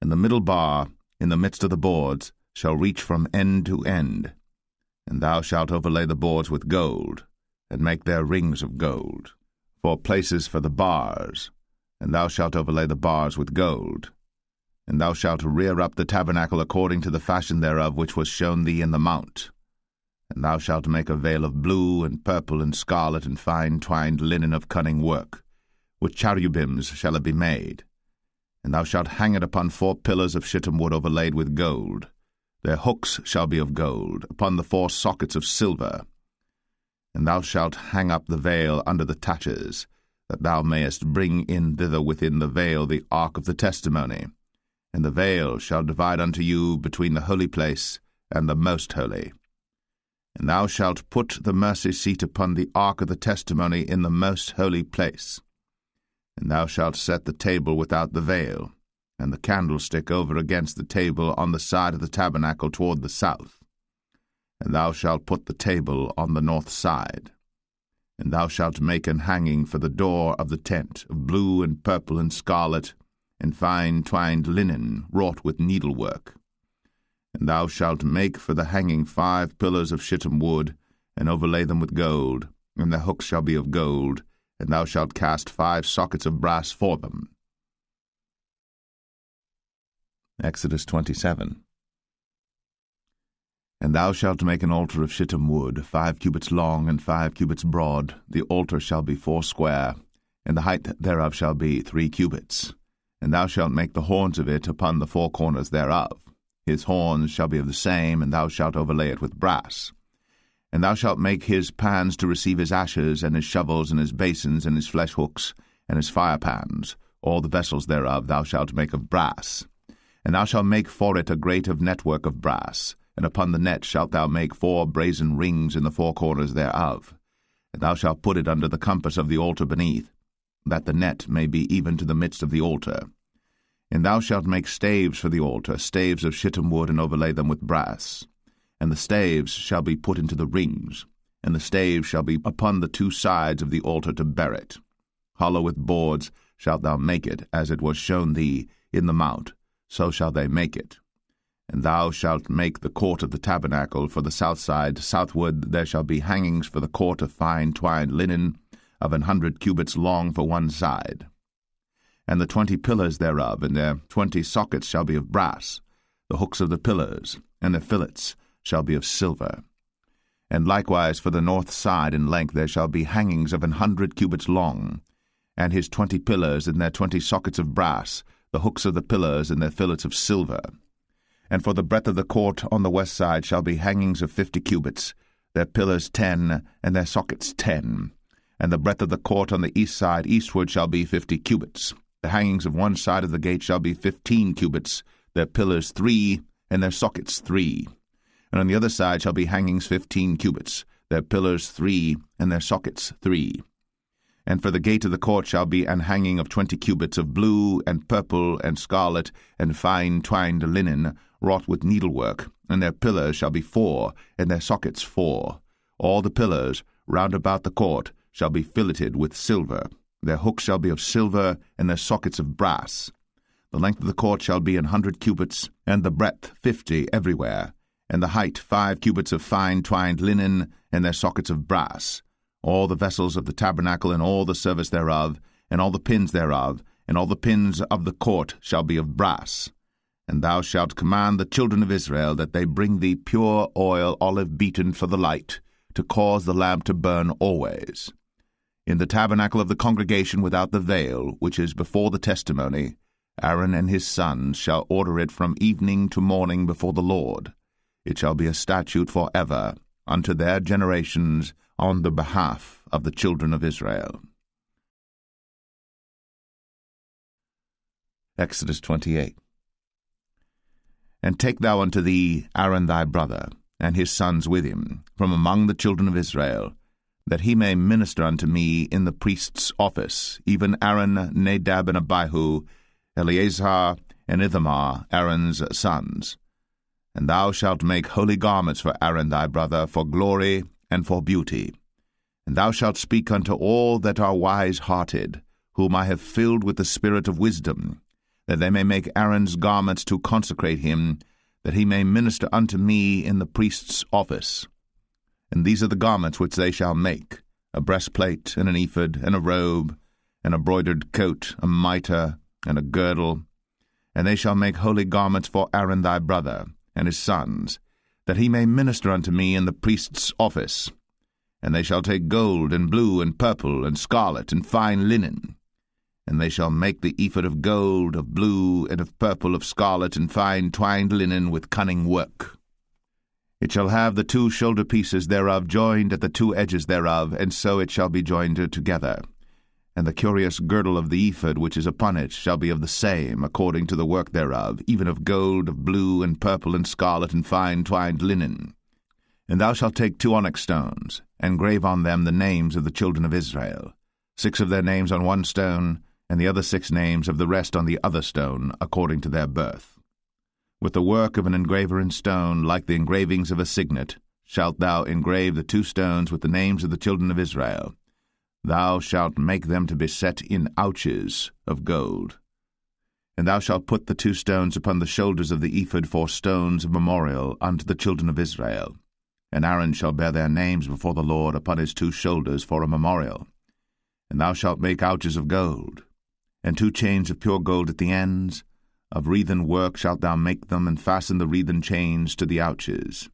And the middle bar in the midst of the boards shall reach from end to end, and thou shalt overlay the boards with gold, and make their rings of gold, for places for the bars, and thou shalt overlay the bars with gold. And thou shalt rear up the tabernacle according to the fashion thereof which was shown thee in the mount. And thou shalt make a veil of blue and purple and scarlet and fine twined linen of cunning work. With cherubims shall it be made. And thou shalt hang it upon 4 pillars of shittim wood overlaid with gold. Their hooks shall be of gold, upon the 4 sockets of silver. And thou shalt hang up the veil under the taches, that thou mayest bring in thither within the veil the ark of the testimony. And the veil shall divide unto you between the holy place and the most holy. And thou shalt put the mercy seat upon the ark of the testimony in the most holy place. And thou shalt set the table without the veil, and the candlestick over against the table on the side of the tabernacle toward the south. And thou shalt put the table on the north side. And thou shalt make an hanging for the door of the tent, of blue and purple and scarlet, and fine twined linen, wrought with needlework. And thou shalt make for the hanging 5 pillars of shittim wood, and overlay them with gold, and their hooks shall be of gold, and thou shalt cast 5 sockets of brass for them. Exodus 27. And thou shalt make an altar of shittim wood, 5 cubits long and 5 cubits broad. The altar shall be 4 square, and the height thereof shall be 3 cubits. And thou shalt make the horns of it upon the 4 corners thereof. His horns shall be of the same, and thou shalt overlay it with brass. And thou shalt make his pans to receive his ashes, and his shovels, and his basins, and his flesh hooks, and his firepans. All the vessels thereof thou shalt make of brass. And thou shalt make for it a grate of network of brass, and upon the net shalt thou make 4 brazen rings in the 4 corners thereof. And thou shalt put it under the compass of the altar beneath, that the net may be even to the midst of the altar. And thou shalt make staves for the altar, staves of shittim wood, and overlay them with brass. And the staves shall be put into the rings, and the staves shall be upon the 2 sides of the altar to bear it. Hollow with boards shalt thou make it, as it was shown thee in the mount, so shall they make it. And thou shalt make the court of the tabernacle for the south side. Southward there shall be hangings for the court of fine twined linen, of 100 cubits long for one side. And the 20 pillars thereof, and their 20 sockets shall be of brass. The hooks of the pillars, and their fillets, shall be of silver. And likewise for the north side in length there shall be hangings of 100 cubits long, and his 20 pillars, and their 20 sockets of brass, the hooks of the pillars, and their fillets of silver. And for the breadth of the court on the west side shall be hangings of 50 cubits, their pillars 10, and their sockets 10. And the breadth of the court on the east side eastward shall be 50 cubits. The hangings of one side of the gate shall be 15 cubits, their pillars 3, and their sockets 3. And on the other side shall be hangings 15 cubits, their pillars 3, and their sockets 3. And for the gate of the court shall be an hanging of 20 cubits of blue and purple and scarlet and fine twined linen, wrought with needlework, and their pillars shall be 4, and their sockets 4. All the pillars round about the court shall be filleted with silver. Their hooks shall be of silver, and their sockets of brass. The length of the court shall be 100 cubits, and the breadth 50 everywhere, and the height 5 cubits of fine twined linen, and their sockets of brass. All the vessels of the tabernacle, and all the service thereof, and all the pins thereof, and all the pins of the court shall be of brass. And thou shalt command the children of Israel that they bring thee pure oil, olive beaten for the light, to cause the lamp to burn always. In the tabernacle of the congregation without the veil, which is before the testimony, Aaron and his sons shall order it from evening to morning before the Lord. It shall be a statute forever unto their generations on the behalf of the children of Israel. Exodus 28. And take thou unto thee Aaron thy brother, and his sons with him, from among the children of Israel, that he may minister unto me in the priest's office, even Aaron, Nadab, and Abihu, Eleazar, and Ithamar, Aaron's sons. And thou shalt make holy garments for Aaron thy brother, for glory and for beauty. And thou shalt speak unto all that are wise-hearted, whom I have filled with the spirit of wisdom, that they may make Aaron's garments to consecrate him, that he may minister unto me in the priest's office. And these are the garments which they shall make, a breastplate, and an ephod, and a robe, and a broidered coat, a mitre, and a girdle. And they shall make holy garments for Aaron thy brother, and his sons, that he may minister unto me in the priest's office. And they shall take gold, and blue, and purple, and scarlet, and fine linen. And they shall make the ephod of gold, of blue, and of purple, of scarlet, and fine twined linen with cunning work. It shall have the 2 shoulder pieces thereof joined at the 2 edges thereof, and so it shall be joined together. And the curious girdle of the ephod which is upon it shall be of the same, according to the work thereof, even of gold, of blue, and purple, and scarlet, and fine twined linen. And thou shalt take 2 onyx stones, and grave on them the names of the children of Israel, 6 of their names on one stone, and the other 6 names of the rest on the other stone, according to their birth. With the work of an engraver in stone, like the engravings of a signet, shalt thou engrave the 2 stones with the names of the children of Israel. Thou shalt make them to be set in ouches of gold. And thou shalt put the 2 stones upon the shoulders of the ephod for stones of memorial unto the children of Israel. And Aaron shall bear their names before the Lord upon his 2 shoulders for a memorial. And thou shalt make ouches of gold, and 2 chains of pure gold at the ends. Of wreathen work shalt thou make them, and fasten the wreathen chains to the ouches.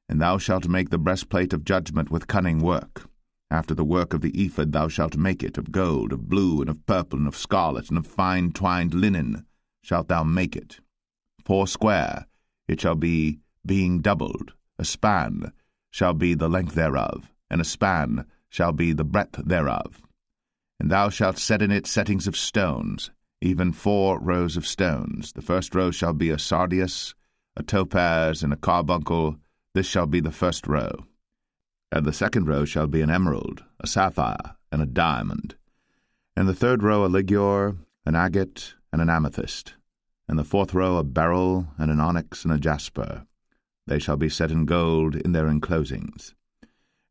And thou shalt make the breastplate of judgment with cunning work. After the work of the ephod thou shalt make it, of gold, of blue, and of purple, and of scarlet, and of fine twined linen shalt thou make it. 4 square it shall be, being doubled. A span shall be the length thereof, and a span shall be the breadth thereof. And thou shalt set in it settings of stones, even 4 rows of stones. The first row shall be a sardius, a topaz, and a carbuncle. This shall be the first row. And the second row shall be an emerald, a sapphire, and a diamond. And the third row a ligure, an agate, and an amethyst. And the 4th row a beryl, and an onyx, and a jasper. They shall be set in gold in their enclosings.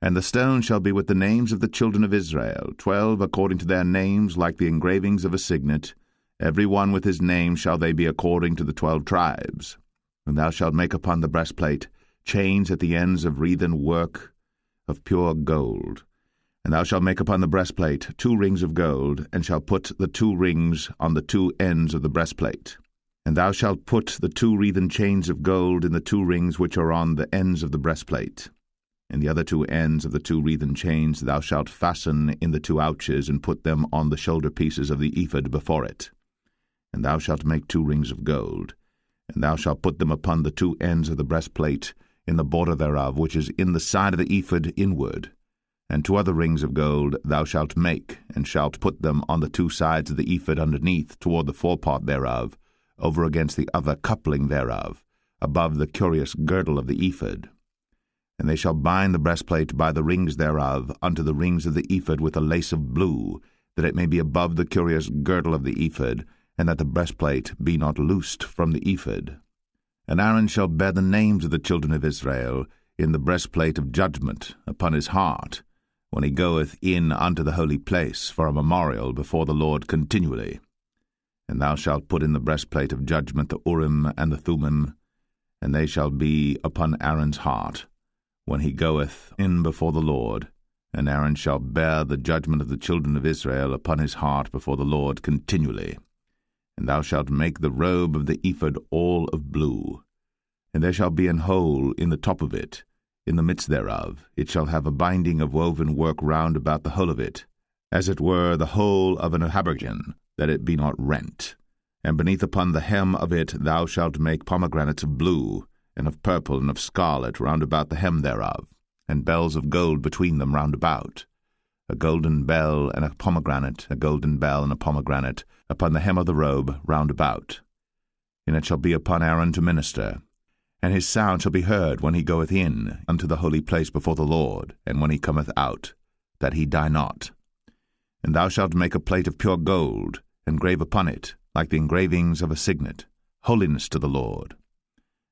And the stone shall be with the names of the children of Israel, 12 according to their names, like the engravings of a signet. Every one with his name shall they be according to the 12 tribes. And thou shalt make upon the breastplate chains at the ends of wreathen work of pure gold. And thou shalt make upon the breastplate 2 rings of gold, and shalt put the 2 rings on the 2 ends of the breastplate. And thou shalt put the 2 wreathen chains of gold in the 2 rings which are on the ends of the breastplate. And the other 2 ends of the 2 wreathen chains thou shalt fasten in the 2 ouches, and put them on the shoulder pieces of the ephod before it. And thou shalt make 2 rings of gold, and thou shalt put them upon the 2 ends of the breastplate, in the border thereof, which is in the side of the ephod inward. And 2 other rings of gold thou shalt make, and shalt put them on the 2 sides of the ephod underneath, toward the forepart thereof, over against the other coupling thereof, above the curious girdle of the ephod. And they shall bind the breastplate by the rings thereof unto the rings of the ephod with a lace of blue, that it may be above the curious girdle of the ephod, and that the breastplate be not loosed from the ephod. And Aaron shall bear the names of the children of Israel in the breastplate of judgment upon his heart, when he goeth in unto the holy place for a memorial before the Lord continually. And thou shalt put in the breastplate of judgment the Urim and the Thummim, and they shall be upon Aaron's heart, when he goeth in before the Lord. And Aaron shall bear the judgment of the children of Israel upon his heart before the Lord continually. And thou shalt make the robe of the ephod all of blue. And there shall be an hole in the top of it, in the midst thereof. It shall have a binding of woven work round about the whole of it, as it were the hole of an habergeon, that it be not rent. And beneath upon the hem of it thou shalt make pomegranates of blue, and of purple, and of scarlet round about the hem thereof, and bells of gold between them round about, a golden bell and a pomegranate, a golden bell and a pomegranate, upon the hem of the robe round about. And it shall be upon Aaron to minister, and his sound shall be heard when he goeth in unto the holy place before the Lord, and when he cometh out, that he die not. And thou shalt make a plate of pure gold, and grave upon it, like the engravings of a signet, holiness to the Lord.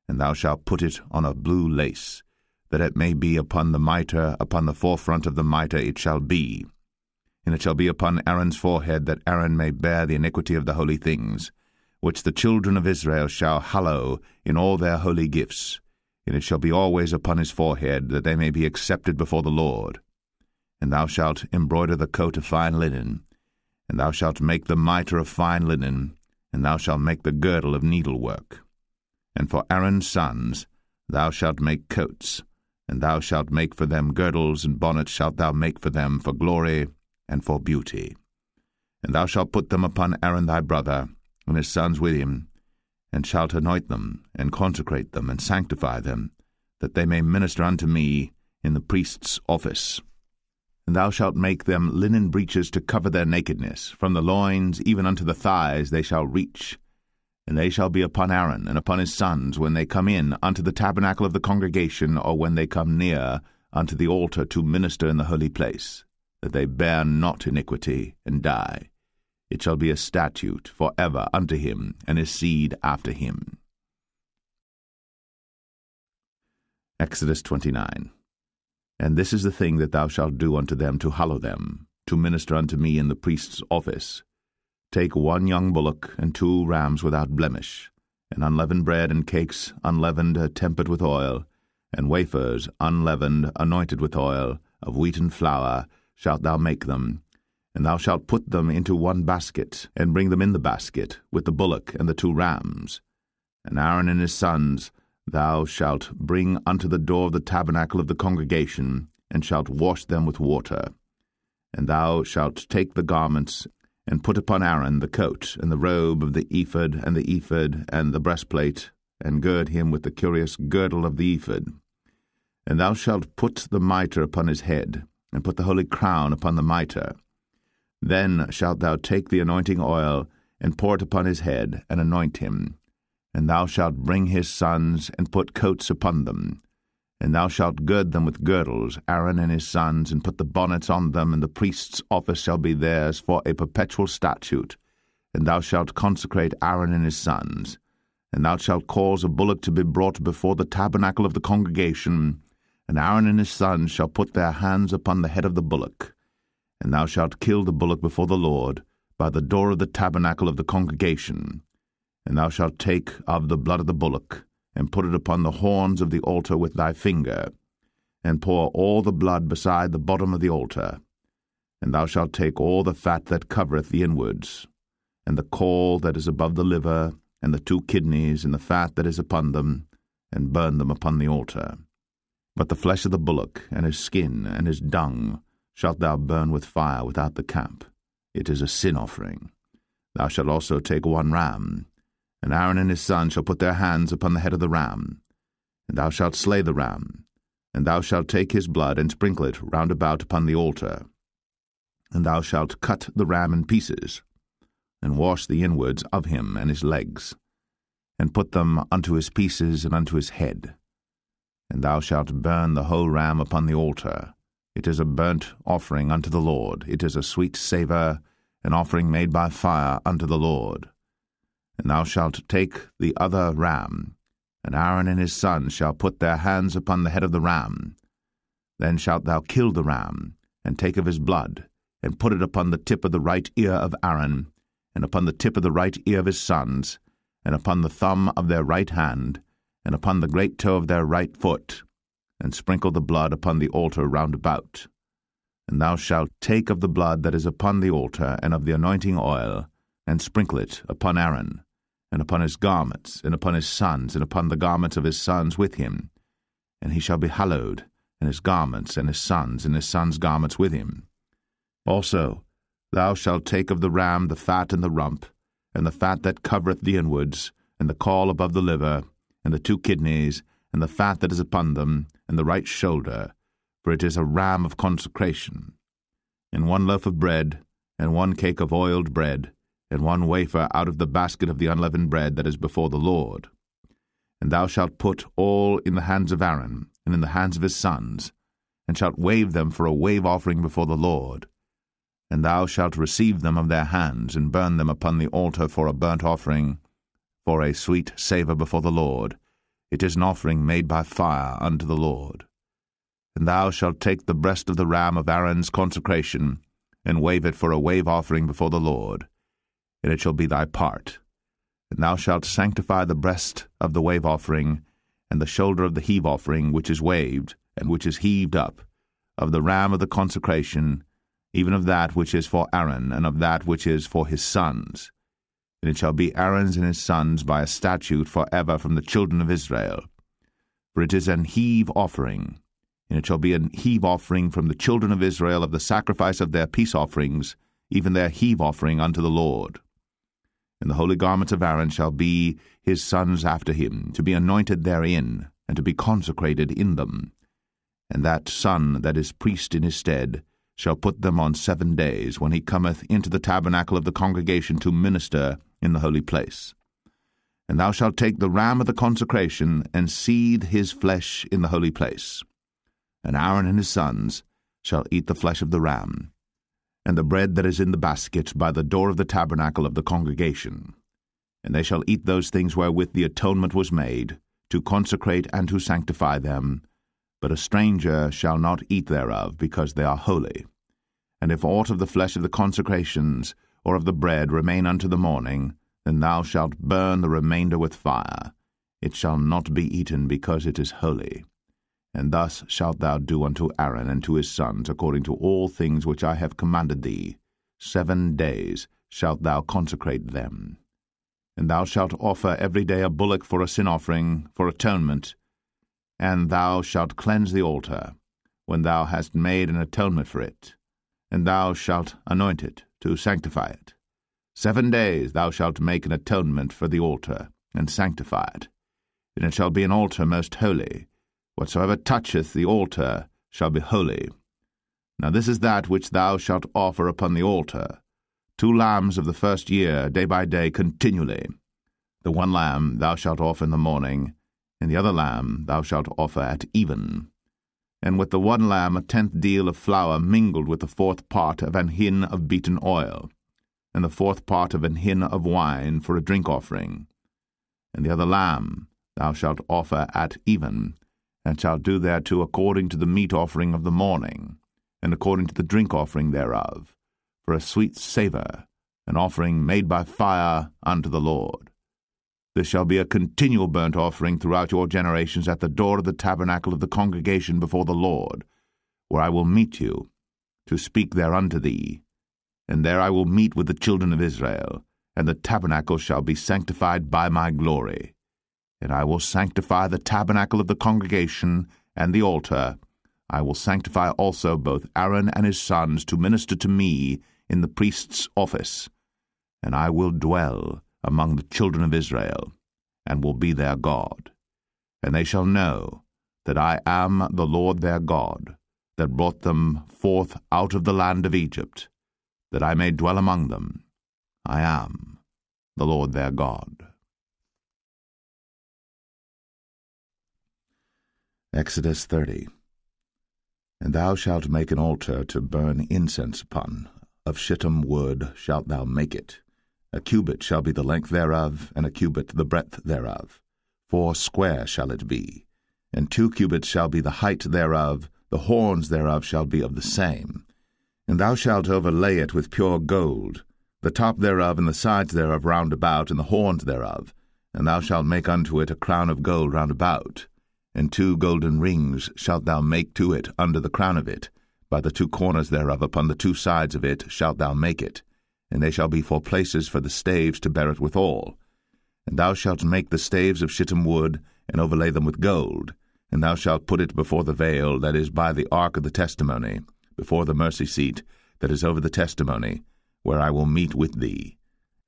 And thou shalt put it on a blue lace, that it may be upon the mitre, upon the forefront of the mitre it shall be. And it shall be upon Aaron's forehead, that Aaron may bear the iniquity of the holy things, which the children of Israel shall hallow in all their holy gifts. And it shall be always upon his forehead, that they may be accepted before the Lord. And thou shalt embroider the coat of fine linen, and thou shalt make the mitre of fine linen, and thou shalt make the girdle of needlework. And for Aaron's sons thou shalt make coats, and thou shalt make for them girdles, and bonnets shalt thou make for them for glory and for beauty. And thou shalt put them upon Aaron thy brother, and his sons with him, and shalt anoint them, and consecrate them, and sanctify them, that they may minister unto me in the priest's office. And thou shalt make them linen breeches to cover their nakedness, from the loins even unto the thighs they shall reach. And they shall be upon Aaron and upon his sons when they come in unto the tabernacle of the congregation, or when they come near unto the altar to minister in the holy place, that they bear not iniquity and die. It shall be a statute for ever unto him and his seed after him. Exodus 29. And this is the thing that thou shalt do unto them to hallow them, to minister unto me in the priest's office. Take 1 young bullock, and 2 rams without blemish, and unleavened bread and cakes unleavened, tempered with oil, and wafers unleavened, anointed with oil, of wheaten flour shalt thou make them. And thou shalt put them into 1 basket, and bring them in the basket, with the bullock and the 2 rams. And Aaron and his sons thou shalt bring unto the door of the tabernacle of the congregation, and shalt wash them with water. And thou shalt take the garments, and put upon Aaron the coat, and the robe of the ephod, and the ephod, and the breastplate, and gird him with the curious girdle of the ephod. And thou shalt put the mitre upon his head, and put the holy crown upon the mitre. Then shalt thou take the anointing oil, and pour it upon his head, and anoint him. And thou shalt bring his sons, and put coats upon them. And thou shalt gird them with girdles, Aaron and his sons, and put the bonnets on them, and the priest's office shall be theirs for a perpetual statute. And thou shalt consecrate Aaron and his sons. And thou shalt cause a bullock to be brought before the tabernacle of the congregation, and Aaron and his sons shall put their hands upon the head of the bullock. And thou shalt kill the bullock before the Lord, by the door of the tabernacle of the congregation. And thou shalt take of the blood of the bullock, and put it upon the horns of the altar with thy finger, and pour all the blood beside the bottom of the altar. And thou shalt take all the fat that covereth the inwards, and the caul that is above the liver, and the 2 kidneys, and the fat that is upon them, and burn them upon the altar. But the flesh of the bullock, and his skin, and his dung, shalt thou burn with fire without the camp. It is a sin offering. Thou shalt also take 1 ram, and Aaron and his sons shall put their hands upon the head of the ram. And thou shalt slay the ram, and thou shalt take his blood, and sprinkle it round about upon the altar. And thou shalt cut the ram in pieces, and wash the inwards of him and his legs, and put them unto his pieces and unto his head. And thou shalt burn the whole ram upon the altar. It is a burnt offering unto the Lord. It is a sweet savour, an offering made by fire unto the Lord. And thou shalt take the other ram, and Aaron and his sons shall put their hands upon the head of the ram. Then shalt thou kill the ram, and take of his blood, and put it upon the tip of the right ear of Aaron, and upon the tip of the right ear of his sons, and upon the thumb of their right hand, and upon the great toe of their right foot, and sprinkle the blood upon the altar round about. And thou shalt take of the blood that is upon the altar, and of the anointing oil, and sprinkle it upon Aaron, and upon his garments, and upon his sons, and upon the garments of his sons with him. And he shall be hallowed, and his garments, and his sons' garments with him. Also thou shalt take of the ram the fat and the rump, and the fat that covereth the inwards, and the caul above the liver, and the 2 kidneys, and the fat that is upon them, and the right shoulder, for it is a ram of consecration. And 1 loaf of bread, and 1 cake of oiled bread, and 1 wafer out of the basket of the unleavened bread that is before the Lord. And thou shalt put all in the hands of Aaron, and in the hands of his sons, and shalt wave them for a wave offering before the Lord. And thou shalt receive them of their hands, and burn them upon the altar for a burnt offering, for a sweet savour before the Lord. It is an offering made by fire unto the Lord. And thou shalt take the breast of the ram of Aaron's consecration, and wave it for a wave offering before the Lord, and it shall be thy part. And thou shalt sanctify the breast of the wave offering, and the shoulder of the heave offering, which is waved, and which is heaved up, of the ram of the consecration, even of that which is for Aaron, and of that which is for his sons. And it shall be Aaron's and his sons by a statute for ever from the children of Israel. For it is an heave offering, and it shall be an heave offering from the children of Israel of the sacrifice of their peace offerings, even their heave offering unto the Lord. And the holy garments of Aaron shall be his sons after him, to be anointed therein, and to be consecrated in them. And that son that is priest in his stead shall put them on 7 days, when he cometh into the tabernacle of the congregation to minister in the holy place. And thou shalt take the ram of the consecration, and seethe his flesh in the holy place. And Aaron and his sons shall eat the flesh of the ram, and the bread that is in the basket by the door of the tabernacle of the congregation. And they shall eat those things wherewith the atonement was made, to consecrate and to sanctify them. But a stranger shall not eat thereof, because they are holy. And if aught of the flesh of the consecrations, or of the bread, remain unto the morning, then thou shalt burn the remainder with fire. It shall not be eaten, because it is holy. And thus shalt thou do unto Aaron and to his sons, according to all things which I have commanded thee. 7 days shalt thou consecrate them. And thou shalt offer every day a bullock for a sin offering, for atonement. And thou shalt cleanse the altar, when thou hast made an atonement for it. And thou shalt anoint it, to sanctify it. 7 days thou shalt make an atonement for the altar, and sanctify it. And it shall be an altar most holy. Whatsoever toucheth the altar shall be holy. Now this is that which thou shalt offer upon the altar: 2 lambs of the first year, day by day, continually. The 1 lamb thou shalt offer in the morning, and the other lamb thou shalt offer at even. And with the 1 lamb 1/10 deal of flour mingled with the 4th part of an hin of beaten oil, and the 4th part of an hin of wine for a drink offering. And the other lamb thou shalt offer at even, and shalt do thereto according to the meat offering of the morning, and according to the drink offering thereof, for a sweet savour, an offering made by fire unto the Lord. This shall be a continual burnt offering throughout your generations at the door of the tabernacle of the congregation before the Lord, where I will meet you, to speak there unto thee. And there I will meet with the children of Israel, and the tabernacle shall be sanctified by my glory. And I will sanctify the tabernacle of the congregation and the altar. I will sanctify also both Aaron and his sons to minister to me in the priest's office. And I will dwell among the children of Israel, and will be their God. And they shall know that I am the Lord their God, that brought them forth out of the land of Egypt, that I may dwell among them. I am the Lord their God. Exodus 30. And thou shalt make an altar to burn incense upon. Of shittim wood shalt thou make it. A cubit shall be the length thereof, and a cubit the breadth thereof. 4 square shall it be. And 2 cubits shall be the height thereof, the horns thereof shall be of the same. And thou shalt overlay it with pure gold, the top thereof and the sides thereof round about, and the horns thereof. And thou shalt make unto it a crown of gold round about. And 2 golden rings shalt thou make to it under the crown of it. By the 2 corners thereof upon the 2 sides of it shalt thou make it. And they shall be for places for the staves to bear it withal. And thou shalt make the staves of shittim wood, and overlay them with gold. And thou shalt put it before the veil that is by the ark of the testimony, before the mercy seat that is over the testimony, where I will meet with thee.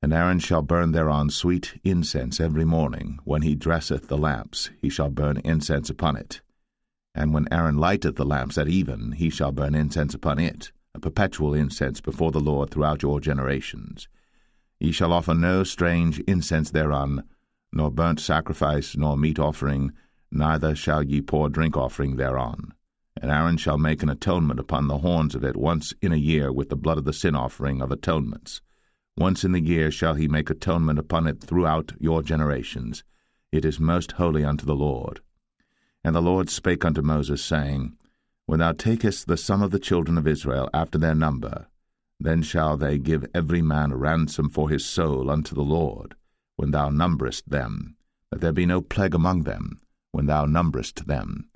And Aaron shall burn thereon sweet incense every morning. When he dresseth the lamps, he shall burn incense upon it. And when Aaron lighteth the lamps at even, he shall burn incense upon it, a perpetual incense before the Lord throughout your generations. Ye shall offer no strange incense thereon, nor burnt sacrifice, nor meat offering, neither shall ye pour drink offering thereon. And Aaron shall make an atonement upon the horns of it once in a year with the blood of the sin offering of atonements. Once in the year shall he make atonement upon it throughout your generations. It is most holy unto the Lord. And the Lord spake unto Moses, saying, When thou takest the sum of the children of Israel after their number, then shall they give every man a ransom for his soul unto the Lord, when thou numberest them, that there be no plague among them, when thou numberest them.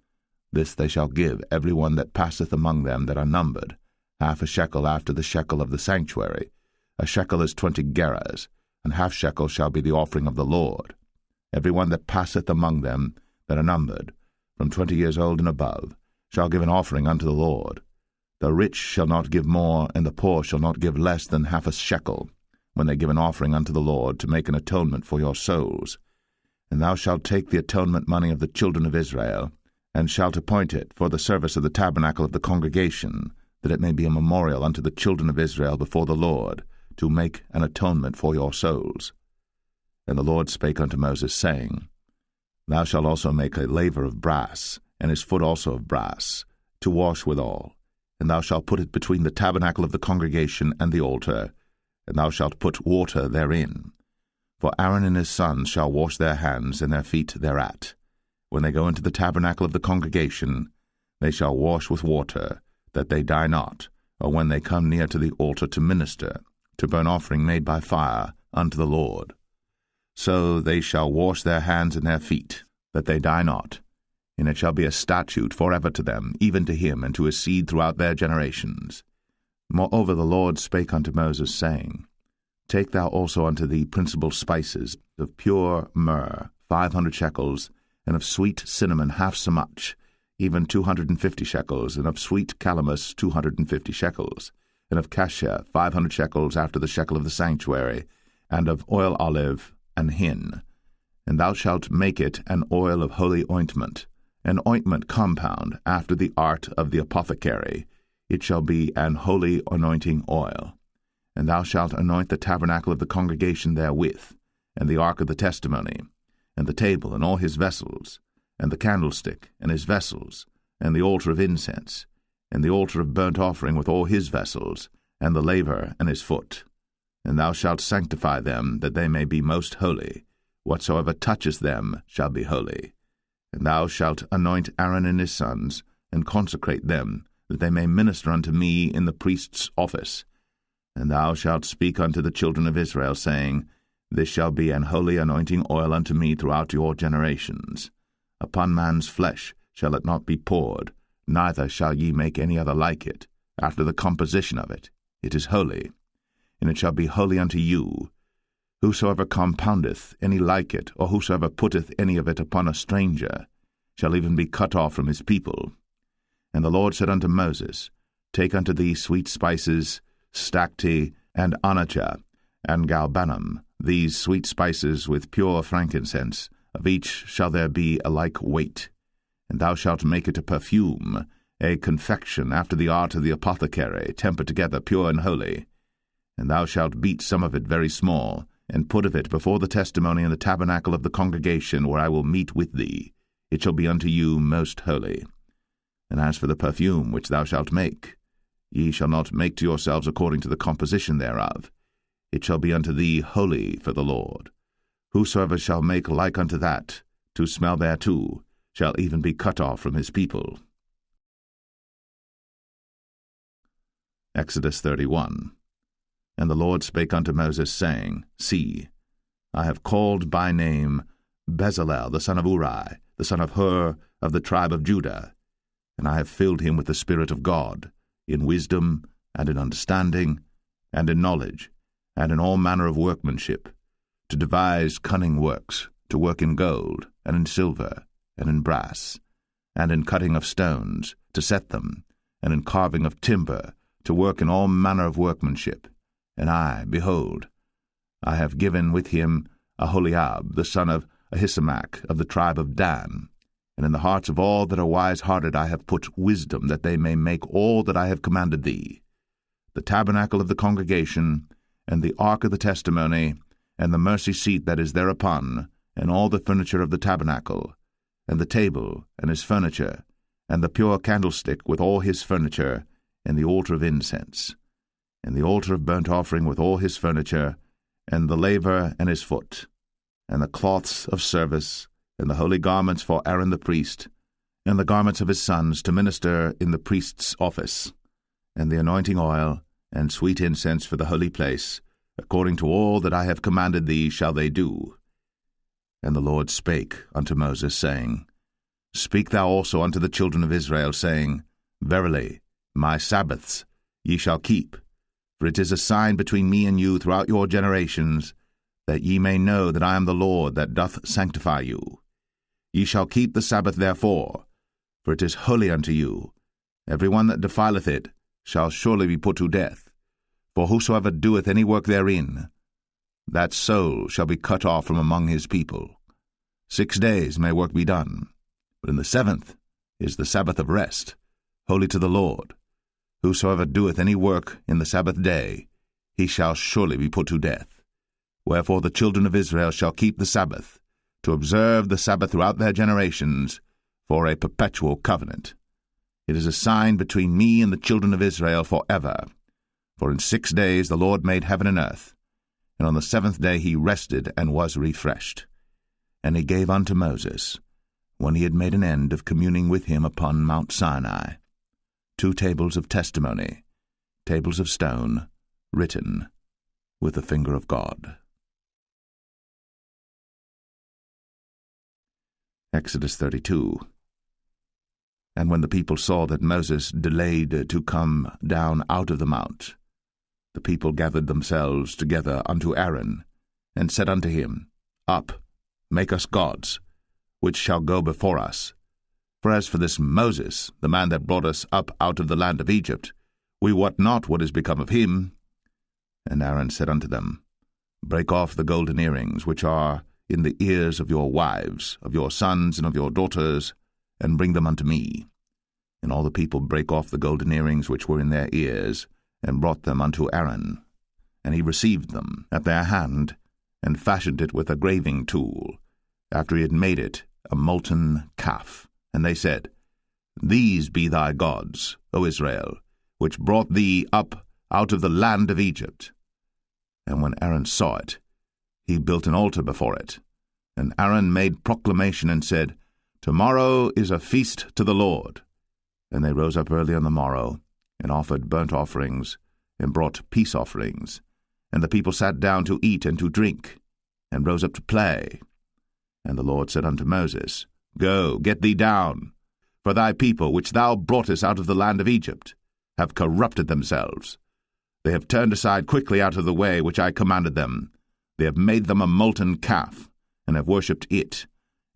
This they shall give every one that passeth among them that are numbered, half a shekel after the shekel of the sanctuary. A shekel is 20 gerahs, and half shekel shall be the offering of the Lord. Every one that passeth among them that are numbered, from 20 years old and above, shall give an offering unto the Lord. The rich shall not give more, and the poor shall not give less than half a shekel, when they give an offering unto the Lord, to make an atonement for your souls. And thou shalt take the atonement money of the children of Israel, and shalt appoint it for the service of the tabernacle of the congregation, that it may be a memorial unto the children of Israel before the Lord, to make an atonement for your souls. And the Lord spake unto Moses, saying, Thou shalt also make a laver of brass, and his foot also of brass, to wash withal. And thou shalt put it between the tabernacle of the congregation and the altar, and thou shalt put water therein. For Aaron and his sons shall wash their hands and their feet thereat. When they go into the tabernacle of the congregation, they shall wash with water, that they die not, or when they come near to the altar to minister, to burn offering made by fire unto the Lord. So they shall wash their hands and their feet, that they die not. And it shall be a statute forever to them, even to him and to his seed throughout their generations. Moreover the Lord spake unto Moses, saying, Take thou also unto thee principal spices, of pure myrrh 500 shekels, and of sweet cinnamon half so much, even 250 shekels, and of sweet calamus 250 shekels, and of cassia 500 shekels after the shekel of the sanctuary, and of oil olive and hin. And thou shalt make it an oil of holy ointment, an ointment compound after the art of the apothecary. It shall be an holy anointing oil. And thou shalt anoint the tabernacle of the congregation therewith, and the ark of the testimony, and the table and all his vessels, and the candlestick and his vessels, and the altar of incense, and the altar of burnt offering with all his vessels, and the laver and his foot. And thou shalt sanctify them, that they may be most holy. Whatsoever toucheth them shall be holy. And thou shalt anoint Aaron and his sons, and consecrate them, that they may minister unto me in the priest's office. And thou shalt speak unto the children of Israel, saying, This shall be an holy anointing oil unto me throughout your generations. Upon man's flesh shall it not be poured, neither shall ye make any other like it, after the composition of it. It is holy, and it shall be holy unto you. Whosoever compoundeth any like it, or whosoever putteth any of it upon a stranger, shall even be cut off from his people. And the Lord said unto Moses, Take unto thee sweet spices, stacte, and onycha, and galbanum, these sweet spices with pure frankincense, of each shall there be a like weight. And thou shalt make it a perfume, a confection after the art of the apothecary, tempered together pure and holy. And thou shalt beat some of it very small, and put of it before the testimony in the tabernacle of the congregation, where I will meet with thee. It shall be unto you most holy. And as for the perfume which thou shalt make, ye shall not make to yourselves according to the composition thereof. It shall be unto thee holy for the Lord. Whosoever shall make like unto that, to smell thereto, shall even be cut off from his people. Exodus 31. And the Lord spake unto Moses, saying, See, I have called by name Bezalel the son of Uri, the son of Hur, of the tribe of Judah, and I have filled him with the Spirit of God, in wisdom, and in understanding, and in knowledge, and in all manner of workmanship, to devise cunning works, to work in gold, and in silver, and in brass, and in cutting of stones, to set them, and in carving of timber, to work in all manner of workmanship. And I, behold, I have given with him Aholiab, the son of Ahisamach, of the tribe of Dan. And in the hearts of all that are wise-hearted I have put wisdom, that they may make all that I have commanded thee: the tabernacle of the congregation, and the ark of the testimony, and the mercy seat that is thereupon, and all the furniture of the tabernacle, and the table, and his furniture, and the pure candlestick with all his furniture, and the altar of incense, and the altar of burnt offering with all his furniture, and the laver and his foot, and the cloths of service, and the holy garments for Aaron the priest, and the garments of his sons to minister in the priest's office, and the anointing oil, and sweet incense for the holy place, according to all that I have commanded thee shall they do. And the Lord spake unto Moses, saying, Speak thou also unto the children of Israel, saying, Verily, my Sabbaths ye shall keep, for it is a sign between me and you throughout your generations, that ye may know that I am the Lord that doth sanctify you. Ye shall keep the Sabbath therefore, for it is holy unto you. Every one that defileth it shall surely be put to death. For whosoever doeth any work therein, that soul shall be cut off from among his people. 6 days may work be done, but in the 7th is the Sabbath of rest, holy to the Lord. Whosoever doeth any work in the Sabbath day, he shall surely be put to death. Wherefore the children of Israel shall keep the Sabbath, to observe the Sabbath throughout their generations, for a perpetual covenant. It is a sign between me and the children of Israel forever. For in 6 days the Lord made heaven and earth, and on the 7th day he rested and was refreshed. And he gave unto Moses, when he had made an end of communing with him upon Mount Sinai, 2 tables of testimony, tables of stone, written with the finger of God. Exodus 32. And when the people saw that Moses delayed to come down out of the mount, the people gathered themselves together unto Aaron, and said unto him, Up, make us gods, which shall go before us. For as for this Moses, the man that brought us up out of the land of Egypt, we wot not what is become of him. And Aaron said unto them, Break off the golden earrings which are in the ears of your wives, of your sons, and of your daughters, and bring them unto me. And all the people brake off the golden earrings which were in their ears, and brought them unto Aaron. And he received them at their hand, and fashioned it with a graving tool, after he had made it a molten calf. And they said, These be thy gods, O Israel, which brought thee up out of the land of Egypt. And when Aaron saw it, he built an altar before it. And Aaron made proclamation and said, Tomorrow is a feast to the Lord. And they rose up early on the morrow, and offered burnt offerings, and brought peace offerings. And the people sat down to eat and to drink, and rose up to play. And the Lord said unto Moses, Go, get thee down, for thy people, which thou broughtest out of the land of Egypt, have corrupted themselves. They have turned aside quickly out of the way which I commanded them. They have made them a molten calf, and have worshipped it,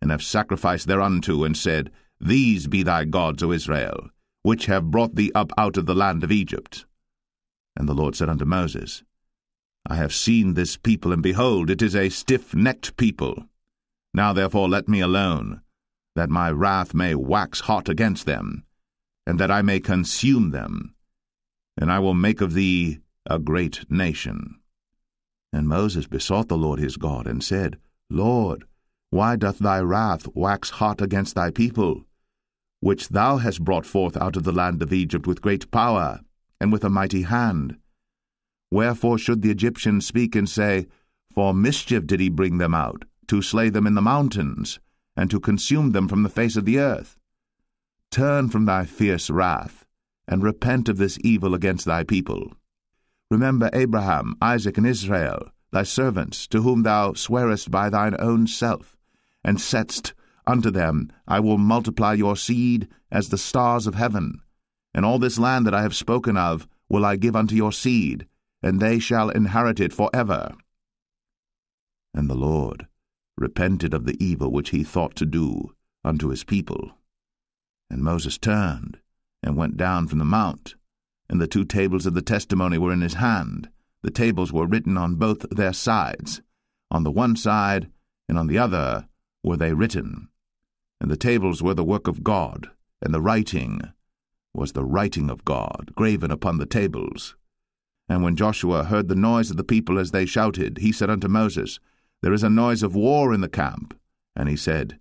and have sacrificed thereunto, and said, These be thy gods, O Israel, which have brought thee up out of the land of Egypt. And the Lord said unto Moses, I have seen this people, and behold, it is a stiff-necked people. Now therefore let me alone, that my wrath may wax hot against them, and that I may consume them, and I will make of thee a great nation. And Moses besought the Lord his God, and said, Lord, why doth thy wrath wax hot against thy people, which thou hast brought forth out of the land of Egypt with great power, and with a mighty hand? Wherefore should the Egyptians speak and say, For mischief did he bring them out, to slay them in the mountains, and to consume them from the face of the earth? Turn from thy fierce wrath, and repent of this evil against thy people. Remember Abraham, Isaac, and Israel, thy servants, to whom thou swarest by thine own self, and saidst unto them, I will multiply your seed as the stars of heaven, and all this land that I have spoken of will I give unto your seed, and they shall inherit it forever. And the Lord repented of the evil which he thought to do unto his people. And Moses turned, and went down from the mount, and the 2 tables of the testimony were in his hand, the tables were written on both their sides. On the one side and on the other were they written. And the tables were the work of God, and the writing was the writing of God, graven upon the tables. And when Joshua heard the noise of the people as they shouted, he said unto Moses, There is a noise of war in the camp. And he said,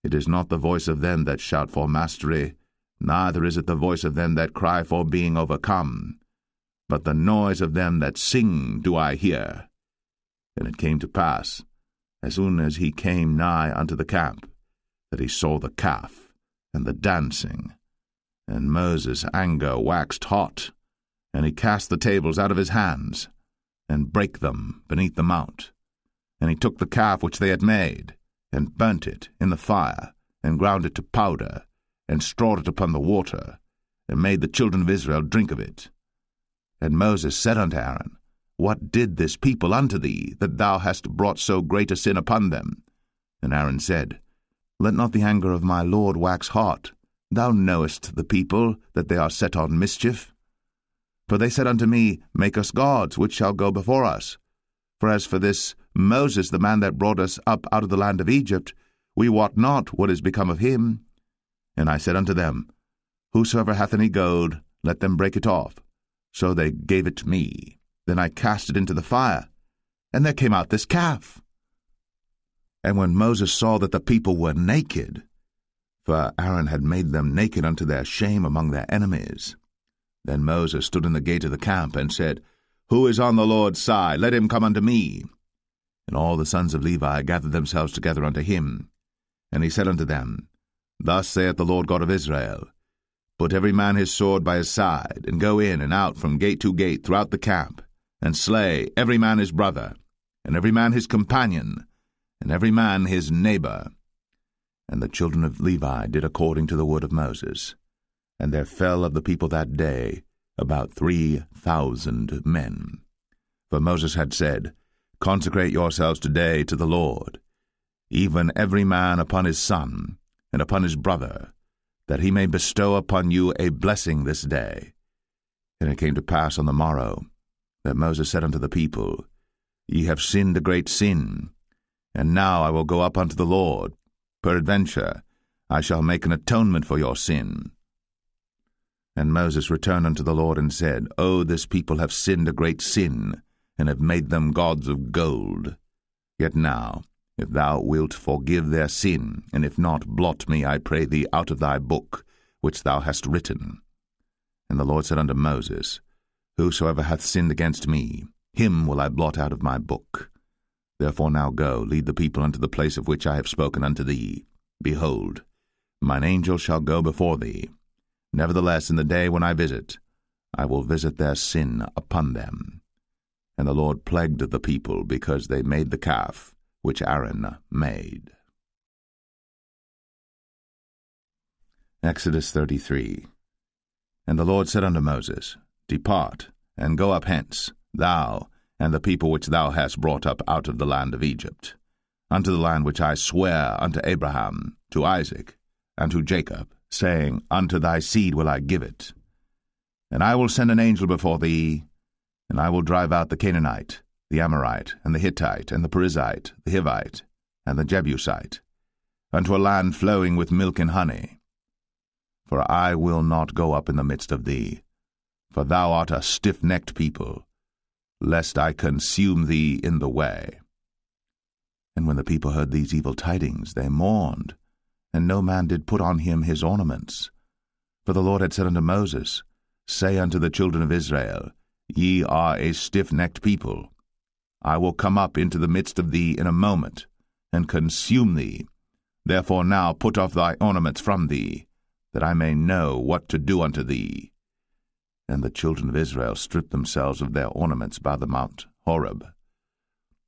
It is not the voice of them that shout for mastery, neither is it the voice of them that cry for being overcome, but the noise of them that sing do I hear. And it came to pass, as soon as he came nigh unto the camp, that he saw the calf and the dancing. And Moses' anger waxed hot, and he cast the tables out of his hands, and brake them beneath the mount. And he took the calf which they had made, and burnt it in the fire, and ground it to powder, and strawed it upon the water, and made the children of Israel drink of it. And Moses said unto Aaron, What did this people unto thee, that thou hast brought so great a sin upon them? And Aaron said, Let not the anger of my Lord wax hot. Thou knowest the people, that they are set on mischief. For they said unto me, Make us gods, which shall go before us. For as for this Moses, the man that brought us up out of the land of Egypt, we wot not what is become of him. And I said unto them, Whosoever hath any gold, let them break it off. So they gave it to me. Then I cast it into the fire, and there came out this calf. And when Moses saw that the people were naked, for Aaron had made them naked unto their shame among their enemies, then Moses stood in the gate of the camp, and said, Who is on the Lord's side? Let him come unto me. And all the sons of Levi gathered themselves together unto him. And he said unto them, Thus saith the Lord God of Israel, Put every man his sword by his side, and go in and out from gate to gate throughout the camp, and slay every man his brother, and every man his companion, and every man his neighbor. And the children of Levi did according to the word of Moses. And there fell of the people that day about 3,000 men. For Moses had said, Consecrate yourselves today to the Lord, even every man upon his son, and upon his brother, that he may bestow upon you a blessing this day. And it came to pass on the morrow, that Moses said unto the people, Ye have sinned a great sin, and now I will go up unto the Lord. Peradventure I shall make an atonement for your sin. And Moses returned unto the Lord, and said, O this people have sinned a great sin, and have made them gods of gold. Yet now, if thou wilt forgive their sin, and if not, blot me, I pray thee, out of thy book, which thou hast written. And the Lord said unto Moses, Whosoever hath sinned against me, him will I blot out of my book. Therefore now go, lead the people unto the place of which I have spoken unto thee. Behold, mine angel shall go before thee. Nevertheless, in the day when I visit, I will visit their sin upon them. And the Lord plagued the people, because they made the calf which Aaron made. Exodus 33. And the Lord said unto Moses, Depart, and go up hence, thou and the people which thou hast brought up out of the land of Egypt, unto the land which I sware unto Abraham, to Isaac, and to Jacob, saying, Unto thy seed will I give it. And I will send an angel before thee, and I will drive out the Canaanite, the Amorite, and the Hittite, and the Perizzite, the Hivite, and the Jebusite, unto a land flowing with milk and honey. For I will not go up in the midst of thee, for thou art a stiff-necked people, lest I consume thee in the way. And when the people heard these evil tidings, they mourned, and no man did put on him his ornaments. For the Lord had said unto Moses, Say unto the children of Israel, Ye are a stiff-necked people. I will come up into the midst of thee in a moment, and consume thee. Therefore now put off thy ornaments from thee, that I may know what to do unto thee. And the children of Israel stripped themselves of their ornaments by the mount Horeb.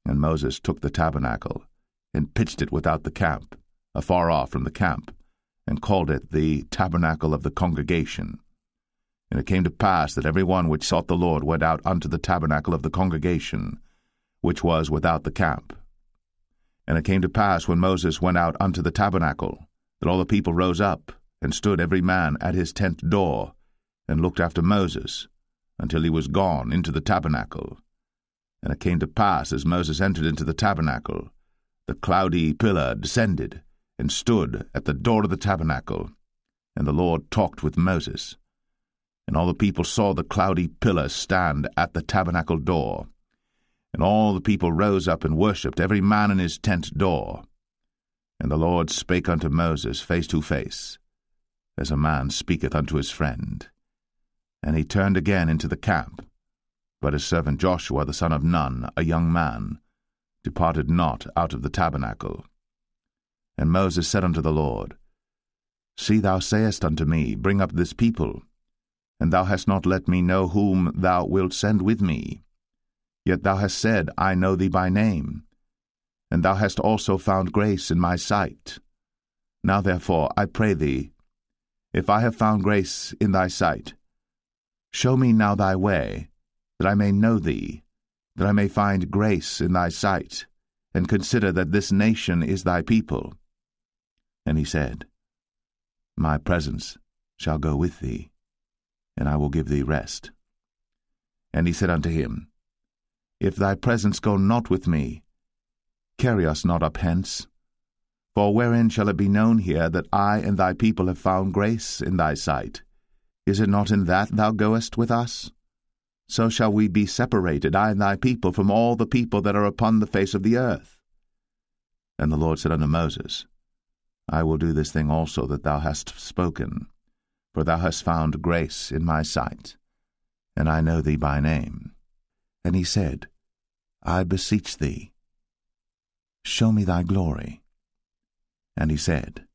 And Moses took the tabernacle, and pitched it without the camp, afar off from the camp, and called it the tabernacle of the congregation. And it came to pass that every one which sought the Lord went out unto the tabernacle of the congregation, which was without the camp. And it came to pass, when Moses went out unto the tabernacle, that all the people rose up, and stood every man at his tent door, and looked after Moses, until he was gone into the tabernacle. And it came to pass, as Moses entered into the tabernacle, the cloudy pillar descended, and stood at the door of the tabernacle. And the Lord talked with Moses. And all the people saw the cloudy pillar stand at the tabernacle door. And all the people rose up and worshipped, every man in his tent door. And the Lord spake unto Moses face to face, as a man speaketh unto his friend. And he turned again into the camp. But his servant Joshua the son of Nun, a young man, departed not out of the tabernacle. And Moses said unto the Lord, See, thou sayest unto me, Bring up this people, and thou hast not let me know whom thou wilt send with me. Yet thou hast said, I know thee by name, and thou hast also found grace in my sight. Now therefore, I pray thee, if I have found grace in thy sight, show me now thy way, that I may know thee, that I may find grace in thy sight, and consider that this nation is thy people. And he said, My presence shall go with thee, and I will give thee rest. And he said unto him, If thy presence go not with me, carry us not up hence. For wherein shall it be known here that I and thy people have found grace in thy sight? Is it not in that thou goest with us? So shall we be separated, I and thy people, from all the people that are upon the face of the earth. And the Lord said unto Moses, I will do this thing also that thou hast spoken, for thou hast found grace in my sight, and I know thee by name. And he said, I beseech thee, show me thy glory. And he said,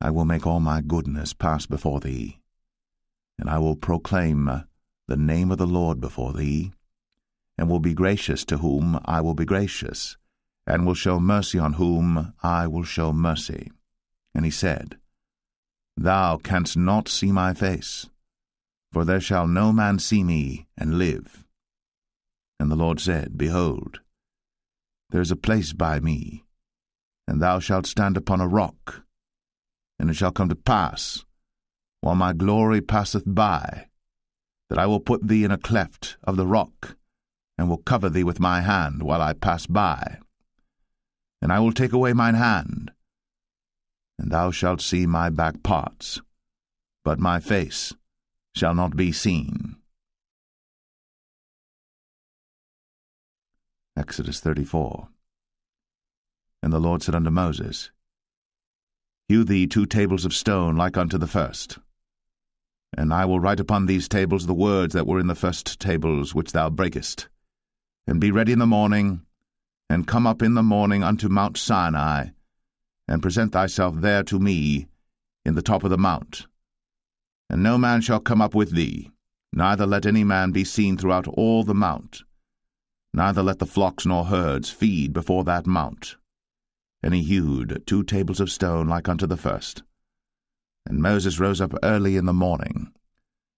I will make all my goodness pass before thee, and I will proclaim the name of the Lord before thee, and will be gracious to whom I will be gracious, and will show mercy on whom I will show mercy. And he said, Thou canst not see my face, for there shall no man see me and live. And the Lord said, Behold, there is a place by me, and thou shalt stand upon a rock. And it shall come to pass, while my glory passeth by, that I will put thee in a cleft of the rock, and will cover thee with my hand while I pass by. And I will take away mine hand, and thou shalt see my back parts, but my face shall not be seen. Exodus 34. And the Lord said unto Moses, Hew thee 2 tables of stone like unto the first. And I will write upon these tables the words that were in the first tables which thou breakest. And be ready in the morning, and come up in the morning unto Mount Sinai, and present thyself there to me in the top of the mount. And no man shall come up with thee, neither let any man be seen throughout all the mount, neither let the flocks nor herds feed before that mount. And he hewed 2 tables of stone like unto the first. And Moses rose up early in the morning,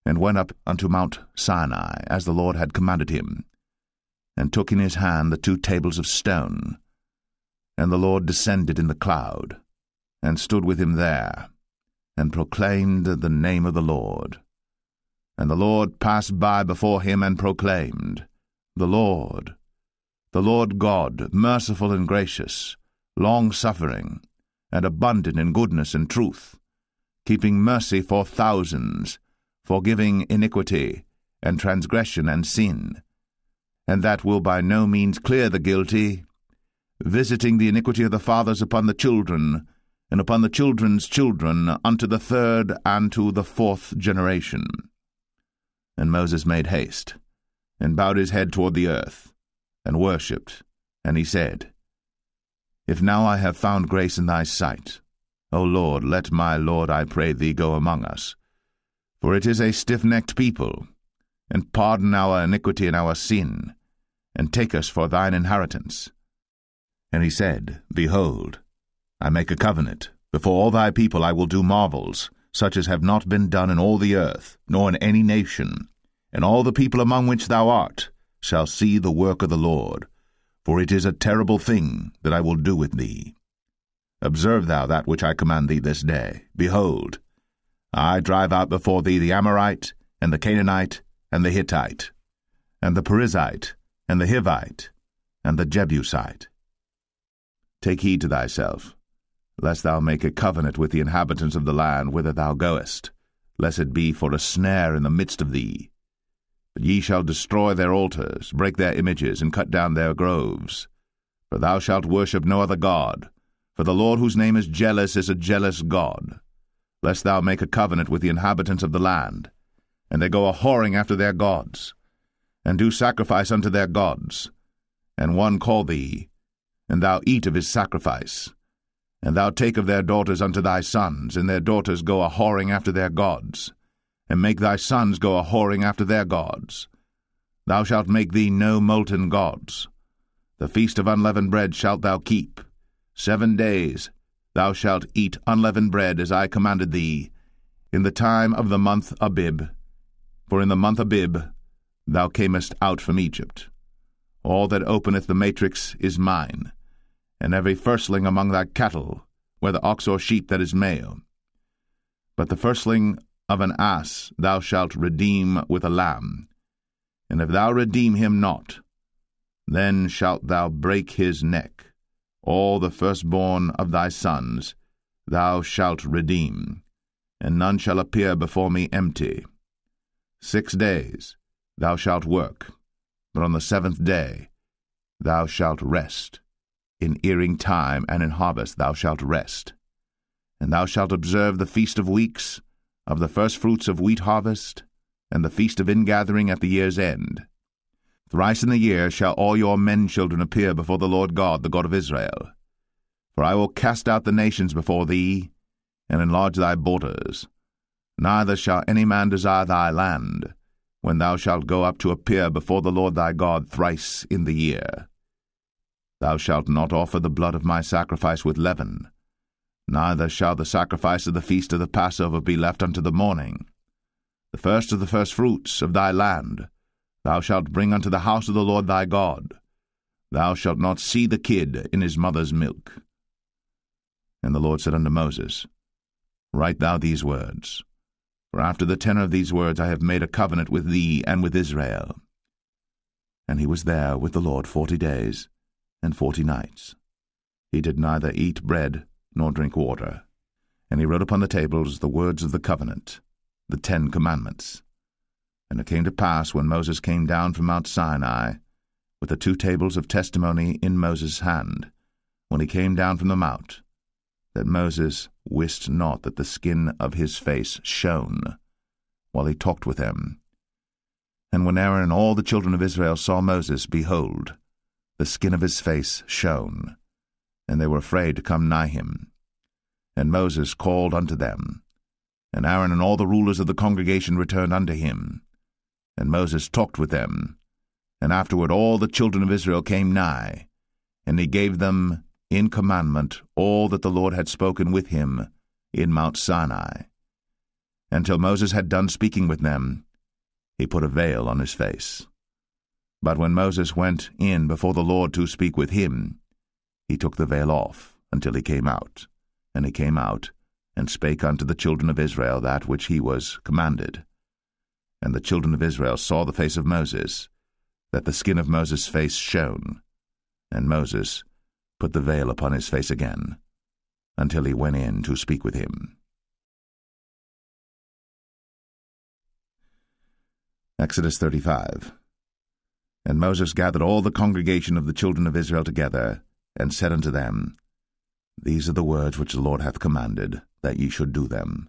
and went up unto Mount Sinai, as the Lord had commanded him, and took in his hand the 2 tables of stone. And the Lord descended in the cloud, and stood with him there, and proclaimed the name of the Lord. And the Lord passed by before him, and proclaimed, the Lord God, merciful and gracious, long-suffering, and abundant in goodness and truth, keeping mercy for thousands, forgiving iniquity, and transgression and sin, and that will by no means clear the guilty, visiting the iniquity of the fathers upon the children, and upon the children's children, unto the 3rd and to the 4th generation. And Moses made haste, and bowed his head toward the earth, and worshipped, and he said, If now I have found grace in thy sight, O Lord, let my Lord, I pray thee, go among us. For it is a stiff-necked people, and pardon our iniquity and our sin, and take us for thine inheritance. And he said, Behold, I make a covenant. Before all thy people I will do marvels, such as have not been done in all the earth, nor in any nation. And all the people among which thou art shall see the work of the Lord, for it is a terrible thing that I will do with thee. Observe thou that which I command thee this day. Behold, I drive out before thee the Amorite, and the Canaanite, and the Hittite, and the Perizzite, and the Hivite, and the Jebusite. Take heed to thyself, lest thou make a covenant with the inhabitants of the land whither thou goest, lest it be for a snare in the midst of thee. But ye shall destroy their altars, break their images, and cut down their groves. For thou shalt worship no other god, for the Lord whose name is a jealous God. Lest thou make a covenant with the inhabitants of the land, and they go a-whoring after their gods, and do sacrifice unto their gods, and one call thee, and thou eat of his sacrifice, and thou take of their daughters unto thy sons, and their daughters go a-whoring after their gods, and make thy sons go a-whoring after their gods. Thou shalt make thee no molten gods. The feast of unleavened bread shalt thou keep. 7 days thou shalt eat unleavened bread, as I commanded thee, in the time of the month Abib. For in the month Abib thou camest out from Egypt. All that openeth the matrix is mine, and every firstling among thy cattle, whether ox or sheep that is male. But the firstling of an ass thou shalt redeem with a lamb, and if thou redeem him not, then shalt thou break his neck. All the firstborn of thy sons thou shalt redeem, and none shall appear before me empty. 6 days thou shalt work, but on the 7th day thou shalt rest. In earing time and in harvest thou shalt rest. And thou shalt observe the feast of weeks, of the firstfruits of wheat harvest, and the feast of ingathering at the year's end. Thrice in the year shall all your men-children appear before the Lord God, the God of Israel. For I will cast out the nations before thee, and enlarge thy borders. Neither shall any man desire thy land, when thou shalt go up to appear before the Lord thy God thrice in the year. Thou shalt not offer the blood of my sacrifice with leaven, neither shall the sacrifice of the feast of the Passover be left unto the morning. The first of the firstfruits of thy land thou shalt bring unto the house of the Lord thy God. Thou shalt not see the kid in his mother's milk. And the Lord said unto Moses, Write thou these words, for after the tenor of these words I have made a covenant with thee and with Israel. And he was there with the Lord 40 days and 40 nights. He did neither eat bread nor drink water. And he wrote upon the tables the words of the covenant, the 10 commandments. And it came to pass, when Moses came down from Mount Sinai, with the 2 tables of testimony in Moses' hand, when he came down from the mount, that Moses wist not that the skin of his face shone, while he talked with them. And when Aaron and all the children of Israel saw Moses, behold, the skin of his face shone, and they were afraid to come nigh him. And Moses called unto them, and Aaron and all the rulers of the congregation returned unto him. And Moses talked with them, and afterward all the children of Israel came nigh, and he gave them in commandment all that the Lord had spoken with him in Mount Sinai. And till Moses had done speaking with them, he put a veil on his face. But when Moses went in before the Lord to speak with him, he took the veil off until he came out. And he came out, and spake unto the children of Israel that which he was commanded. And the children of Israel saw the face of Moses, that the skin of Moses' face shone. And Moses put the veil upon his face again, until he went in to speak with him. Exodus 35. And Moses gathered all the congregation of the children of Israel together, and said unto them, These are the words which the Lord hath commanded, that ye should do them.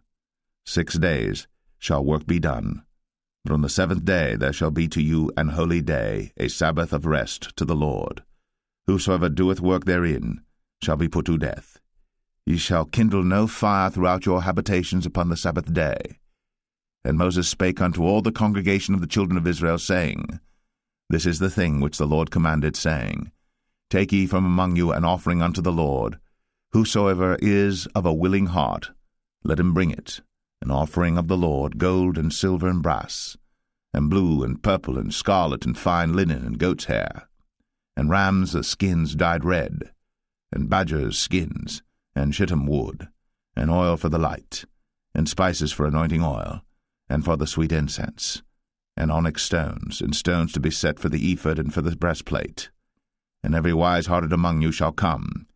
6 days shall work be done, but on the 7th day there shall be to you an holy day, a Sabbath of rest to the Lord. Whosoever doeth work therein shall be put to death. Ye shall kindle no fire throughout your habitations upon the Sabbath day. And Moses spake unto all the congregation of the children of Israel, saying, This is the thing which the Lord commanded, saying, Take ye from among you an offering unto the Lord. Whosoever is of a willing heart, let him bring it, an offering of the Lord, gold and silver and brass, and blue and purple and scarlet and fine linen and goat's hair, and rams' skins dyed red, and badgers' skins, and shittim wood, and oil for the light, and spices for anointing oil, and for the sweet incense, and onyx stones, and stones to be set for the ephod and for the breastplate. And every wise-hearted among you shall come,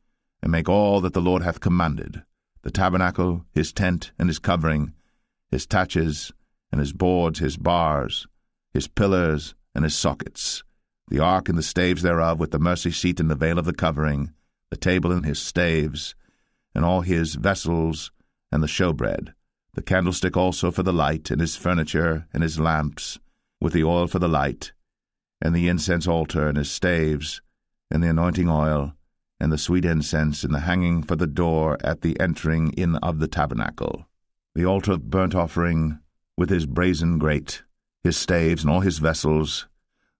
and make all that the Lord hath commanded, the tabernacle, his tent, and his covering, his taches, and his boards, his bars, his pillars, and his sockets, the ark and the staves thereof, with the mercy seat and the veil of the covering, the table and his staves, and all his vessels, and the showbread, the candlestick also for the light, and his furniture, and his lamps, with the oil for the light, and the incense altar, and his staves, and the anointing oil, and the sweet incense, and the hanging for the door at the entering in of the tabernacle, the altar of burnt offering, with his brazen grate, his staves, and all his vessels,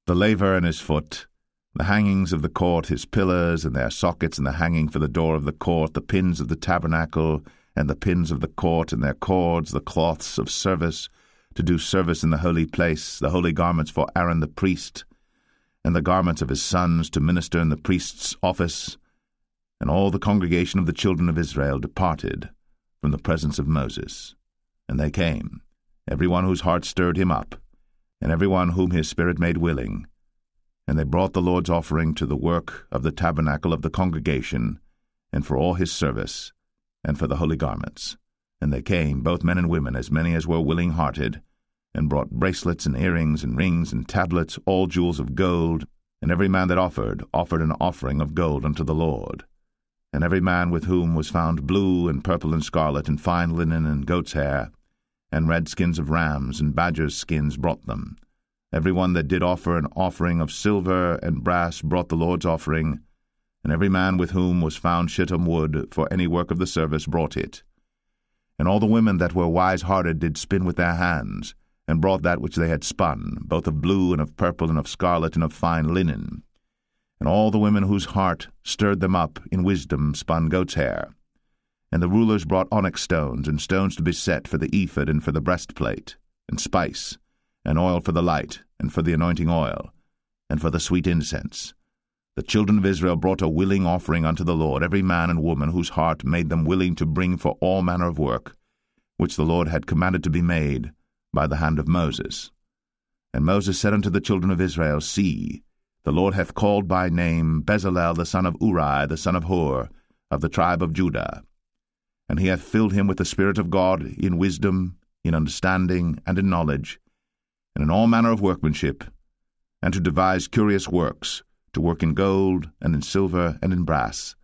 the laver and his foot, the hangings of the court, his pillars, and their sockets, and the hanging for the door of the court, the pins of the tabernacle, and the pins of the court, and their cords, the cloths of service, to do service in the holy place, the holy garments for Aaron the priest, and the garments of his sons to minister in the priest's office. And all the congregation of the children of Israel departed from the presence of Moses. And they came, every one whose heart stirred him up, and every one whom his spirit made willing. And they brought the Lord's offering to the work of the tabernacle of the congregation, and for all his service, and for the holy garments. And they came, both men and women, as many as were willing-hearted, and brought bracelets and earrings and rings and tablets, all jewels of gold. And every man that offered an offering of gold unto the Lord. And every man with whom was found blue and purple and scarlet and fine linen and goat's hair, and red skins of rams and badgers' skins brought them. Every one that did offer an offering of silver and brass brought the Lord's offering, and every man with whom was found shittim wood for any work of the service brought it. And all the women that were wise-hearted did spin with their hands, and brought that which they had spun, both of blue and of purple and of scarlet and of fine linen. And all the women whose heart stirred them up in wisdom spun goat's hair. And the rulers brought onyx stones, and stones to be set for the ephod and for the breastplate, and spice, and oil for the light, and for the anointing oil, and for the sweet incense. The children of Israel brought a willing offering unto the Lord, every man and woman whose heart made them willing to bring for all manner of work, which the Lord had commanded to be made by the hand of Moses. And Moses said unto the children of Israel, See, the Lord hath called by name Bezalel the son of Uri, the son of Hur, of the tribe of Judah. And he hath filled him with the Spirit of God in wisdom, in understanding, and in knowledge, and in all manner of workmanship, and to devise curious works, to work in gold, and in silver, and in brass,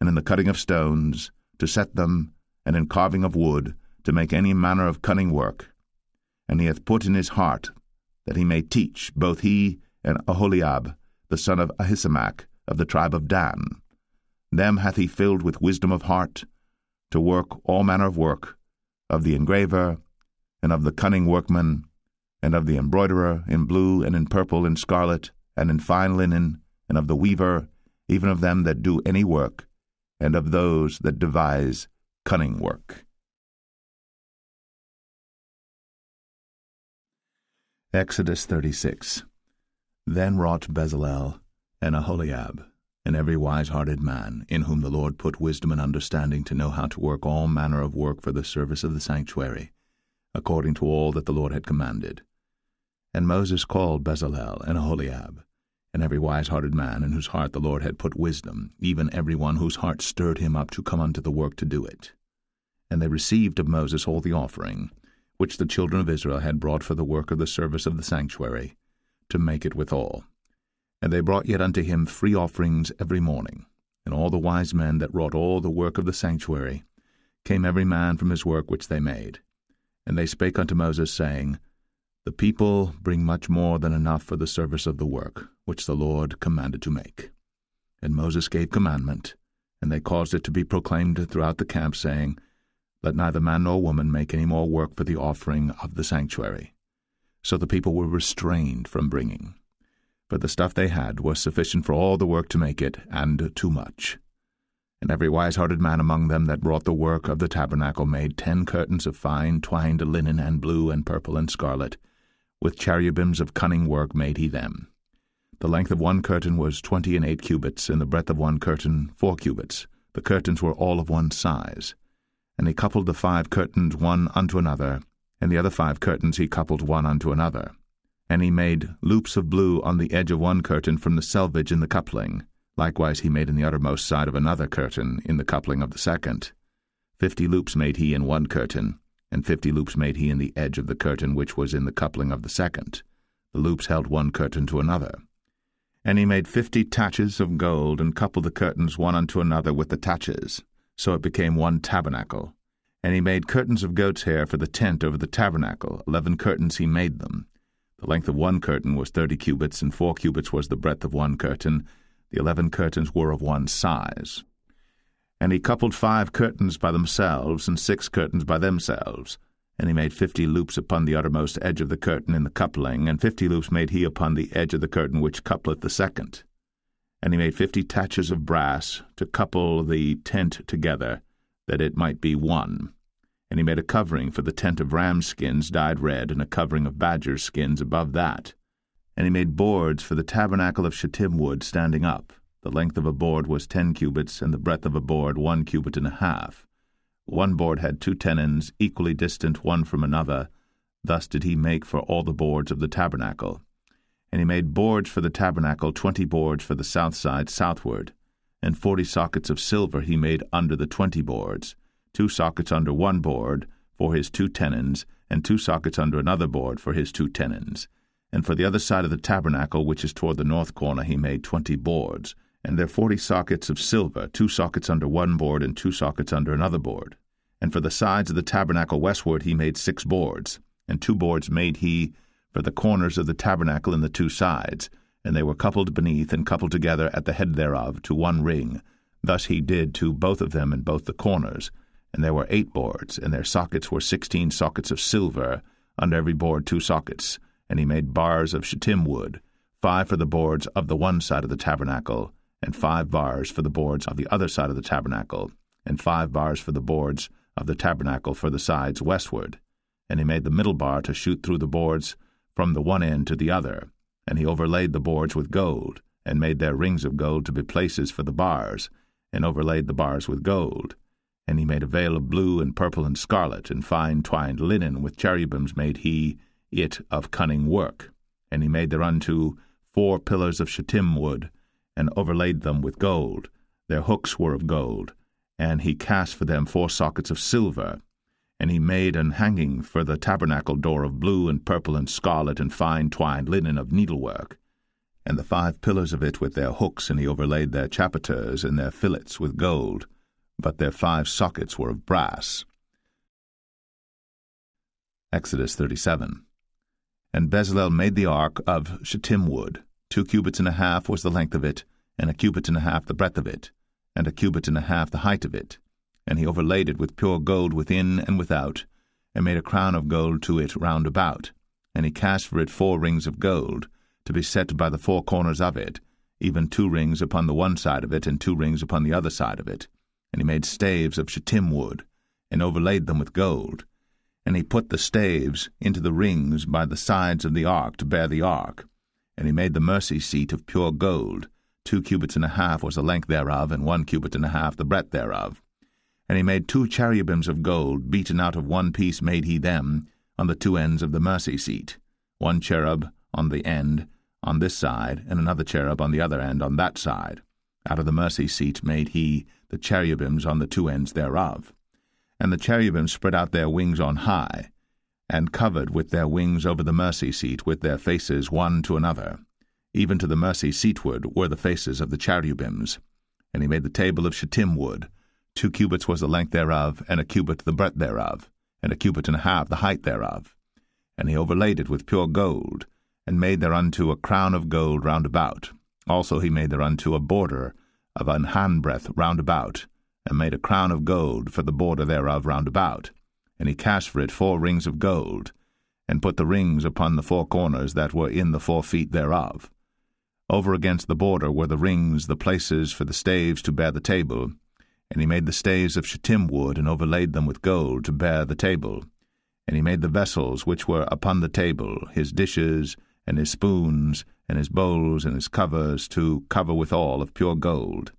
and in the cutting of stones, to set them, and in carving of wood, to make any manner of cunning work. And he hath put in his heart that he may teach, both he and Aholiab, the son of Ahisamach, of the tribe of Dan. Them hath he filled with wisdom of heart, to work all manner of work, of the engraver, and of the cunning workman, and of the embroiderer, in blue, and in purple, and scarlet, and in fine linen, and of the weaver, even of them that do any work, and of those that devise cunning work. Exodus 36. Then wrought Bezalel and Aholiab, and every wise-hearted man, in whom the Lord put wisdom and understanding to know how to work all manner of work for the service of the sanctuary, according to all that the Lord had commanded. And Moses called Bezalel and Aholiab, and every wise-hearted man in whose heart the Lord had put wisdom, even every one whose heart stirred him up to come unto the work to do it. And they received of Moses all the offering, which the children of Israel had brought for the work of the service of the sanctuary, to make it withal. And they brought yet unto him free offerings every morning. And all the wise men that wrought all the work of the sanctuary came every man from his work which they made. And they spake unto Moses, saying, The people bring much more than enough for the service of the work, which the Lord commanded to make. And Moses gave commandment, and they caused it to be proclaimed throughout the camp, saying, Let neither man nor woman make any more work for the offering of the sanctuary. So the people were restrained from bringing. For the stuff they had was sufficient for all the work to make it, and too much. And every wise-hearted man among them that wrought the work of the tabernacle made 10 curtains of fine twined linen and blue and purple and scarlet. With cherubims of cunning work made he them. The length of one curtain was 28 cubits, and the breadth of one curtain 4 cubits. The curtains were all of one size. And he coupled the 5 curtains one unto another, and the other 5 curtains he coupled one unto another. And he made loops of blue on the edge of one curtain from the selvage in the coupling. Likewise he made in the uttermost side of another curtain in the coupling of the second. 50 loops made he in one curtain, and 50 loops made he in the edge of the curtain which was in the coupling of the second. The loops held one curtain to another. And he made 50 taches of gold, and coupled the curtains one unto another with the taches. So it became one tabernacle. And he made curtains of goat's hair for the tent over the tabernacle. 11 curtains he made them. The length of one curtain was 30 cubits, and 4 cubits was the breadth of one curtain. The 11 curtains were of one size. And he coupled 5 curtains by themselves, and 6 curtains by themselves. And he made 50 loops upon the uttermost edge of the curtain in the coupling, and 50 loops made he upon the edge of the curtain which coupleth the second. And he made 50 taches of brass to couple the tent together, that it might be one. And he made a covering for the tent of ram skins dyed red, and a covering of badger skins above that. And he made boards for the tabernacle of shittim wood standing up. The length of a board was 10 cubits, and the breadth of a board 1 cubit and a half. One board had 2 tenons, equally distant one from another. Thus did he make for all the boards of the tabernacle. And he made boards for the tabernacle, 20 boards for the south side southward. And 40 sockets of silver he made under the 20 boards, 2 sockets under one board for his 2 tenons, and 2 sockets under another board for his 2 tenons. And for the other side of the tabernacle, which is toward the north corner, he made 20 boards, and there 40 sockets of silver, 2 sockets under one board, and 2 sockets under another board. And for the sides of the tabernacle westward he made 6 boards, and 2 boards made he for the corners of the tabernacle in the 2 sides, and they were coupled beneath and coupled together at the head thereof to one ring. Thus he did to both of them in both the corners. And there were 8 boards, and their sockets were 16 sockets of silver, under every board 2 sockets. And he made bars of shittim wood, 5 for the boards of the one side of the tabernacle, and 5 bars for the boards of the other side of the tabernacle, and 5 bars for the boards of the tabernacle for the sides westward. And he made the middle bar to shoot through the boards from the one end to the other. And he overlaid the boards with gold, and made their rings of gold to be places for the bars, and overlaid the bars with gold. And he made a veil of blue and purple and scarlet, and fine twined linen with cherubims made he it of cunning work. And he made thereunto 4 pillars of shittim wood, and overlaid them with gold. Their hooks were of gold, and he cast for them 4 sockets of silver. And he made an hanging for the tabernacle door of blue and purple and scarlet and fine twined linen of needlework, and the 5 pillars of it with their hooks, and he overlaid their chapiters and their fillets with gold, but their 5 sockets were of brass. Exodus 37. And Bezalel made the ark of shittim wood. 2 cubits and a half was the length of it, and 1 cubit and a half the breadth of it, and 1 cubit and a half the height of it. And he overlaid it with pure gold within and without, and made a crown of gold to it round about. And he cast for it 4 rings of gold, to be set by the 4 corners of it, even 2 rings upon the one side of it, and 2 rings upon the other side of it. And he made staves of shittim wood, and overlaid them with gold. And he put the staves into the rings by the sides of the ark to bear the ark. And he made the mercy seat of pure gold. 2 cubits and a half was the length thereof, and 1 cubit and a half the breadth thereof. And he made 2 cherubims of gold, beaten out of one piece made he them, on the 2 ends of the mercy seat, 1 cherub on the end on this side, and another cherub on the other end on that side. Out of the mercy seat made he the cherubims on the 2 ends thereof. And the cherubims spread out their wings on high, and covered with their wings over the mercy seat with their faces one to another. Even to the mercy seatward were the faces of the cherubims. And he made the table of shittim wood. 2 cubits was the length thereof, and 1 cubit the breadth thereof, and 1 cubit and a half the height thereof. And he overlaid it with pure gold, and made thereunto a crown of gold round about. Also he made thereunto a border of an handbreadth round about, and made a crown of gold for the border thereof round about. And he cast for it 4 rings of gold, and put the rings upon the 4 corners that were in the 4 feet thereof. Over against the border were the rings, the places for the staves to bear the table. And he made the staves of shittim wood, and overlaid them with gold to bear the table. And he made the vessels which were upon the table, his dishes, and his spoons, and his bowls, and his covers, to cover withal of pure gold.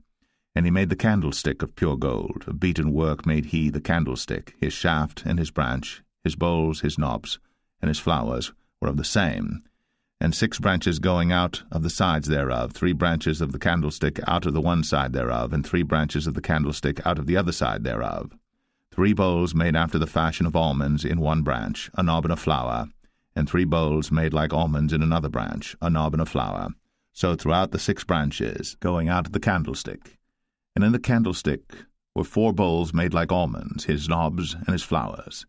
And he made the candlestick of pure gold. Of beaten work made he the candlestick. His shaft and his branch, his bowls, his knobs, and his flowers were of the same. and 6 branches going out of the sides thereof, 3 branches of the candlestick out of the one side thereof, and 3 branches of the candlestick out of the other side thereof. 3 bowls made after the fashion of almonds in one branch, a knob and a flower, and 3 bowls made like almonds in another branch, a knob and a flower. So throughout the 6 branches going out of the candlestick. And in the candlestick were 4 bowls made like almonds, his knobs and his flowers,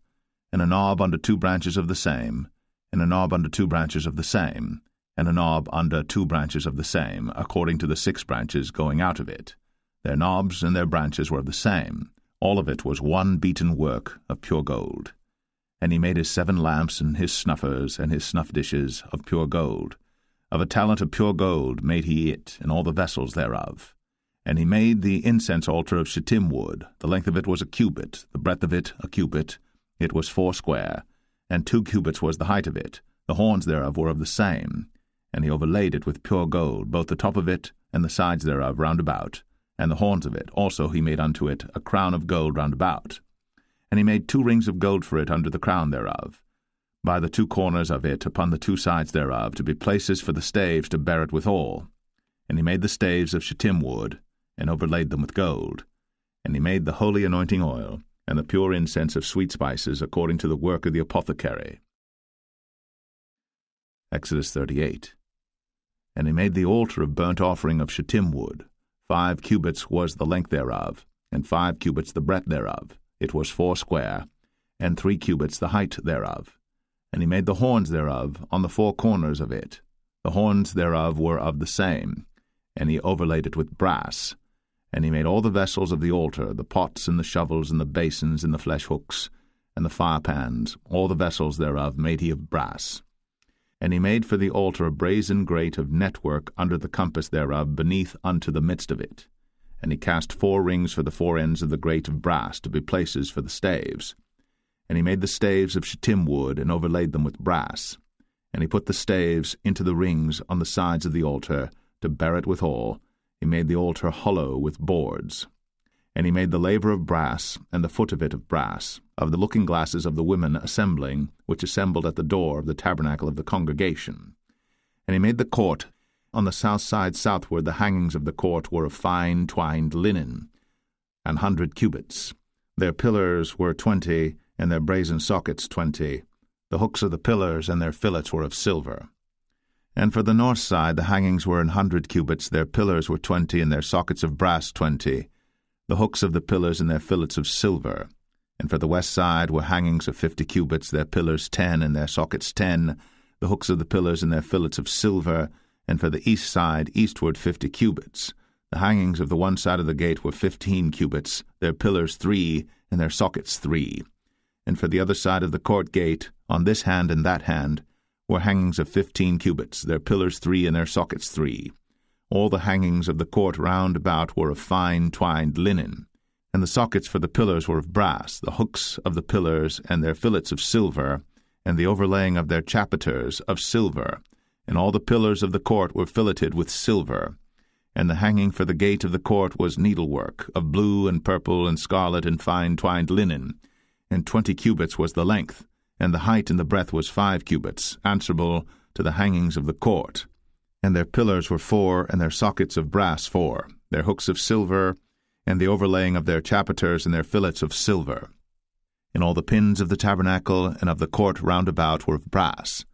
and a knob under 2 branches of the same, and a knob under 2 branches of the same, and a knob under 2 branches of the same, according to the 6 branches going out of it. Their knobs and their branches were of the same. All of it was one beaten work of pure gold. And he made his 7 lamps and his snuffers and his snuff dishes of pure gold. Of a talent of pure gold made he it, and all the vessels thereof. And he made the incense altar of shittim wood. The length of it was a cubit, the breadth of it a cubit. It was 4 square, and 2 cubits was the height of it. The horns thereof were of the same. And he overlaid it with pure gold, both the top of it and the sides thereof round about. And the horns of it also he made unto it a crown of gold round about. And he made 2 rings of gold for it under the crown thereof, by the 2 corners of it upon the 2 sides thereof, to be places for the staves to bear it withal. And he made the staves of shittim wood, and overlaid them with gold. And he made the holy anointing oil, and the pure incense of sweet spices, according to the work of the apothecary. Exodus 38. And he made the altar of burnt offering of shittim wood. 5 cubits was the length thereof, and 5 cubits the breadth thereof. It was 4 square, and 3 cubits the height thereof. And he made the horns thereof on the 4 corners of it. The horns thereof were of the same, and he overlaid it with brass. And he made all the vessels of the altar, the pots and the shovels and the basins and the flesh hooks, and the firepans, all the vessels thereof made he of brass. And he made for the altar a brazen grate of network under the compass thereof beneath unto the midst of it. And he cast 4 rings for the 4 ends of the grate of brass to be places for the staves. And he made the staves of shittim wood, and overlaid them with brass. And he put the staves into the rings on the sides of the altar, to bear it withal. He made the altar hollow with boards. And he made the laver of brass, and the foot of it of brass, of the looking glasses of the women assembling, which assembled at the door of the tabernacle of the congregation. And he made the court. On the south side southward the hangings of the court were of fine twined linen, 100 cubits. Their pillars were 20, and their brazen sockets 20. The hooks of the pillars and their fillets were of silver. And for the north side the hangings were 100 cubits, their pillars were 20, and their sockets of brass 20. The hooks of the pillars and their fillets of silver. And for the west side were hangings of 50 cubits, their pillars 10, and their sockets 10, the hooks of the pillars and their fillets of silver. And for the east side eastward 50 cubits. The hangings of the one side of the gate were 15 cubits, their pillars 3, and their sockets 3. And for the other side of the court gate, on this hand and that hand, were hangings of 15 cubits, their pillars 3, and their sockets 3. All the hangings of the court round about were of fine twined linen. And the sockets for the pillars were of brass, the hooks of the pillars and their fillets of silver, and the overlaying of their chapiters of silver. And all the pillars of the court were filleted with silver. And the hanging for the gate of the court was needlework, of blue and purple and scarlet and fine twined linen. And 20 cubits was the length, and the height and the breadth was 5 cubits, answerable to the hangings of the court. And their pillars were 4, and their sockets of brass 4, their hooks of silver, and the overlaying of their chapiters and their fillets of silver. And all the pins of the tabernacle and of the court round about were of brass.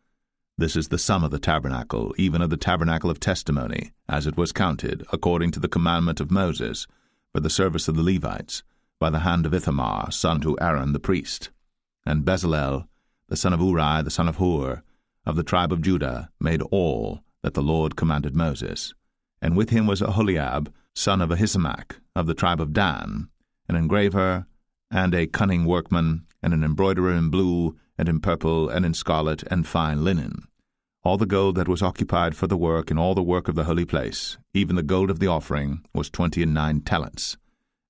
This is the sum of the tabernacle, even of the tabernacle of testimony, as it was counted, according to the commandment of Moses, for the service of the Levites, by the hand of Ithamar, son to Aaron the priest. And Bezalel, the son of Uri, the son of Hur, of the tribe of Judah, made all that the Lord commanded Moses. And with him was Aholiab, son of Ahisamach, of the tribe of Dan, an engraver, and a cunning workman, and an embroiderer in blue, and in purple, and in scarlet, and fine linen. All the gold that was occupied for the work, and all the work of the holy place, even the gold of the offering, was 29 talents,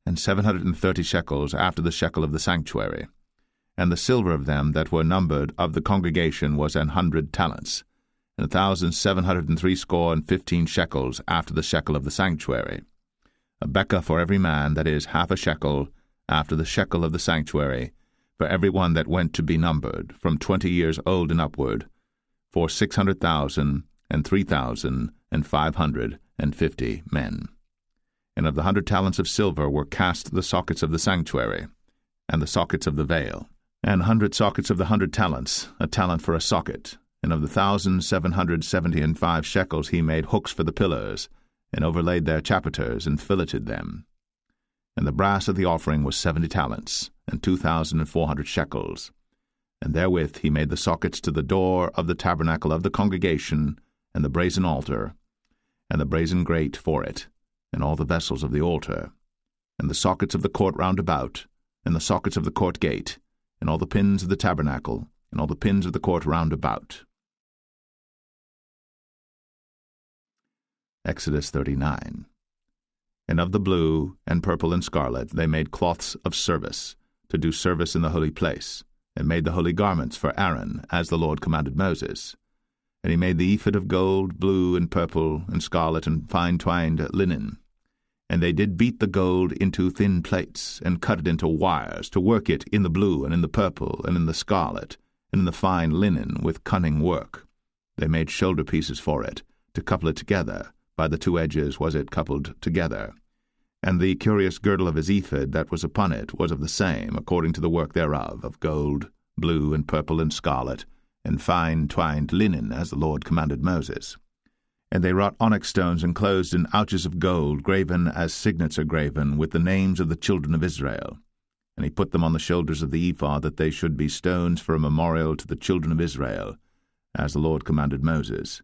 and 730 shekels after the shekel of the sanctuary. And the silver of them that were numbered of the congregation was 100 talents, and 1,760 shekels after the shekel of the sanctuary. A bekah for every man, that is, half a shekel, after the shekel of the sanctuary, for every one that went to be numbered, from 20 years old and upward, for 600,000 and 3,550 men. And of the 100 talents of silver were cast the sockets of the sanctuary, and the sockets of the veil, and 100 sockets of the 100 talents, a talent for a socket. And of the 1,775 shekels he made hooks for the pillars, and overlaid their chapiters, and filleted them. And the brass of the offering was 70 talents, and 2,400 shekels. And therewith he made the sockets to the door of the tabernacle of the congregation, and the brazen altar, and the brazen grate for it, and all the vessels of the altar, and the sockets of the court round about, and the sockets of the court gate, and all the pins of the tabernacle, and all the pins of the court round about. Exodus 39. And of the blue, and purple, and scarlet they made cloths of service, to do service in the holy place, and made the holy garments for Aaron, as the Lord commanded Moses. And he made the ephod of gold, blue, and purple, and scarlet, and fine-twined linen. And they did beat the gold into thin plates, and cut it into wires, to work it in the blue, and in the purple, and in the scarlet, and in the fine linen, with cunning work. They made shoulder pieces for it, to couple it together. By the 2 edges was it coupled together. And the curious girdle of his ephod that was upon it was of the same, according to the work thereof, of gold, blue, and purple, and scarlet, and fine twined linen, as the Lord commanded Moses. And they wrought onyx stones enclosed in ouches of gold, graven as signets are graven, with the names of the children of Israel. And he put them on the shoulders of the ephod, that they should be stones for a memorial to the children of Israel, as the Lord commanded Moses.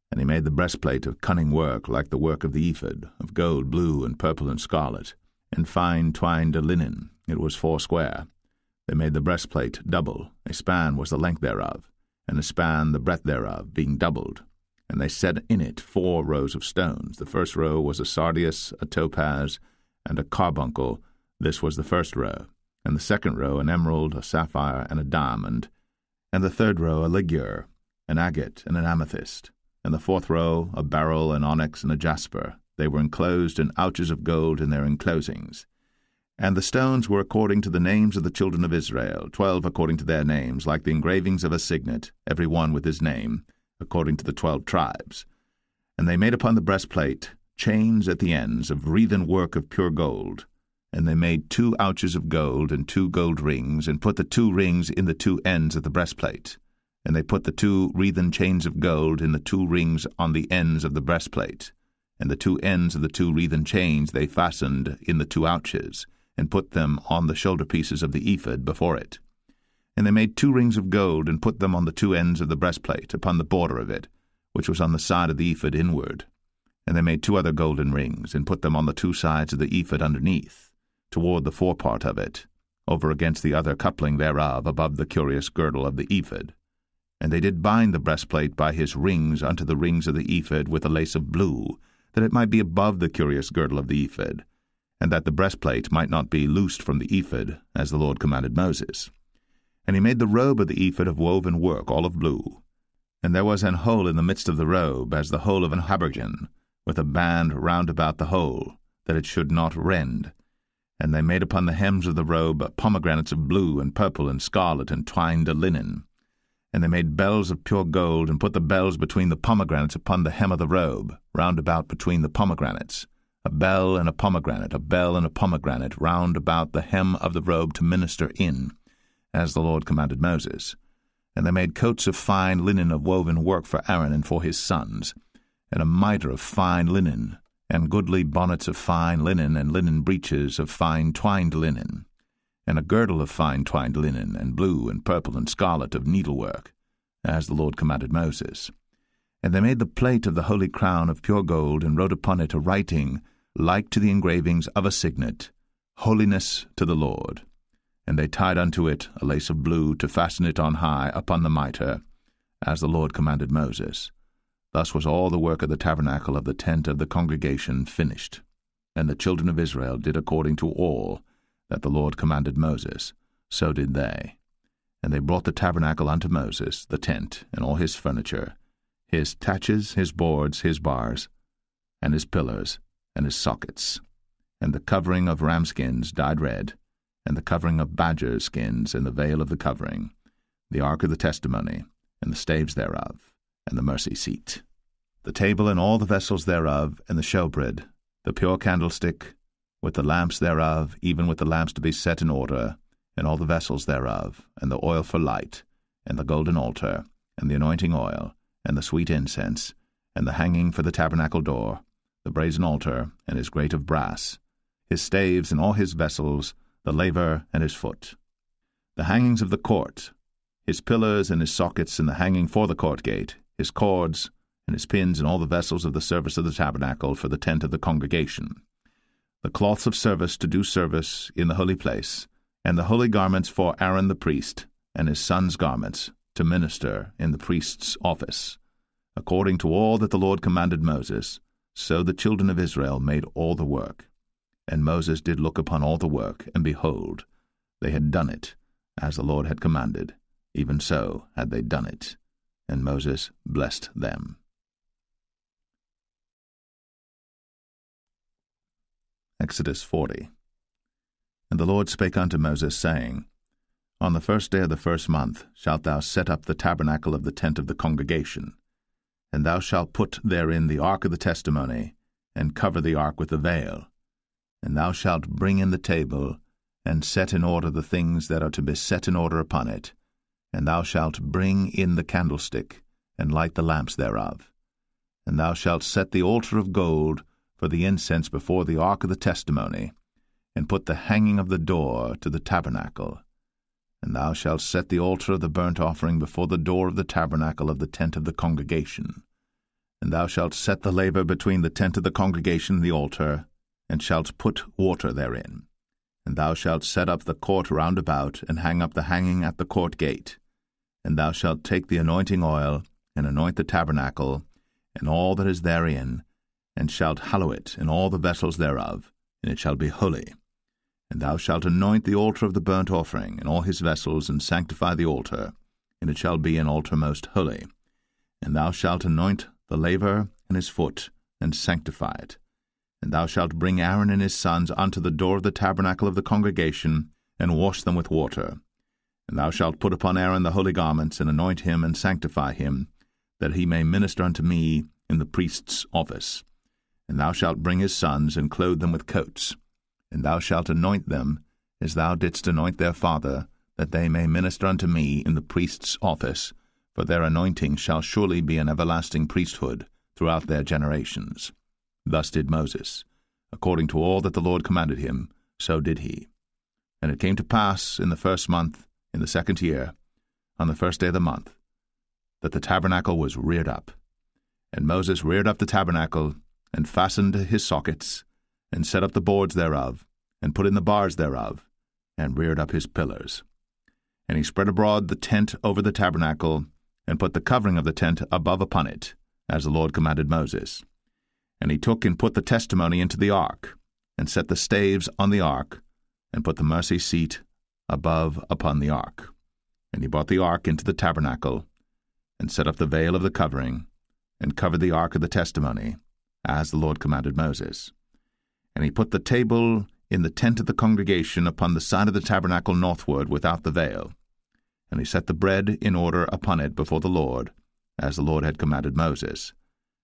And he made the breastplate of cunning work, like the work of the ephod, of gold, blue, and purple, and scarlet, and fine twined linen. It was 4 square. They made the breastplate double. A span was the length thereof, and a span the breadth thereof, being doubled. And they set in it 4 rows of stones. The first row was a sardius, a topaz, and a carbuncle. This was the first row. And the second row an emerald, a sapphire, and a diamond. And the third row a ligure, an agate, and an amethyst. And the fourth row a beryl, an onyx, and a jasper. They were enclosed in ouches of gold in their enclosings. And the stones were according to the names of the children of Israel, 12 according to their names, like the engravings of a signet, every one with his name, according to the 12 tribes. And they made upon the breastplate chains at the ends of wreathen work of pure gold. And they made 2 ouches of gold and 2 gold rings, and put the 2 rings in the 2 ends of the breastplate. And they put the 2 wreathen chains of gold in the 2 rings on the ends of the breastplate. And the 2 ends of the 2 wreathen chains they fastened in the 2 ouches, and put them on the shoulder pieces of the ephod before it. And they made 2 rings of gold, and put them on the 2 ends of the breastplate, upon the border of it, which was on the side of the ephod inward. And they made 2 other golden rings, and put them on the 2 sides of the ephod underneath, toward the forepart of it, over against the other coupling thereof, above the curious girdle of the ephod. And they did bind the breastplate by his rings unto the rings of the ephod with a lace of blue, that it might be above the curious girdle of the ephod, and that the breastplate might not be loosed from the ephod, as the Lord commanded Moses. And he made the robe of the ephod of woven work, all of blue. And there was an hole in the midst of the robe, as the hole of an habergeon, with a band round about the hole, that it should not rend. And they made upon the hems of the robe pomegranates of blue and purple and scarlet and twined linen. And they made bells of pure gold, and put the bells between the pomegranates upon the hem of the robe, round about between the pomegranates, a bell and a pomegranate round about the hem of the robe to minister in, as the Lord commanded Moses. And they made coats of fine linen of woven work for Aaron and for his sons, and a mitre of fine linen, and goodly bonnets of fine linen, and linen breeches of fine twined linen, and a girdle of fine twined linen, and blue and purple and scarlet of needlework, as the Lord commanded Moses. And they made the plate of the holy crown of pure gold, and wrote upon it a writing like to the engravings of a signet, Holiness to the Lord. And they tied unto it a lace of blue, to fasten it on high upon the mitre, as the Lord commanded Moses. Thus was all the work of the tabernacle of the tent of the congregation finished. And the children of Israel did according to all that the Lord commanded Moses, so did they. And they brought the tabernacle unto Moses, the tent, and all his furniture, his taches, his boards, his bars, and his pillars, and his sockets, and the covering of ram skins dyed red, and the covering of badger skins, and the veil of the covering, the ark of the testimony, and the staves thereof, and the mercy seat. The table and all the vessels thereof, and the showbread, the pure candlestick, with the lamps thereof, even with the lamps to be set in order, and all the vessels thereof, and the oil for light, and the golden altar, and the anointing oil, and the sweet incense, and the hanging for the tabernacle door, the brazen altar, and his grate of brass, his staves and all his vessels, the laver and his foot. The hangings of the court, his pillars and his sockets, and the hanging for the court gate, his cords, and his pins, and all the vessels of the service of the tabernacle for the tent of the congregation, the cloths of service to do service in the holy place, and the holy garments for Aaron the priest, and his sons' garments, to minister in the priest's office. According to all that the Lord commanded Moses, so the children of Israel made all the work. And Moses did look upon all the work, and behold, they had done it, as the Lord had commanded, even so had they done it. And Moses blessed them. Exodus 40. And the Lord spake unto Moses, saying, On the first day of the first month shalt thou set up the tabernacle of the tent of the congregation, and thou shalt put therein the ark of the testimony, and cover the ark with the veil. And thou shalt bring in the table, and set in order the things that are to be set in order upon it. And thou shalt bring in the candlestick, and light the lamps thereof. And thou shalt set the altar of gold for the incense before the ark of the testimony, and put the hanging of the door to the tabernacle. And thou shalt set the altar of the burnt offering before the door of the tabernacle of the tent of the congregation. And thou shalt set the laver between the tent of the congregation and the altar, and shalt put water therein. And thou shalt set up the court round about, and hang up the hanging at the court gate. And thou shalt take the anointing oil, and anoint the tabernacle, and all that is therein, and shalt hallow it, and all the vessels thereof, and it shall be holy. And thou shalt anoint the altar of the burnt offering, and all his vessels, and sanctify the altar, and it shall be an altar most holy. And thou shalt anoint the laver and his foot, and sanctify it. And thou shalt bring Aaron and his sons unto the door of the tabernacle of the congregation, and wash them with water. And thou shalt put upon Aaron the holy garments, and anoint him, and sanctify him, that he may minister unto me in the priest's office. And thou shalt bring his sons, and clothe them with coats. And thou shalt anoint them, as thou didst anoint their father, that they may minister unto me in the priest's office, for their anointing shall surely be an everlasting priesthood throughout their generations. Thus did Moses. According to all that the Lord commanded him, so did he. And it came to pass in the first month, in the second year, on the first day of the month, that the tabernacle was reared up. And Moses reared up the tabernacle, and fastened his sockets, and set up the boards thereof, and put in the bars thereof, and reared up his pillars. And he spread abroad the tent over the tabernacle, and put the covering of the tent above upon it, as the Lord commanded Moses. And he took and put the testimony into the ark, and set the staves on the ark, and put the mercy seat above upon the ark. And he brought the ark into the tabernacle, and set up the veil of the covering, and covered the ark of the testimony, as the Lord commanded Moses. And he put the table in the tent of the congregation upon the side of the tabernacle northward without the veil. And he set the bread in order upon it before the Lord, as the Lord had commanded Moses.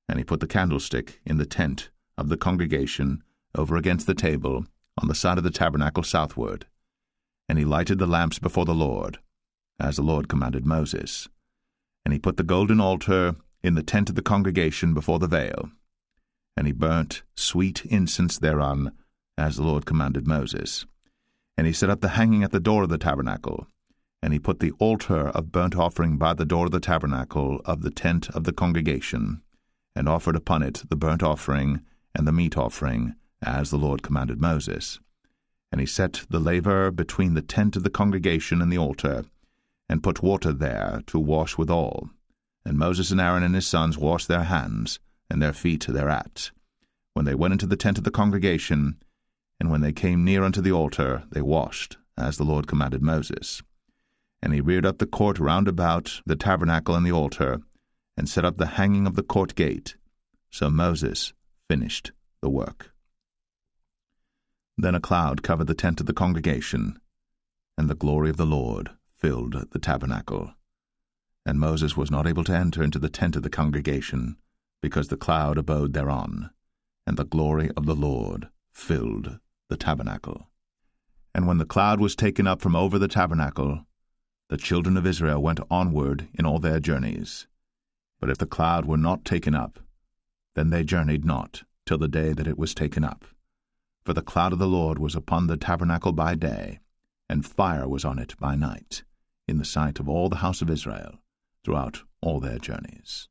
And he put the candlestick in the tent of the congregation over against the table on the side of the tabernacle southward. And he lighted the lamps before the Lord, as the Lord commanded Moses. And he put the golden altar in the tent of the congregation before the veil. And he burnt sweet incense thereon, as the Lord commanded Moses. And he set up the hanging at the door of the tabernacle. And he put the altar of burnt offering by the door of the tabernacle of the tent of the congregation, and offered upon it the burnt offering and the meat offering, as the Lord commanded Moses. And he set the laver between the tent of the congregation and the altar, and put water there to wash withal. And Moses and Aaron and his sons washed their hands, and their feet thereat, when they went into the tent of the congregation, and when they came near unto the altar, they washed, as the Lord commanded Moses. And he reared up the court round about the tabernacle and the altar, and set up the hanging of the court gate. So Moses finished the work. Then a cloud covered the tent of the congregation, and the glory of the Lord filled the tabernacle. And Moses was not able to enter into the tent of the congregation, because the cloud abode thereon, and the glory of the Lord filled the tabernacle. And when the cloud was taken up from over the tabernacle, the children of Israel went onward in all their journeys. But if the cloud were not taken up, then they journeyed not till the day that it was taken up. For the cloud of the Lord was upon the tabernacle by day, and fire was on it by night, in the sight of all the house of Israel, throughout all their journeys.